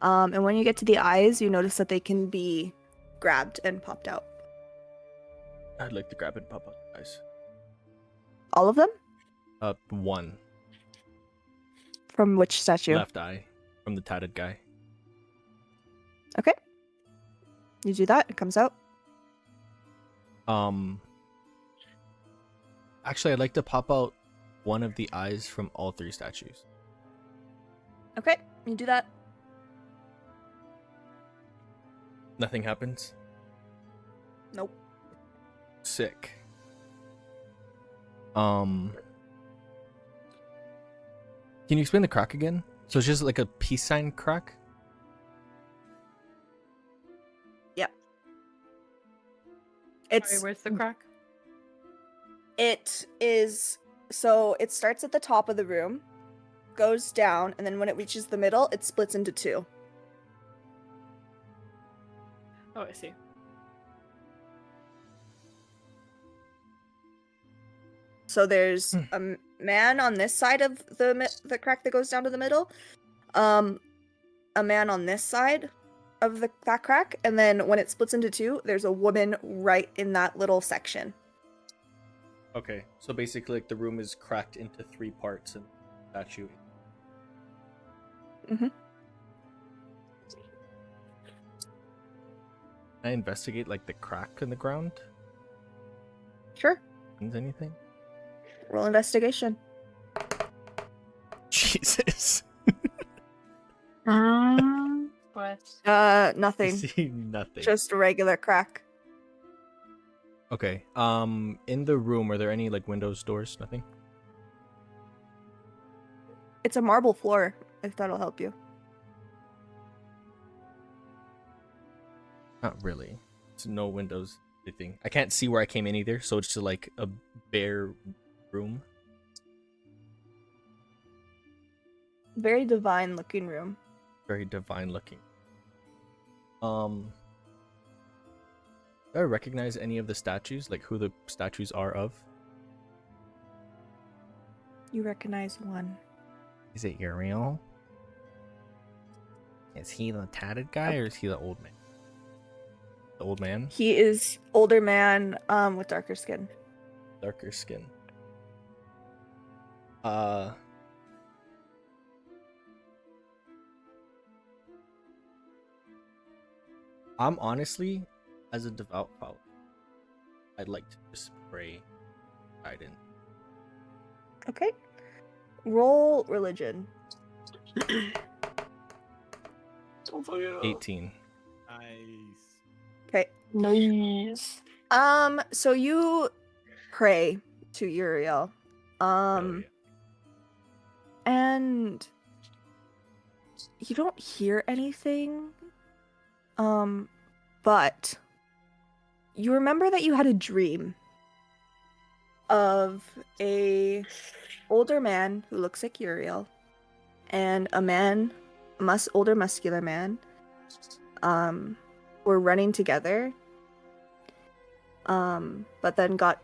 and when you get to the eyes, you notice that they can be grabbed and popped out. I'd like to grab and pop out the eyes. All of them? One. From which statue? Left eye from the tatted guy. Okay. You do that, it comes out. Actually, I'd like to pop out one of the eyes from all 3 statues. Okay, you do that. Nothing happens. Nope. Sick. Can you explain the crack again? So it's just like a peace sign crack? Yep. Sorry, where's the crack? It is, so it starts at the top of the room, goes down, and then when it reaches the middle, it splits into 2. Oh, I see. So there's a man on this side of the crack that goes down to the middle, a man on this side of that crack, and then when it splits into 2, there's a woman right in that little section. Okay, so basically like the room is cracked into 3 parts and statue. Mm-hmm. Can I investigate like the crack in the ground? Sure. Means anything? Roll investigation. Jesus. What? I Nothing. see nothing. Just a regular crack. Okay. In the room, are there any like windows, doors? Nothing? It's a marble floor, if that'll help you. Not really. It's no windows. Anything. I can't see where I came in either, so it's just like a bare room. Very divine looking room. Very divine looking. Do I recognize any of the statues? Like who the statues are of? You recognize one. Is it Uriel? Is he the tatted guy or is he the old man? The old man? He is older man, with darker skin. Darker skin. I'm honestly, as a devout follower, I'd like to just pray guidance. Okay. Roll religion. Don't fuck it up. 18. Nice. Okay. Nice. So you pray to Uriel. Hell yeah. And you don't hear anything. But you remember that you had a dream of a older man who looks like Uriel and a man, older muscular man, were running together, but then got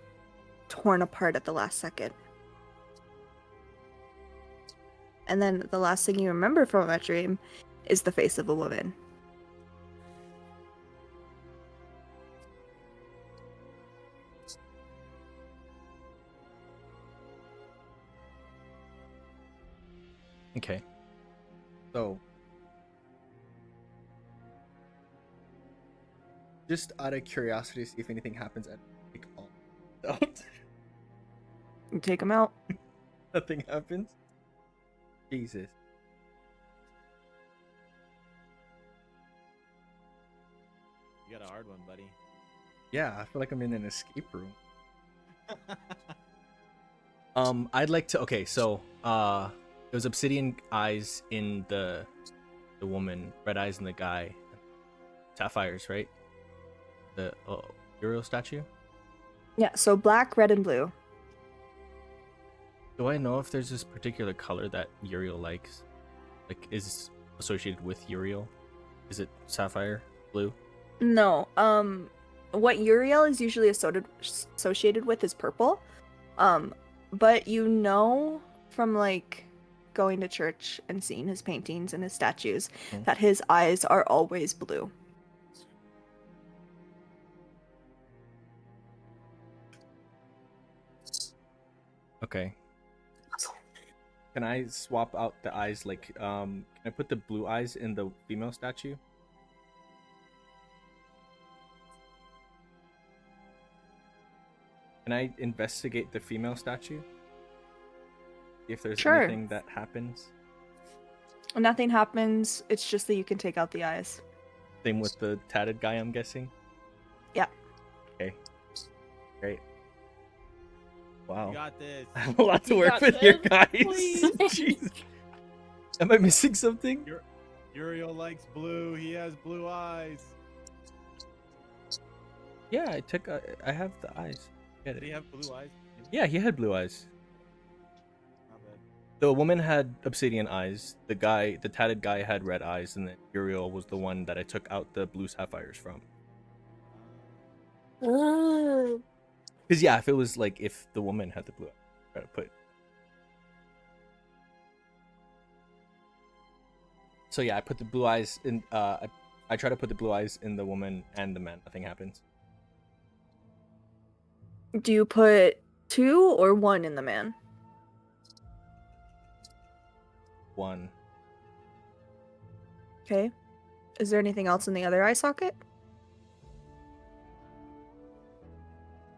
torn apart at the last second. And then the last thing you remember from that dream is the face of a woman. Okay. So, just out of curiosity, to see if anything happens, and take all out. You take them out. Nothing happens. Jesus. You got a hard one, buddy. Yeah, I feel like I'm in an escape room. I'd like to. Okay, so it was obsidian eyes in the woman, red eyes in the guy, sapphires, right? The Uriel statue. Yeah, so black, red, and blue. Do I know if there's this particular color that Uriel likes? Like, is associated with Uriel? Is it sapphire blue? No. What Uriel is usually associated with is purple. But you know from like going to church and seeing his paintings and his statues that his eyes are always blue. Okay. Can I swap out the eyes? Like, can I put the blue eyes in the female statue? Can I investigate the female statue? If there's Sure. anything that happens? Nothing happens. It's just that you can take out the eyes. Same with the tatted guy, I'm guessing? Yeah. Okay. Great. Wow. You got this. I have a lot to You work got with here, this? guys. Please. Jeez. Am I missing something? Uriel likes blue. He has blue eyes. Yeah, I have the eyes. Get Did he it. have blue eyes? Yeah, he had blue eyes. Not bad. The woman had obsidian eyes. The tatted guy had red eyes, and then Uriel was the one that I took out the blue sapphires from. Oh. Because yeah, if it was like if the woman had the blue, I try to put. So yeah, I put the blue eyes in. I try to put the blue eyes in the woman and the man. Nothing happens. Do you put 2 or 1 in the man? One. Okay. Is there anything else in the other eye socket?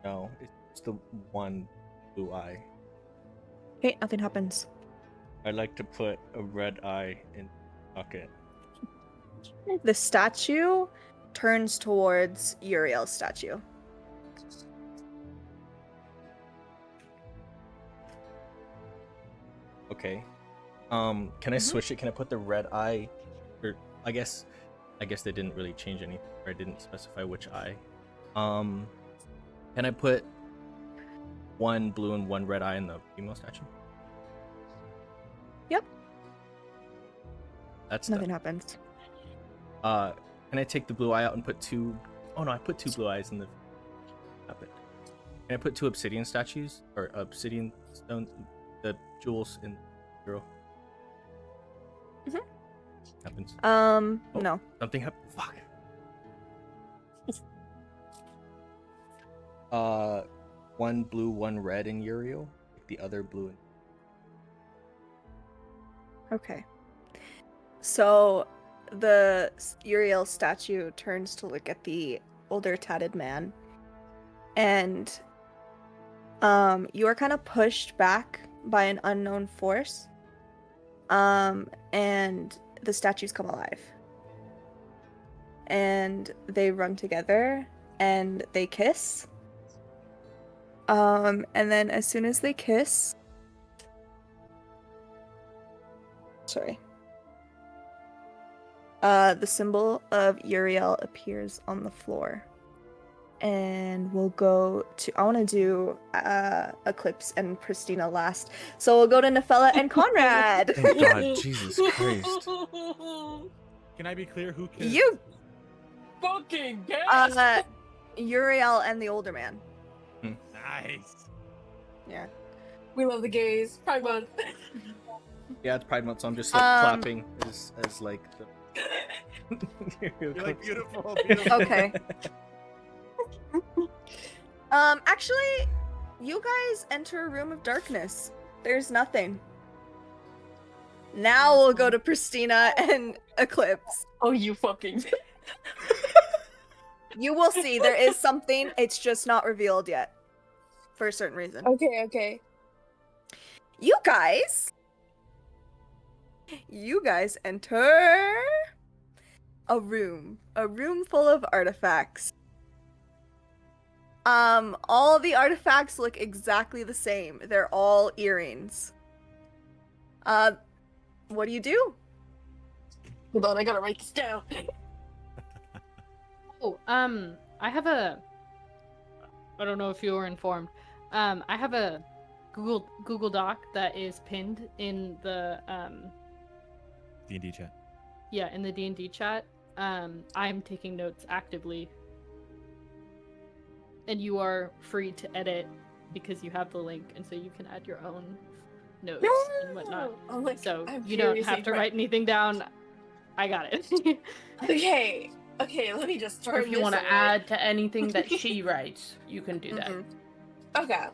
No, it's the one blue eye. Okay, nothing happens. I'd like to put a red eye in the socket. The statue turns towards Uriel's statue. Okay. Can I switch it? Can I put the red eye? Or I guess they didn't really change anything. Or I didn't specify which eye. Can I put 1 blue and 1 red eye in the female statue? Yep. That's Nothing done. happens. Can I take the blue eye out and put 2? Oh no, I put 2 blue eyes in the. Happened. Can I put 2 obsidian statues or obsidian stone, the jewels in the girl? Mhm. Happens. No. Something happened. Fuck. 1 blue, 1 red in Uriel. The other blue. Okay. So the Uriel statue turns to look at the older tatted man. And you are kind of pushed back by an unknown force. And the statues come alive. And they run together and they kiss. And then as soon as they kiss, sorry. The symbol of Uriel appears on the floor. And we'll go to, I want to do Eclipse and Pristina last. So we'll go to Nefella and Conrad. Thank God, Jesus Christ. Can I be clear? Who kissed? You, Fucking gas! Uriel and the older man. Nice. Yeah. We love the gays. Pride Month. Yeah, it's Pride Month, so I'm just like clapping as like the. You're like beautiful, beautiful. Okay. Actually, you guys enter a room of darkness. There's nothing. Now we'll go to Pristina and Eclipse. Oh, you fucking. You will see there is something, it's just not revealed yet. For a certain reason. Okay. You guys enter a room full of artifacts. All the artifacts look exactly the same. They're all earrings. What do you do? Hold on, I gotta write this down. Oh, I have a. I don't know if you were informed. I have a Google Doc that is pinned in the D&D chat. in the D&D chat. I'm taking notes actively, and you are free to edit because you have the link, and so you can add your own notes and whatnot. Oh my So I'm you don't furiously have to write anything down. I got it. Okay. Okay, let me just Or turn if you this want to away. add to anything that she writes, you can do that. Mhm. Okay.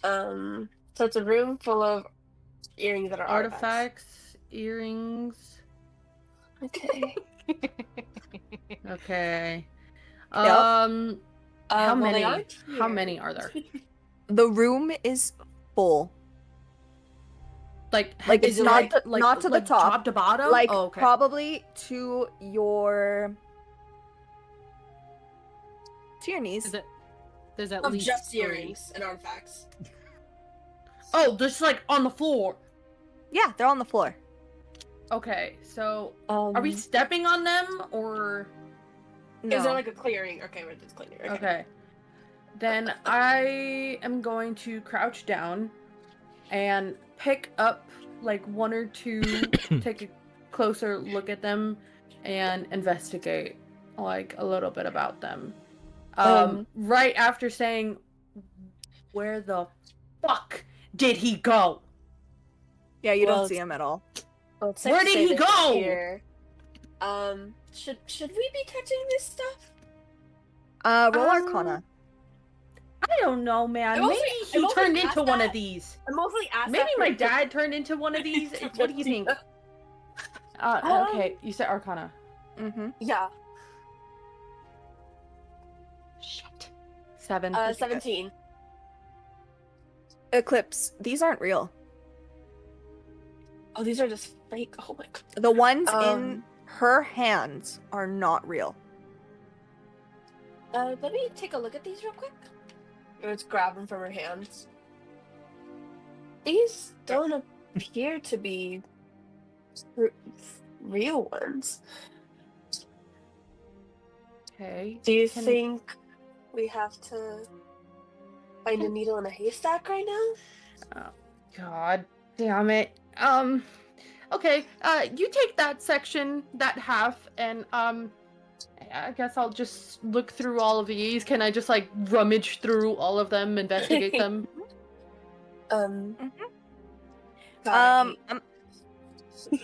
So it's a room full of earrings that are artifacts. Earrings. Okay. Okay. Yep. How Well, they many? aren't How here. many are there? The room is full. Like It's is it not like, not to the like top. top to bottom? Like Oh, okay. probably to your knees. There's at Of least just 3. earrings and artifacts. Oh, just like on the floor. Yeah, they're on the floor. Okay, so are we Um, stepping on them or? No. Is there like a clearing? Okay, we're just clearing. Okay. Then I am going to crouch down and pick up like one or two, take a closer look at them, and investigate like a little bit about them. Right after saying, "Where the fuck did he go?" Yeah, you Well, don't see him at all. Well, it's safe Where to did say he they're go? Here. Should we be touching this stuff? Roll Arcana. I don't know, man. I'm mostly- Maybe I'm he mostly turned asked into one that- of these. I mostly asked. Maybe that my for- dad turned into one of these. What do you think? Okay, you said Arcana. Mm-hmm. Yeah. Shit. 7. 17. Eclipse. These aren't real. Oh, these are just fake. Oh my god. The ones in her hands are not real. Let me take a look at these real quick. Let's grab them from her hands. These don't appear to be real ones. Okay. Do you think we have to find a needle in a haystack right now? Oh, God damn it. Okay, you take that section, that half, and, I guess I'll just look through all of these. Can I just, like, rummage through all of them, investigate them? I'm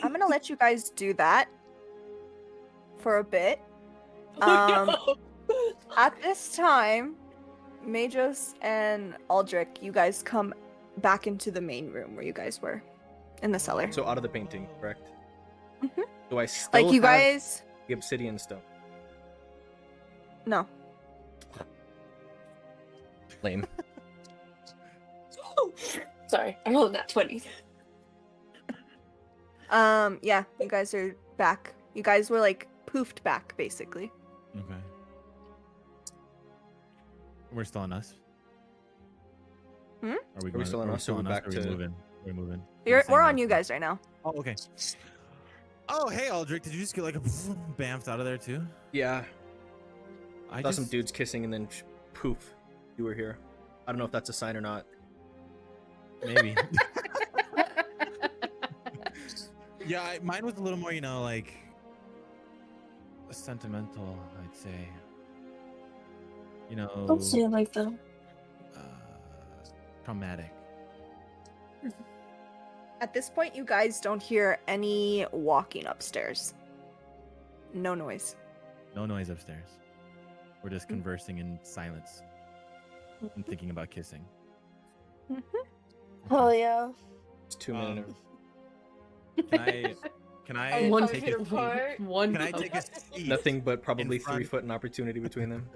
gonna let you guys do that for a bit. At this time, Majos and Aldrich, you guys come back into the main room where you guys were, in the cellar. So out of the painting, correct? Mhm. Do I still Like you have guys? the obsidian stone? No. Lame. Sorry, I rolled that 20. Yeah, you guys are back. You guys were like poofed back, basically. Okay. We're still on us. Hmm? Are we Are we still on us, or Are we we back to- moving? We're moving. We're on you guys right now. Oh, okay. Oh, hey, Aldrich. Did you just get like a bamfed out of there too? Yeah. I Saw just some dudes kissing and then poof, you were here. I don't know if that's a sign or not. maybe. Yeah, mine was a little more, like sentimental, I'd say. Don't say it like that. Traumatic. At this point, you guys don't hear any walking upstairs. No noise. No noise upstairs. We're just conversing in silence and thinking about kissing. Oh yeah. It's 2 minutes. Can Are I you One coming take to a report? One. Can I take a seat? Nothing but probably in front- 3 foot in opportunity between them.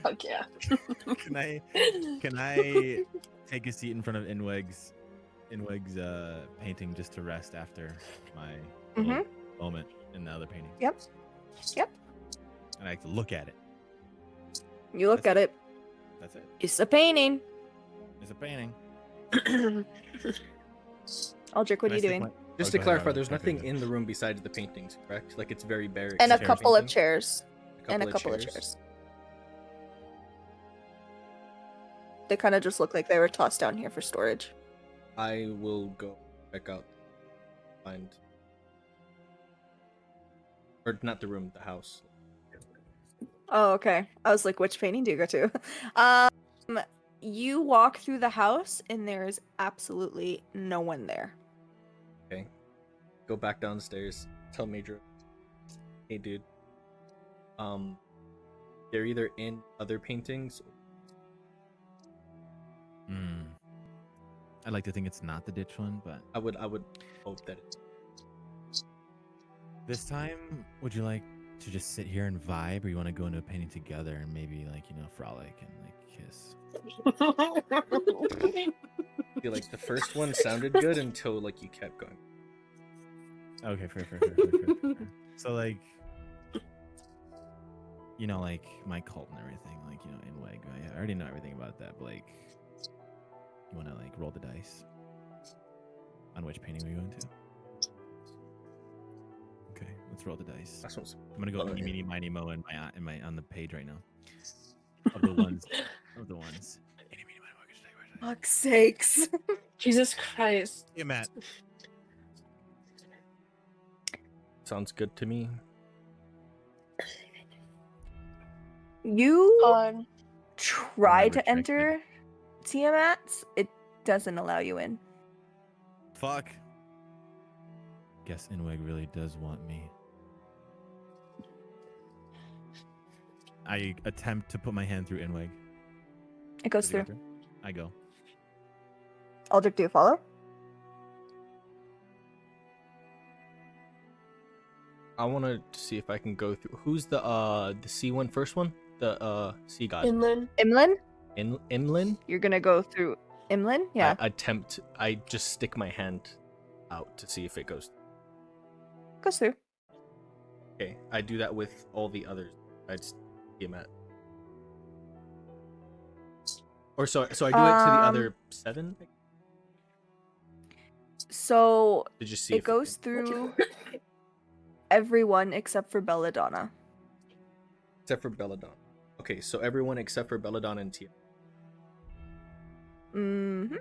Fuck yeah. Can I take a seat in front of Inweg's painting just to rest after my little moment in the other painting? Yep. Yep. And I like to look at it. You look at it. That's it. It's a painting. It's a painting. Aldrich, what are you doing? Just to clarify, there's nothing in the room besides the paintings, correct? Like it's very bare. And a except for couple of painting? chairs. And a couple of chairs. They kind of just look like they were tossed down here for storage. I will go check out, find, or not the room, the house. Oh, okay. I was like, which painting do you go to? You walk through the house and there is absolutely no one there. Okay. Go back downstairs. Tell Major, hey dude. They're either in other paintings. I'd like to think it's not the ditch one, but I would hope that it's this time, would you like to just sit here and vibe, or you want to go into a painting together and maybe frolic and kiss? I feel like the first one sounded good until you kept going. Okay, fair. So my cult and everything, in WEG, I already know everything about that, but you want to roll the dice on which painting we're going to? Okay, let's roll the dice. I'm gonna go eeny, meeny, miny, mo in my on the page right now. Of the ones. Eeny, meeny, miny, mo. Fuck's sakes. Jesus Christ. Hey, Matt. Sounds good to me. You try Never to checked enter Tiamat's. It doesn't allow you in. Fuck. Guess Inweg really does want me. I attempt to put my hand through Inweg. It goes through. I go. Aldrich, do you follow? I want to see if I can go through. Who's the sea one, first one? The sea god. Inland. Imlin? Imlin? You're gonna go through Imlin? Yeah. I just stick my hand out to see if it goes. Goes through. Okay, I do that with all the others. I'd see him at. Or so I do it to the other 7. So Did you see it goes through everyone except for Belladonna. Except for Belladonna. Okay, so everyone except for Belladonna and Tia. Mm-hmm.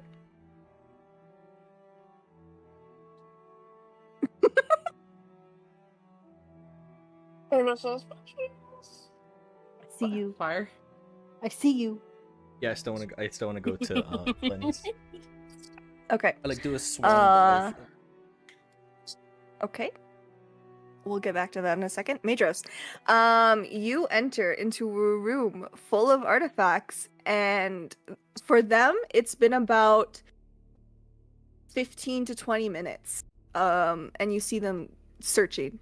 I'm so I see you. Fire. I see you. Yeah, I still want to go to Lenny's. Okay. I do a swan dive. Okay. We'll get back to that in a second. Madros, you enter into a room full of artifacts, and for them, it's been about 15 to 20 minutes. And you see them searching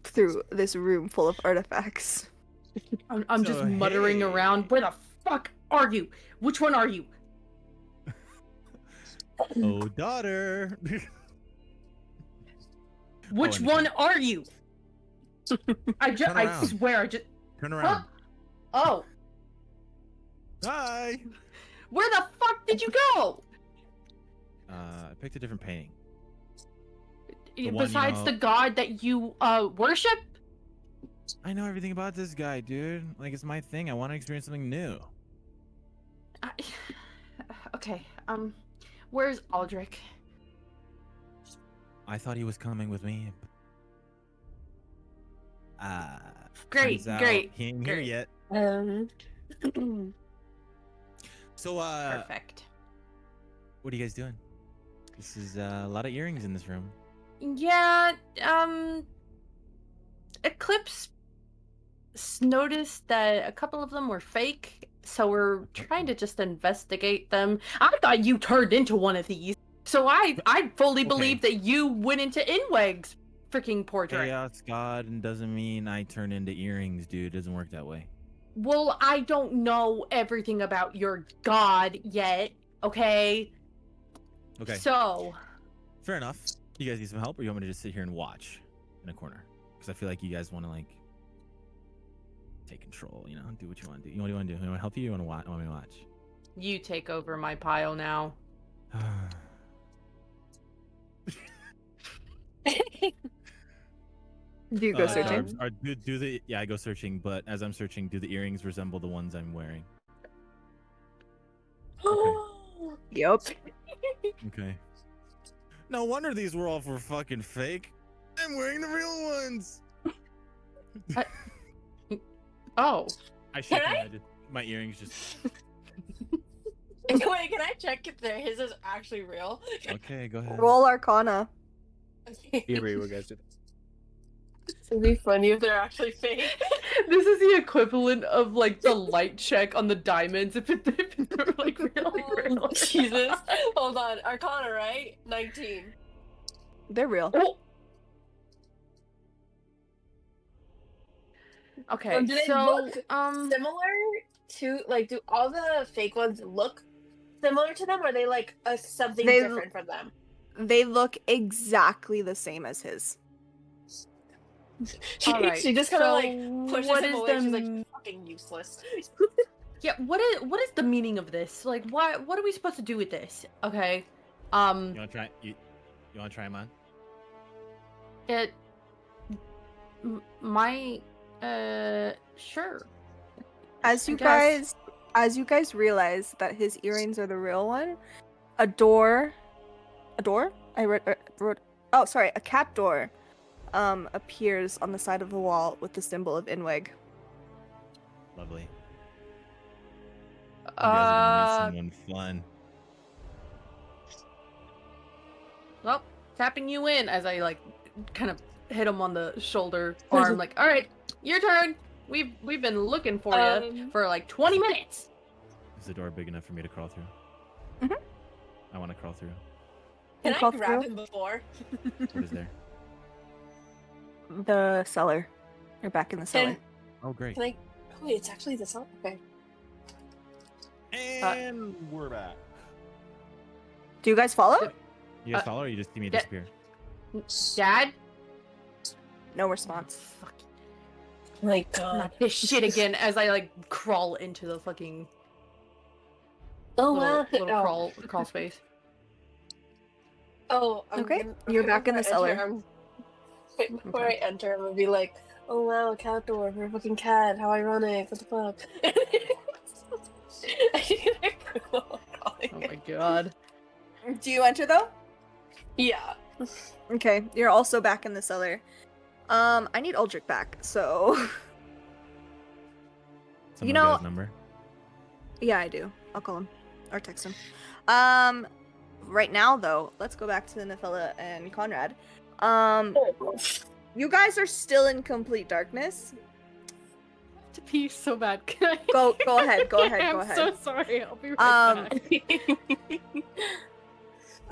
through this room full of artifacts. I'm just muttering around. Where the fuck are you? Which one are you? Oh, daughter. Which one are you? I swear, I just turn around. Huh? Oh, Hi. where the fuck did you go? I picked a different painting. one, Besides the god that you worship? I know everything about this guy, dude. It's my thing. I want to experience something new. Okay, where's Aldrich? I thought he was coming with me. Great, turns out great, He ain't great. here yet. So, Perfect. what are you guys doing? This is a lot of earrings in this room. Yeah, Eclipse noticed that a couple of them were fake, so we're trying to just investigate them. I thought you turned into one of these, so I fully believe that you went into Inweg's freaking portrait. Chaos God and doesn't mean I turn into earrings, dude. It doesn't work that way. Well, I don't know everything about your god yet, okay? Okay. So, Fair enough. You guys need some help, or you want me to just sit here and watch in a corner? Because I feel like you guys want to take control. Do what you want to do. You want to do? You want to help you? You want me to watch? you take over my pile now. Do you go searching? I go searching, but as I'm searching, do the earrings resemble the ones I'm wearing? Yup. Okay. No wonder these were all for fucking fake. I'm wearing the real ones. Oh. I shook Can my I? head. My earrings just. Wait, can I check if his is actually real? Okay, go ahead. Roll Arcana. Here we go, guys. It'd be funny if they're actually fake. This is the equivalent of like the light check on the diamonds if they're like really real. Oh, Jesus. Hold on. Arcana, right? 19. They're real. Oh. Okay, Do they so look similar to, like, do all the fake ones look similar to them, or are they like something They- different from them? They look exactly the same as his. all right. She just kind of so like pushes what him is away. the She's like, "You're fucking useless." yeah? What is the meaning of this? Like, what are we supposed to do with this? Okay, You wanna try? You wanna try mine? it my sure. As I you guess. guys realize that his earrings are the real one, a door? Oh, sorry, a cat door appears on the side of the wall with the symbol of Inweg. Lovely. You guys are gonna meet someone fun. Well, tapping you in as I like kind of hit him on the shoulder arm, like, all right, your turn. We've been looking for you for like 20 minutes. Is the door big enough for me to crawl through? Mhm. I want to crawl through. Can crawl I grab through? him before? What is there? The cellar. You're back in the cellar. Oh, great. Can I? Oh, wait, it's actually the song. Okay. And we're back. Do you guys follow? You guys follow or you just see me yeah. disappear? Dad? No response. Fuck. My God. Not this shit again as I like crawl into the fucking Oh little wow. crawl space. Oh, Okay, you're back in the cellar. Before I enter, I'm gonna be like, "Oh wow, a cat door for a fucking cat. How ironic! What the fuck?" Oh my god. Do you enter though? Yeah. Okay, you're also back in the cellar. I need Uldric back, so Someone You got know- his number? yeah, I do. I'll call him or text him. Right now though, let's go back to Nefella and Conrad. You guys are still in complete darkness. To pee so bad. Can I? Go ahead, go ahead, go I'm ahead. so sorry. I'll be right back.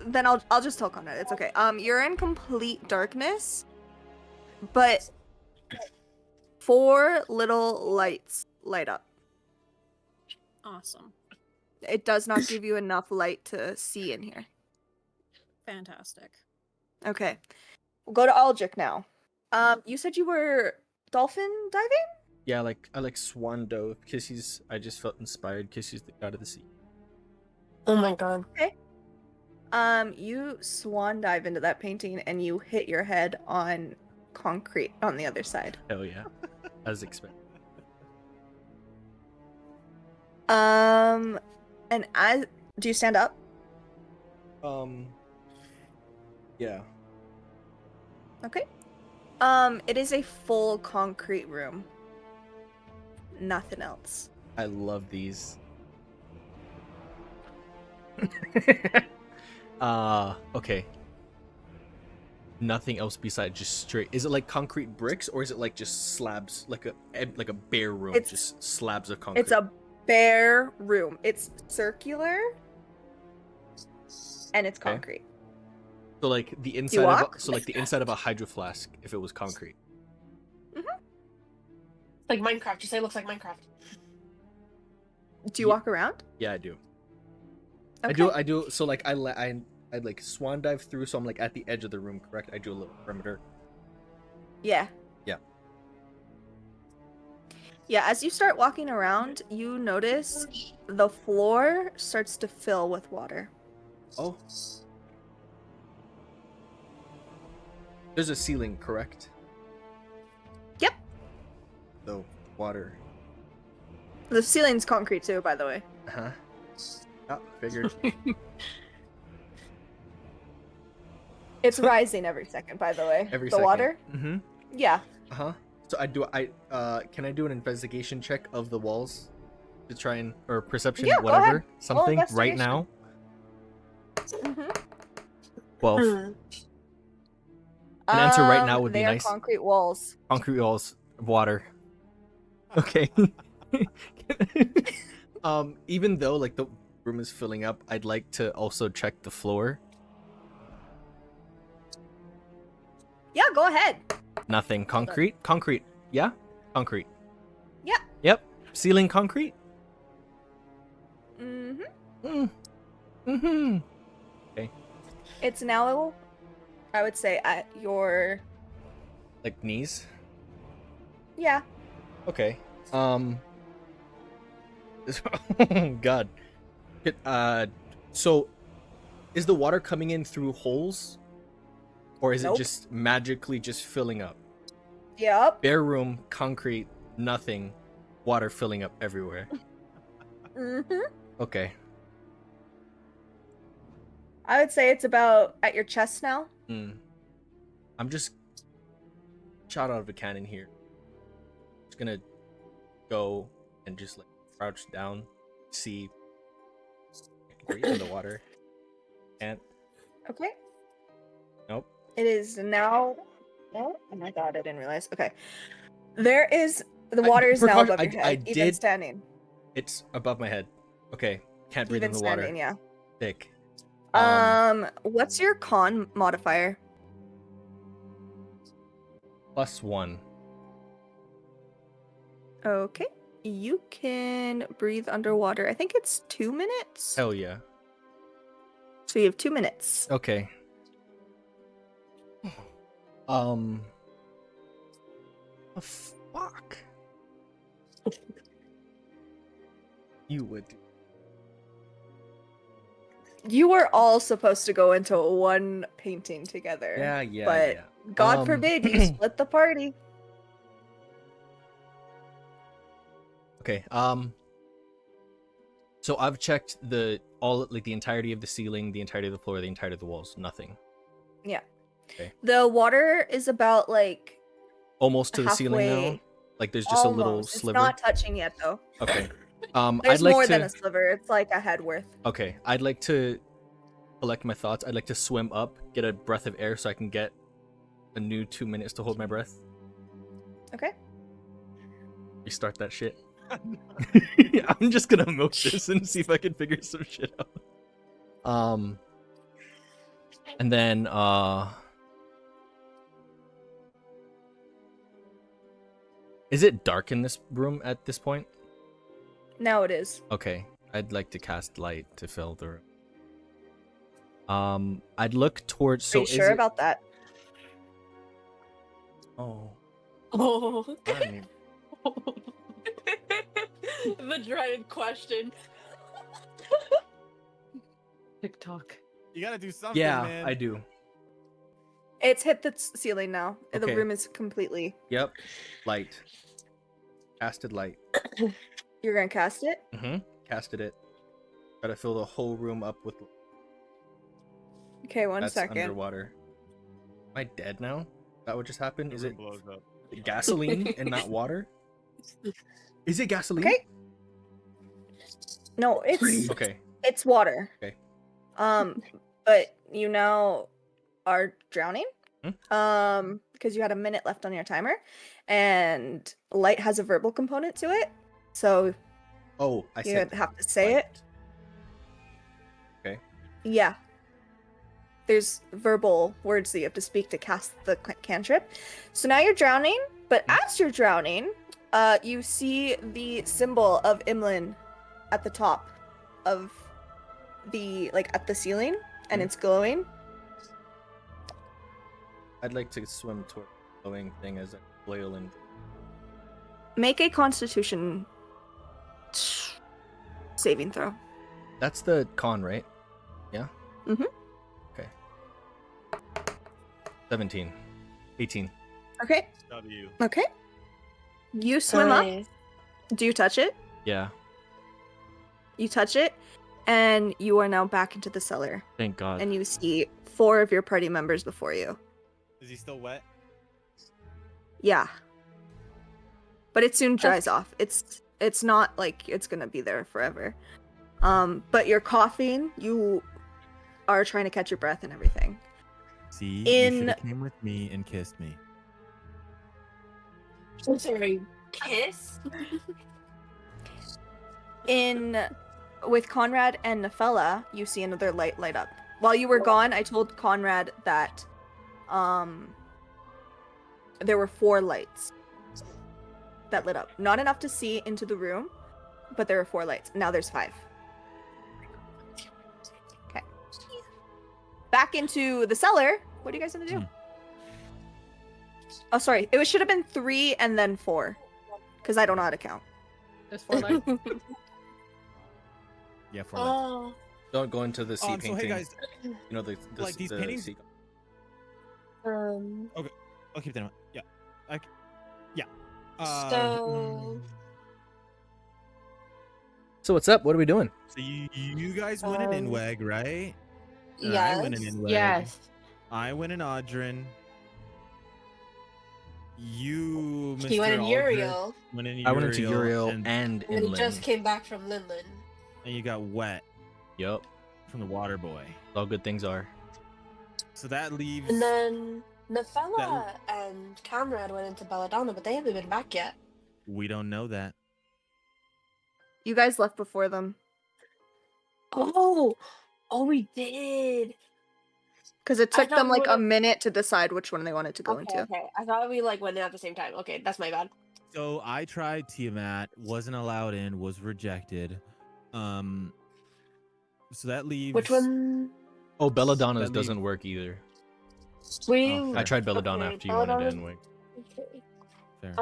Then I'll just tell Conrad. It's okay. You're in complete darkness, but 4 little lights light up. Awesome. It does not give you enough light to see in here. Fantastic. Okay. We'll go to Aldrich now. You said you were dolphin diving? Yeah, I like swan dove. Kissy's. I just felt inspired. Kissy's the god of the sea. Oh my God. You swan dive into that painting and you hit your head on concrete on the other side. Hell yeah, as expected. And do you stand up? Yeah. Okay. It is a full concrete room. Nothing else. I love these. Okay. Nothing else besides just straight. Is it like concrete bricks or is it like just slabs, like a bare room, It's- just slabs of concrete? It's a bare room. It's circular and it's Okay. concrete. So like the inside of walk? the inside of a hydro flask if it was concrete. Like Minecraft. You say it looks like Minecraft. Do you Ye- walk around? Yeah, I do. Okay. I do. So like I like swan dive through, so I'm like at the edge of the room. Correct. I do a little perimeter. Yeah. Yeah. Yeah, as you start walking around, you notice the floor starts to fill with water. Oh. There's a ceiling, correct? Yep. So water. The ceiling's concrete too, by the way. Huh. Yeah, figured. It's rising every second, by the way. Every the second. water? Mm-hmm. Yeah. Uh-huh. So can I do an investigation check of the walls to try and or perception, Yeah, go whatever, ahead. Roll something right investigation. now? Mm-hmm. 12. An answer right now would be They are nice. concrete walls. Concrete walls, water. Okay. Even though like the room is filling up, I'd like to also check the floor. Yeah, go ahead. Nothing. Concrete? Concrete. Yeah? Concrete. Yeah. Yep. Ceiling concrete? Mm-hmm. Mm-hmm. It's now, I would say, at your... Like knees? Yeah. Okay. God. So is the water coming in through holes? Or is it Nope. just magically just filling up? Yep. Bare room, concrete, nothing, water filling up everywhere. Mm-hmm. Okay. I would say it's about at your chest now. I'm just shot out of a cannon here. Just gonna go and just like crouch down, see breathe in the water. Can't. Okay. Nope. It is now... Oh my god, I didn't realize. Okay. There is... The water is now above your head, even standing. It's above my head. Okay. Can't breathe Even in the standing, water. yeah. Thick. What's your con modifier? +1. Okay. You can breathe underwater. I think it's 2 minutes. Hell yeah. So you have 2 minutes. Okay. Oh, fuck. You would. You were all supposed to go into one painting together. Yeah. But God forbid you split the party. Okay. So I've checked the entirety of the ceiling, the entirety of the floor, the entirety of the walls. Nothing. Yeah. Okay. The water is about like almost to the ceiling now. halfway- Like there's just a little Almost. sliver. It's not touching yet though. Okay. There's I'd like more to... than a sliver. It's like a head worth. Okay. I'd like to collect my thoughts. I'd like to swim up, get a breath of air so I can get a new 2 minutes to hold my breath. Okay. Restart that shit. I'm just gonna milk this and see if I can figure some shit out. And then is it dark in this room at this point? Now it is. Okay, I'd like to cast light to fill the room. I'd look towards. Are you sure about that? Oh. Oh. Fine. The dreaded question. TikTok. You gotta do something, Yeah, man. I do. It's hit the ceiling now. Okay. The room is completely. Yep. Light. Casted light. You're gonna cast it? Casted it. Gotta fill the whole room up with. Okay, one That's second. underwater. Am I dead now? Is that what just happened? Is it blows up. gasoline and not water? Is it gasoline? Okay. No, it's Okay. it's water. Okay. But you now are drowning. Hmm? Because you had a minute left on your timer, and light has a verbal component to it, so Oh, I you said have to say light. it. Okay. Yeah. There's verbal words that you have to speak to cast the cantrip. So now you're drowning, but as you're drowning, you see the symbol of Imlin at the top of the, like, at the ceiling, and it's glowing. I'd like to swim toward the glowing thing as a flail and. Make a constitution saving throw. That's the con, right? Yeah? Mhm. Okay. 17. 18. Okay. W. Okay. You swim up. Nice. Do you touch it? Yeah. You touch it, And you are now back into the cellar. Thank God. And you see 4 of your party members before you. Is he still wet? Yeah. But it soon dries off. It's not like it's gonna be there forever. But you're coughing, you are trying to catch your breath and everything. See, you should have came with me and kissed me. I'm sorry, kiss? With Conrad and Nefella, you see another light up. While you were gone, I told Conrad that there were 4 lights that lit up. Not enough to see into the room, but there were 4 lights. Now there's 5. Okay. Back into the cellar. What are you guys gonna do? Oh, sorry. It should have been 3 and then 4. Because I don't know how to count. There's 4 lights. Yeah, 4 lights. Oh. Don't go into the sea So painting. hey guys, You know the like these the paintings. sea- I'll keep that in mind. Yeah. Yeah. So So what's up? What are we doing? So you guys went in Inweg, right? And yes. I went in Inweg. Yes. I went in Audrin. You, Mr. He went in Aldrich, Uriel, went in I went into Uriel and and and he inland. just came back from Linlin. you got wet Yup. from the water boy. All good things are. So that leaves. And then Nefella and Conrad went into Belladonna, but they haven't been back yet. We don't know that. You guys left before them. Oh, we did. Because it I took thought them we like a would've- minute to decide which one they wanted to go Okay, into. okay. I thought we like went in at the same time. Okay, that's my bad. So I tried Tiamat, wasn't allowed in, was rejected. So that leaves. Which one? Oh, Belladonna's That doesn't work either. We. Oh, I tried Belladonna Okay, after you went into Belladonna's- Enwig. Okay. Fair.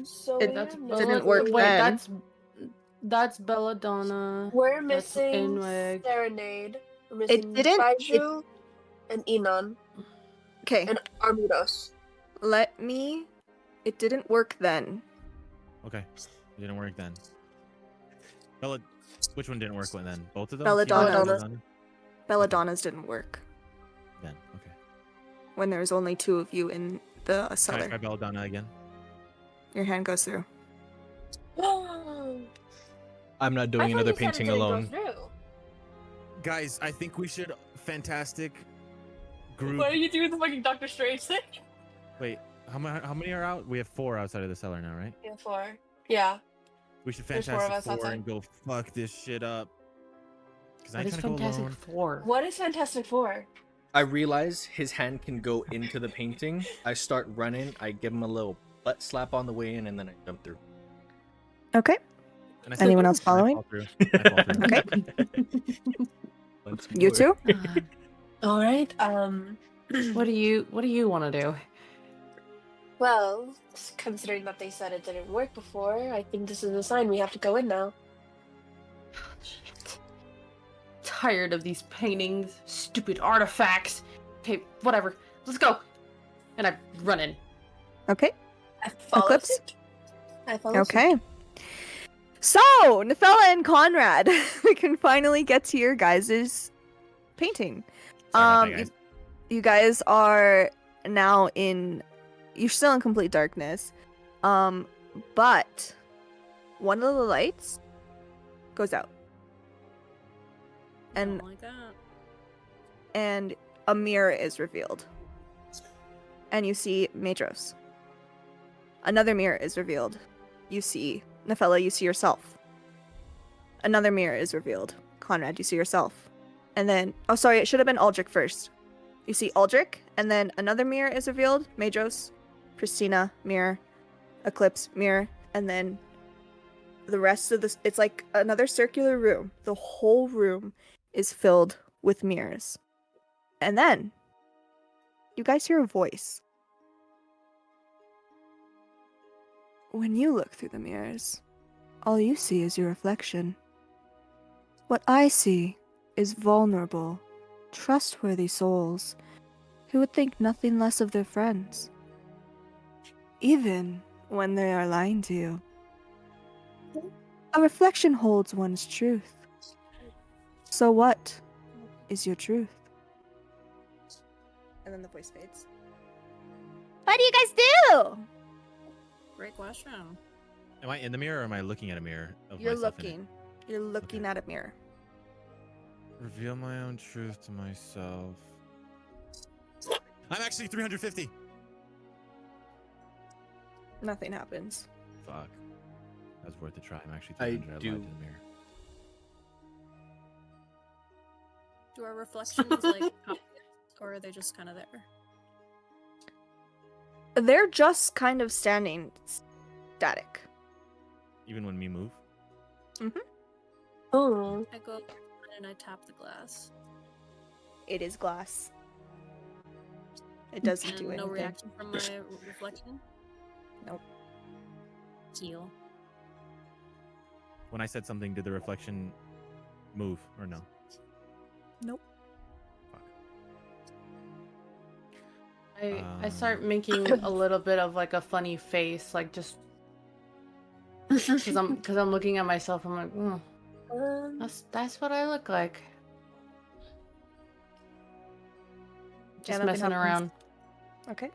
So It we're That's didn't missing- work Wait, then. that's Belladonna. We're That's missing Inweg. Serenade. We're missing didn't- Baiju and Enon Okay, and Armudos. It didn't work then. Okay. It didn't work then. Which one didn't work then? Both of them? Belladonna. Tiamat and Belladonna? Belladonna's didn't work. Then, okay. When there was only 2 of you in the Can I cellar. try Belladonna again? Your hand goes through. I'm not doing another painting alone. Guys, I think we should fantastic group. What are you doing the fucking Doctor Strange thing? Wait, how many are out? We have 4 outside of the cellar now, right? Yeah, 4. Yeah. We should There's 4 of fantastic us 4 outside. and go fuck this shit up. Because I What ain't is trying to go Fantastic alone. Four? What is Fantastic Four? I realize his hand can go into the painting. I start running. I give him a little butt slap on the way in, and then I jump through. Okay. And I Anyone fall- else I following? fall through. I fall through. Okay. Once You more. 2? All right. What do you want to do? Well, considering that they said it didn't work before, I think this is a sign we have to go in now. Shit. Tired of these paintings, stupid artifacts. Okay, whatever. Let's go. And I run in. Okay. I follow Eclipse? suit. I follow suit. Okay. So, Nefella and Conrad, we can finally get to your guys' painting. Sorry about that, guys. You guys are now you're still in complete darkness. But one of the lights goes out. And Don't like that. and a mirror is revealed. And you see Madros. Another mirror is revealed. You see Nefella, you see yourself. Another mirror is revealed. Conrad, you see yourself. And then, oh sorry, it should have been Aldrich first. You see Aldrich, and then another mirror is revealed. Madros, Christina, mirror, Eclipse, mirror, and then the rest of this, it's like another circular room. The whole room is filled with mirrors. And then, you guys hear a voice. When you look through the mirrors, all you see is your reflection. What I see is vulnerable, trustworthy souls who would think nothing less of their friends, even when they are lying to you. A reflection holds one's truth. So what is your truth? And then the voice fades. What do you guys do? Great question. Am I in the mirror or am I looking at a mirror of You're myself in it? looking. You're looking Okay. at a mirror. Reveal my own truth to myself. I'm actually 350. Nothing happens. Fuck. That's worth a try. I'm actually I 300. I lied do- to the mirror. Do our reflections like pop, or are they just kind of there? They're just kind of standing static. Even when we move? Oh. I go and I tap the glass. It is glass. It doesn't And do no anything. reaction from my reflection? Nope. Heal. When I said something, did the reflection move or no? Nope. Fuck. I start making a little bit of like a funny face, like just because I'm looking at myself. I'm like, that's what I look like. Just nothing messing happens. around. Okay.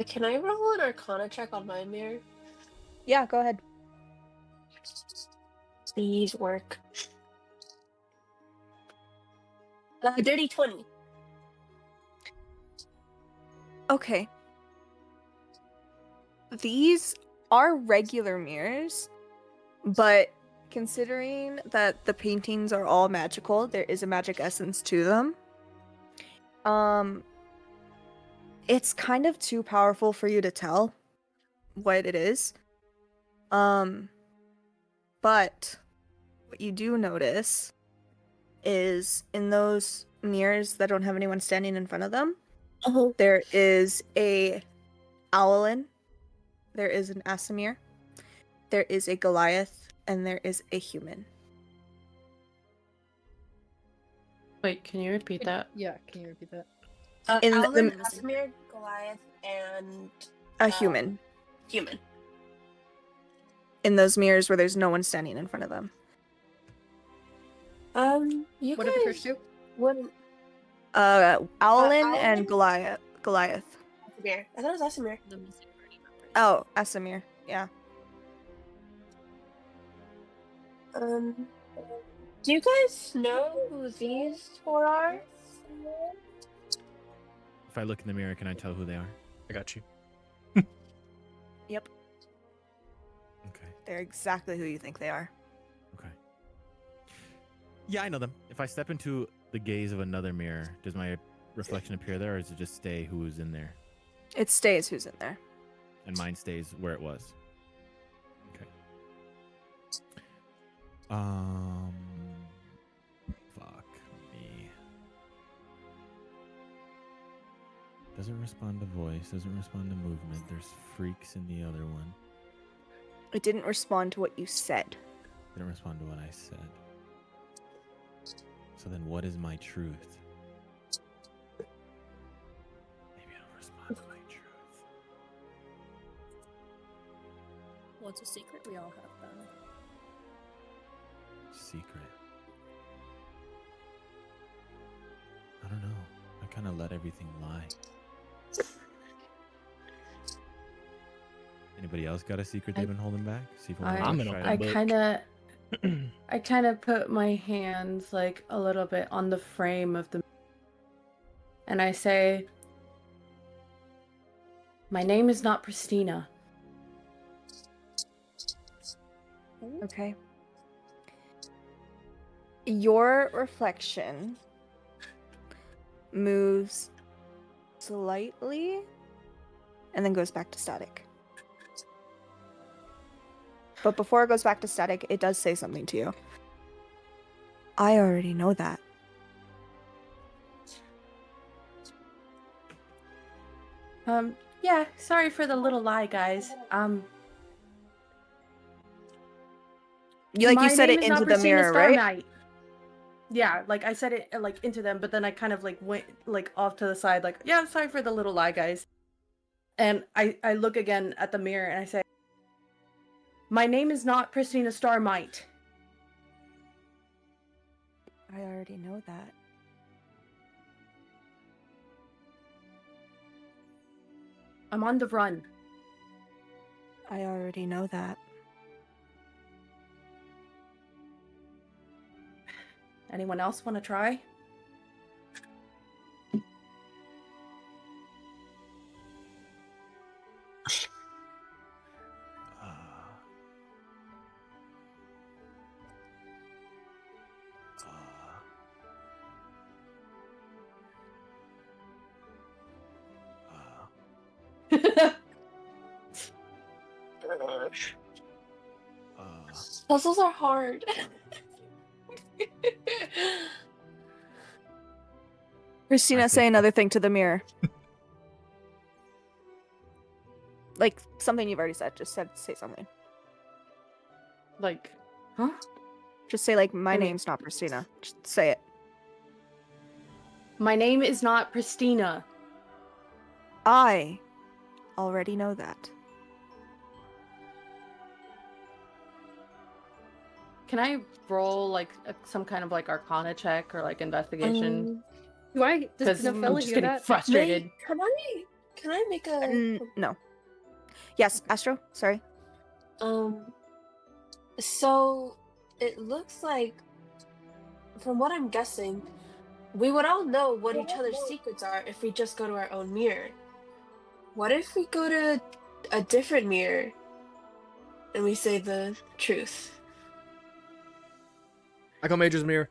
Can I roll an Arcana check on my mirror? Yeah, go ahead. Please work. Dirty 20. Okay. These are regular mirrors, but considering that the paintings are all magical, there is a magic essence to them. It's kind of too powerful for you to tell what it is. But what you do notice is in those mirrors that don't have anyone standing in front of them, there is a Owlin, there is an Asimir, there is a Goliath, and there is a human. Wait, can you repeat that? Yeah, can you repeat that? In the- Alvin, Asimir, Goliath, and A human. human. In those mirrors where there's no one standing in front of them. You What guys are the first two? wouldn't. Owlin and Owlin? Goliath. Asimir. I thought it was Asimir. The missing party members. Oh, Asimir. Yeah. Do you guys know who these four are? If I look in the mirror, can I tell who they are? I got you. Yep. Okay. They're exactly who you think they are. Okay. Yeah, I know them. If I step into the gaze of another mirror, does my reflection appear there, or does it just stay who's in there? It stays who's in there. And mine stays where it was. Okay. Fuck me. Doesn't respond to voice, doesn't respond to movement. There's freaks in the other one. It didn't respond to what you said. Didn't respond to what I said. So then what is my truth? Maybe it'll respond to my truth. What's a secret we all have then? Secret. I don't know. I kind of let everything lie. Anybody else got a secret they've been holding back? See if I'm an open book. I kind of put my hands like a little bit on the frame of the, and I say, "My name is not Pristina." Okay. Your reflection moves slightly and then goes back to static. But before it goes back to static, it does say something to you. I already know that. Yeah, sorry for the little lie, guys. You My said name it is not into the Pristina mirror, right? Starknight. Yeah, like I said it like into them, but then I kind of like went like off to the side, like, yeah, I'm sorry for the little lie, guys. And I look again at the mirror and I say, "My name is not Pristina Starmight." I already know that. I'm on the run. I already know that. Anyone else want to try? Puzzles are hard. Christina, say another thing to the mirror. Like something you've already said. Just say something. Like, huh? Just say like, my I mean- name's not Christina. Just say it. My name is not Pristina. I already know that. Can I roll like some kind of like Arcana check or like investigation? Does Because I'm Nafella just hear getting that? frustrated. May, can I make a No. Yes, Astro. Sorry. So it looks like, from what I'm guessing, we would all know what each other's secrets are if we just go to our own mirror. What if we go to a different mirror and we say the truth? I call Major's mirror.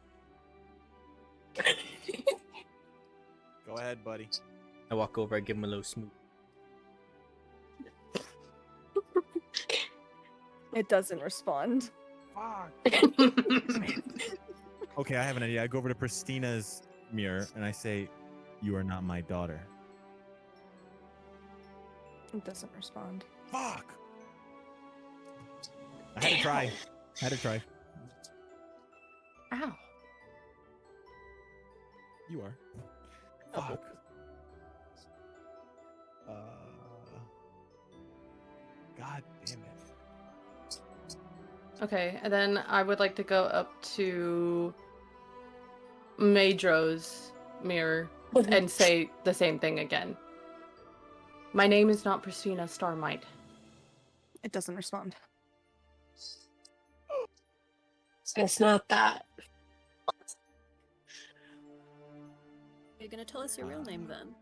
Go ahead, buddy. I walk over, I give him a little smooth. It doesn't respond. Fuck. Okay, I have an idea. I go over to Pristina's mirror and I say, "You are not my daughter." It doesn't respond. Fuck. I had to try. Had to try. Ow. You are. Fuck. God damn it. Okay, and then I would like to go up to Madro's mirror and say the same thing again. My name is not Pristina Starmite. It doesn't respond. It's not that. You're gonna tell us your real name then.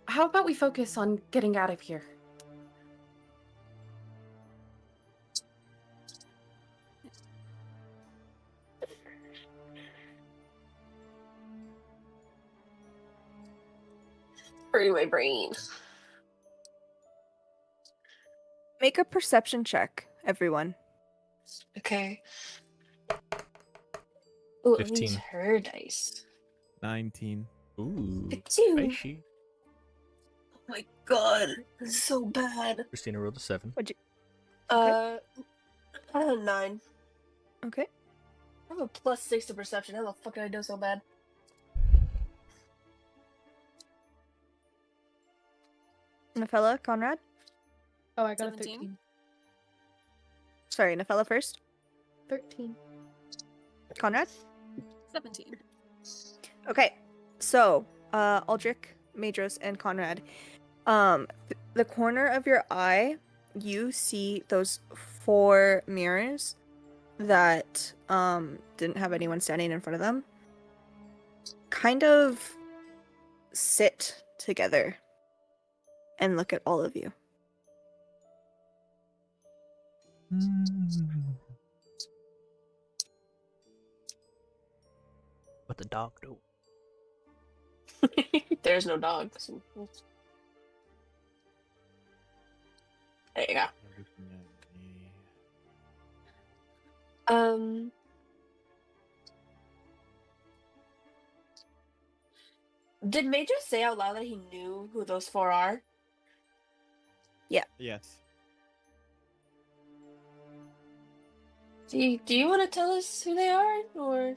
How about we focus on getting out of here? Hurting my brain. Make a perception check, everyone. Okay. Ooh, let me use 15. her dice. 19. Ooh, It's you. spicy. Oh my god, this is so bad. Christina rolled a 7. I had a 9. Okay. I have a +6 to perception. How the fuck did I do so bad? Nafella, Conrad? Oh, I got 17? a 13. Sorry, Nafella first. 13. Conrad? 17. Okay. So, Aldrich, Madros, and Conrad. The corner of your eye, you see those 4 mirrors that didn't have anyone standing in front of them. Kind of sit together and look at all of you. What the dog do? There's no dogs. There you go. Did Major say out loud that he knew who those 4 are? Yes. Do you want to tell us who they are, or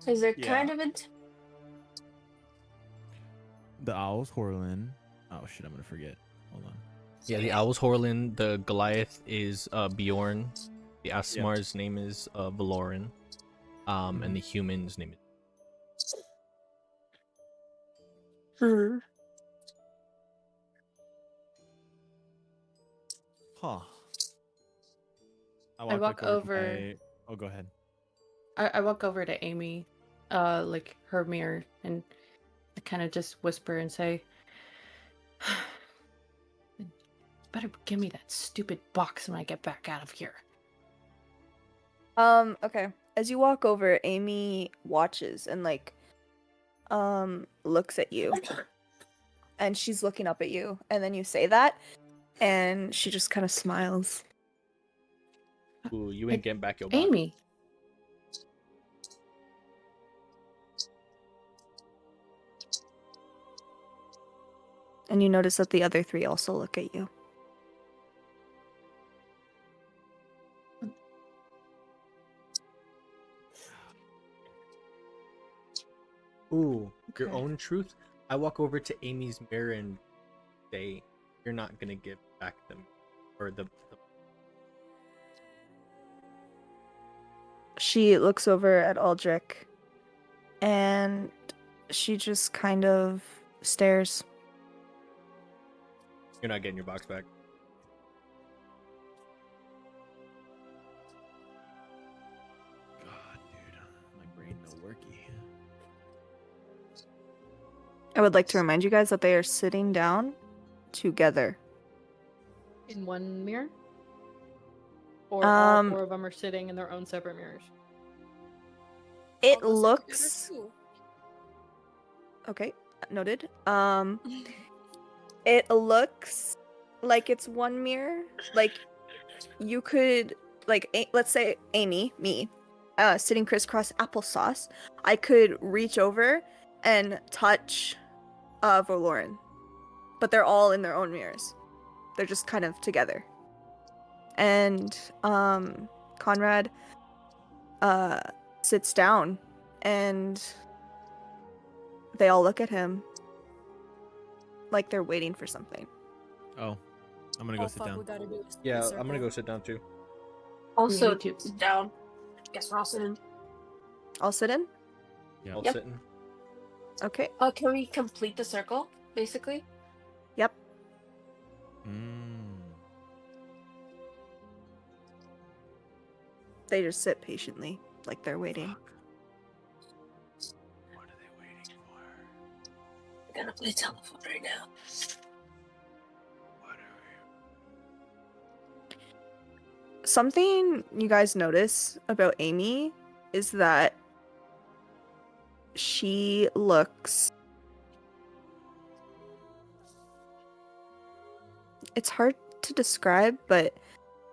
is there kind of The Owls, Horlin. Oh shit, I'm gonna forget. Hold on. Yeah, the Owl's Horlin, the Goliath is Bjorn, The Asmar's name is Valoran, and the human's name is. Huh. I walk over. Oh, go ahead. I walk over to Amy, like her mirror, and I kind of just whisper and say, "Better give me that stupid box when I get back out of here." Okay. As you walk over, Amy watches and looks at you. And she's looking up at you, and then you say that, and she just kind of smiles. Ooh, you ain't getting back your box. Amy. And you notice that the other three also look at you. Ooh, your Okay. own truth? I walk over to Amy's mirror and say, "You're not gonna give back them, or the." She looks over at Aldrich, and she just kind of stares. You're not getting your box back. God, dude, my brain no worky. I would like to remind you guys that they are sitting down together. In one mirror? Or all Um, four of them are sitting in their own separate mirrors? It All those are together looks too. okay. Noted. It looks like it's one mirror. Like you could, let's say Amy, me, sitting crisscross applesauce. I could reach over and touch Valoran, but they're all in their own mirrors. They're just kind of together. And Conrad sits down, and they all look at him like they're waiting for something. Oh, I'm gonna go sit fuck, down. we gotta do this. Yeah, I'm gonna go sit down too. Also Me too. down. Guess we're all sitting. I'll sit in. Yeah. All Yep. sitting. Okay. Can we complete the circle, basically? Yep. They just sit patiently, like they're waiting. Fuck. What are they waiting for? I'm gonna play telephone right now. What are Something you guys notice about Amy is that she looks... It's hard to describe, but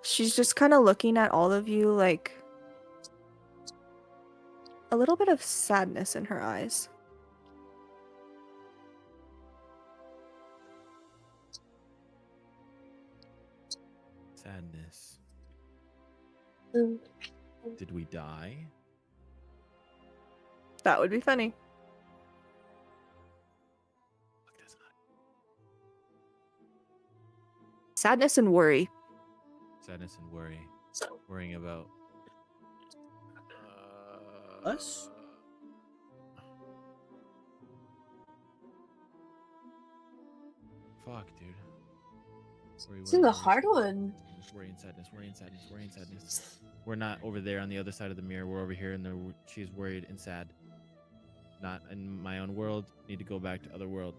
she's just kind of looking at all of you like a little bit of sadness in her eyes. Sadness. Mm. Did we die? That would be funny. Fuck, that's not. Sadness and worry. Sadness and worry. Worrying about Us? Fuck, dude. Worry, This worry, is a worry, hard sadness, one. Worry and sadness. Worry and sadness. Worry and sadness. We're not over there on the other side of the mirror. We're over here, and she's worried and sad. Not in my own world. Need to go back to other world.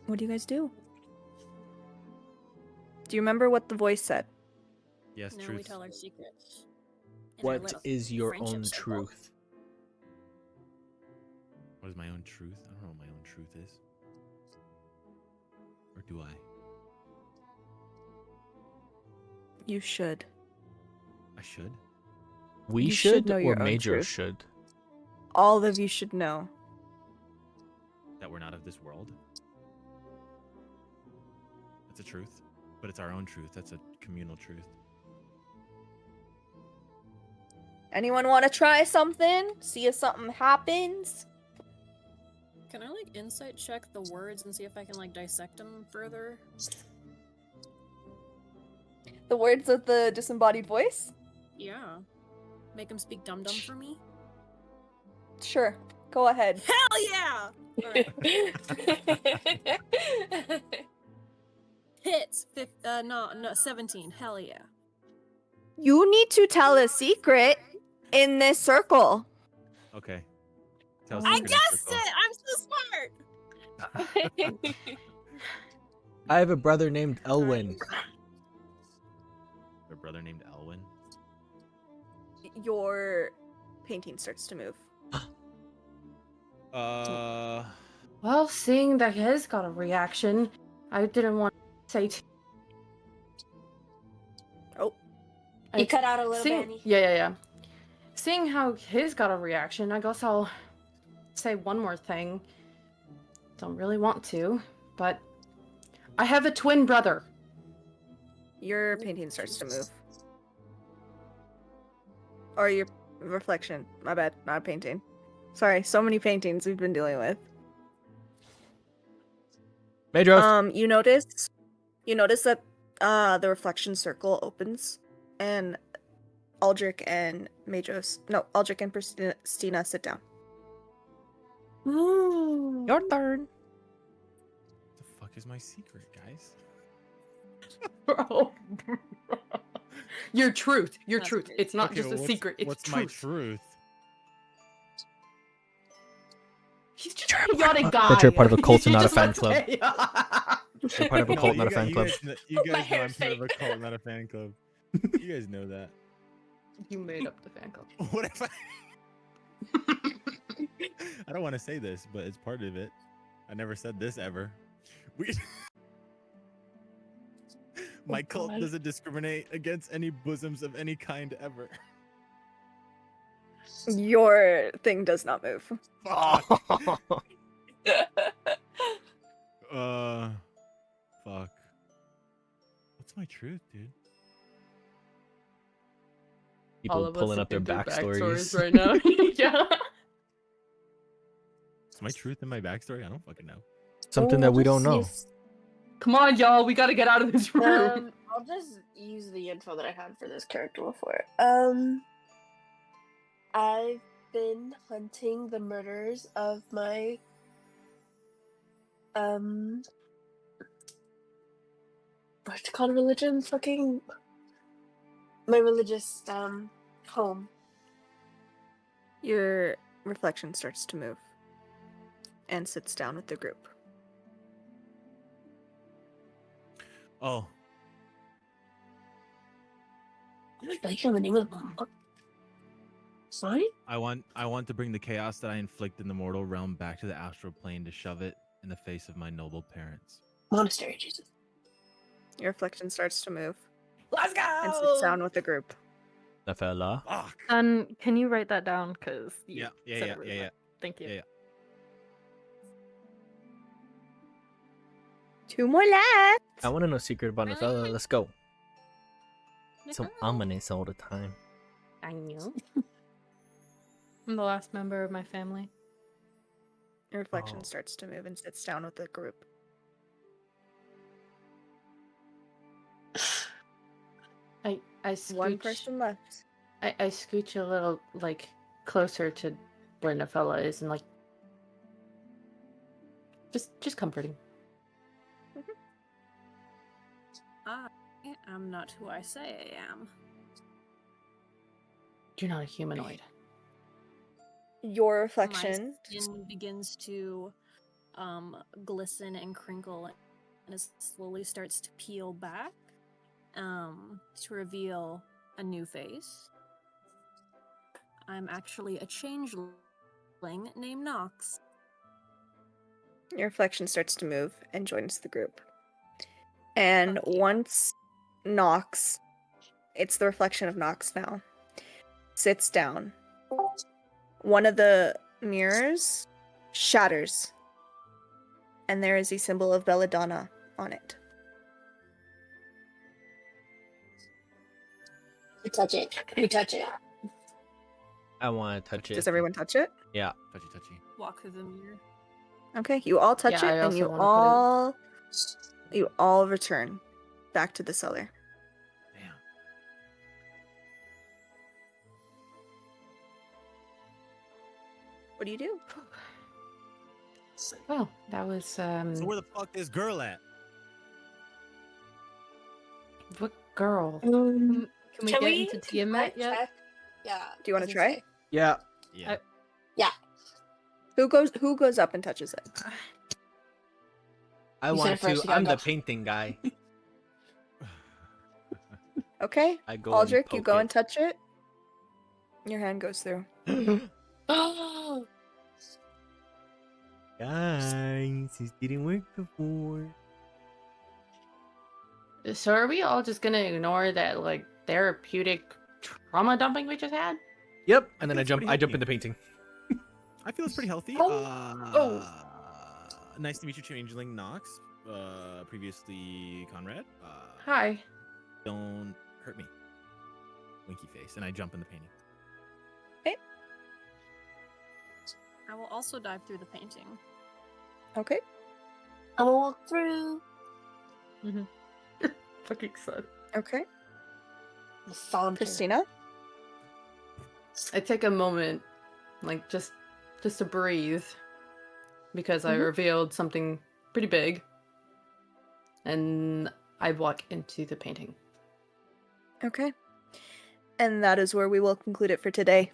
What do you guys do? Do you remember what the voice said? Yes, Now we truth. tell our secrets. In our What little is your friendship own circle. truth? What is my own truth? I don't know what my own truth is. Or do I? You should. I should. We You should should, know or your own Major truth. should. All of you should know. That we're not of this world. That's a truth. But it's our own truth. That's a communal truth. Anyone want to try something? See if something happens? Can I like insight check the words and see if I can like dissect them further? The words of the disembodied voice? Yeah. Make him speak dum dum for me? Sure. Go ahead. Hell yeah! Alright. Hits. 17. Hell yeah. You need to tell a secret in this circle. Okay. Tell I secret in guessed circle. it! I'm so smart! I have a brother named Elwin. Her brother named Elwin. Your painting starts to move. Well, seeing that his got a reaction, I didn't want to say. Oh. You cut out a little bit, Seeing, Annie. yeah. Seeing how his got a reaction, I guess I'll say one more thing. Don't really want to, but I have a twin brother. Your painting starts to move. Or your reflection. My bad, not a painting. Sorry, so many paintings we've been dealing with. Medros. You notice that the reflection circle opens and Aldrich and Christina sit down. Your turn. The fuck is my secret, guys? Bro. Your truth. That's Truth. great. It's not Okay, just well, a secret. It's what's truth. my truth? He's just a chaotic guy. That you're part of a cult and He not a just fan wants club. chaos. You're part of a No, cult, you not a guys- fan you club. guys kn- You guys know hair I'm part of a fake. cult, not a fan club. You guys know that. You made up the fan club. What if I? I don't want to say this, but it's part of it. I never said this ever. We. My cult God. doesn't discriminate against any bosoms of any kind ever. Your thing does not move. Fuck. Fuck. What's my truth, dude? People All of us pulling up their think backstories. right now. Yeah. Is my truth in my backstory? I don't fucking know. Something that we don't know. Come on, y'all. We gotta get out of this room. I'll just use the info that I had for this character before. I've been hunting the murderers of my what's it called, religion? Fucking my religious home. Your reflection starts to move and sits down with the group. Oh, Like in the name of the book. Sorry? I want to bring the chaos that I inflict in the mortal realm back to the astral plane to shove it in the face of my noble parents. Monastery, Jesus. Your reflection starts to move Let's go! and sits down with the group. The fella. Fuck. Can you write that down? Cause you Yeah, said yeah, it really yeah, well. Thank you. Yeah. Two more left. I want to know a secret about the fella. Let's go. So Nicole. ominous all the time. I knew. I'm the last member of my family. Your reflection Oh. starts to move and sits down with the group. I scooch, One person left. I scooch a little like closer to where Nefella is and like just comforting. I am not who I say I am. You're not a humanoid. Your My reflection. skin begins to glisten and crinkle, and it slowly starts to peel back to reveal a new face. I'm actually a changeling named Nox. Your reflection starts to move and joins the group. And Fuck yeah. once Nox, it's the reflection of Nox now, sits down, one of the mirrors shatters. And there is a symbol of Belladonna on it. We touch it. We touch it. I want to touch it. Does everyone touch it? Yeah. Touchy touchy. Walk through the mirror. Okay, you all touch Yeah, it, I and also you wanna all return back to the cellar. Damn. What do you do? Well, that was So where the fuck this girl at? what girl? Can we Can get we into Tiamat yet? check? Yeah. Do you want to try? Yeah. Yeah. Yeah. Who goes up and touches it? I You said want it first, to. you gotta I'm the go. painting guy. Okay. I go Aldrich, and you poke go it. and touch it. Your hand goes through. Oh, Guys, this didn't work before. So are we all just gonna ignore that like therapeutic trauma dumping we just had? Yep, and then feel I it's jump. pretty I jump healthy. in the painting. I feel it's pretty healthy. Oh. Nice to meet you, Changeling Nox. Previously Conrad. Hi. Don't hurt me. Winky face, and I jump in the painting. I will also dive through the painting. Okay. I'm gonna walk through. Fucking son. Okay. The saunter. Christina. I take a moment, like just to breathe, because I Mhm. revealed something pretty big, and I walk into the painting. Okay. And that is where we will conclude it for today.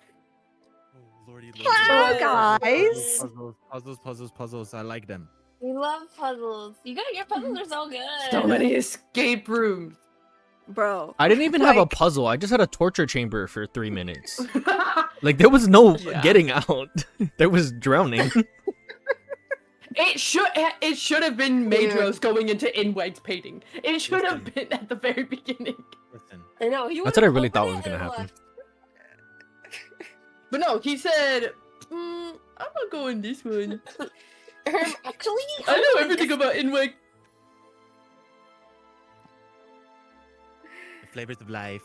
Oh, lordy, Wow, Yes. guys. Puzzles. I like them. We love puzzles. Your puzzles are so good. So many escape rooms. Bro. I didn't even have a Like- puzzle. I just had a torture chamber for 3 minutes. Like there was no Yeah. getting out. There was drowning. It should have been Madros going into Inweg's painting. It should have Listen. been at the very beginning. Listen. I know. He That's what I would've really thought opened was it gonna and happen. left. But no, he said, I'm not going this one. Actually, I know everything about Inweg. The flavors of life.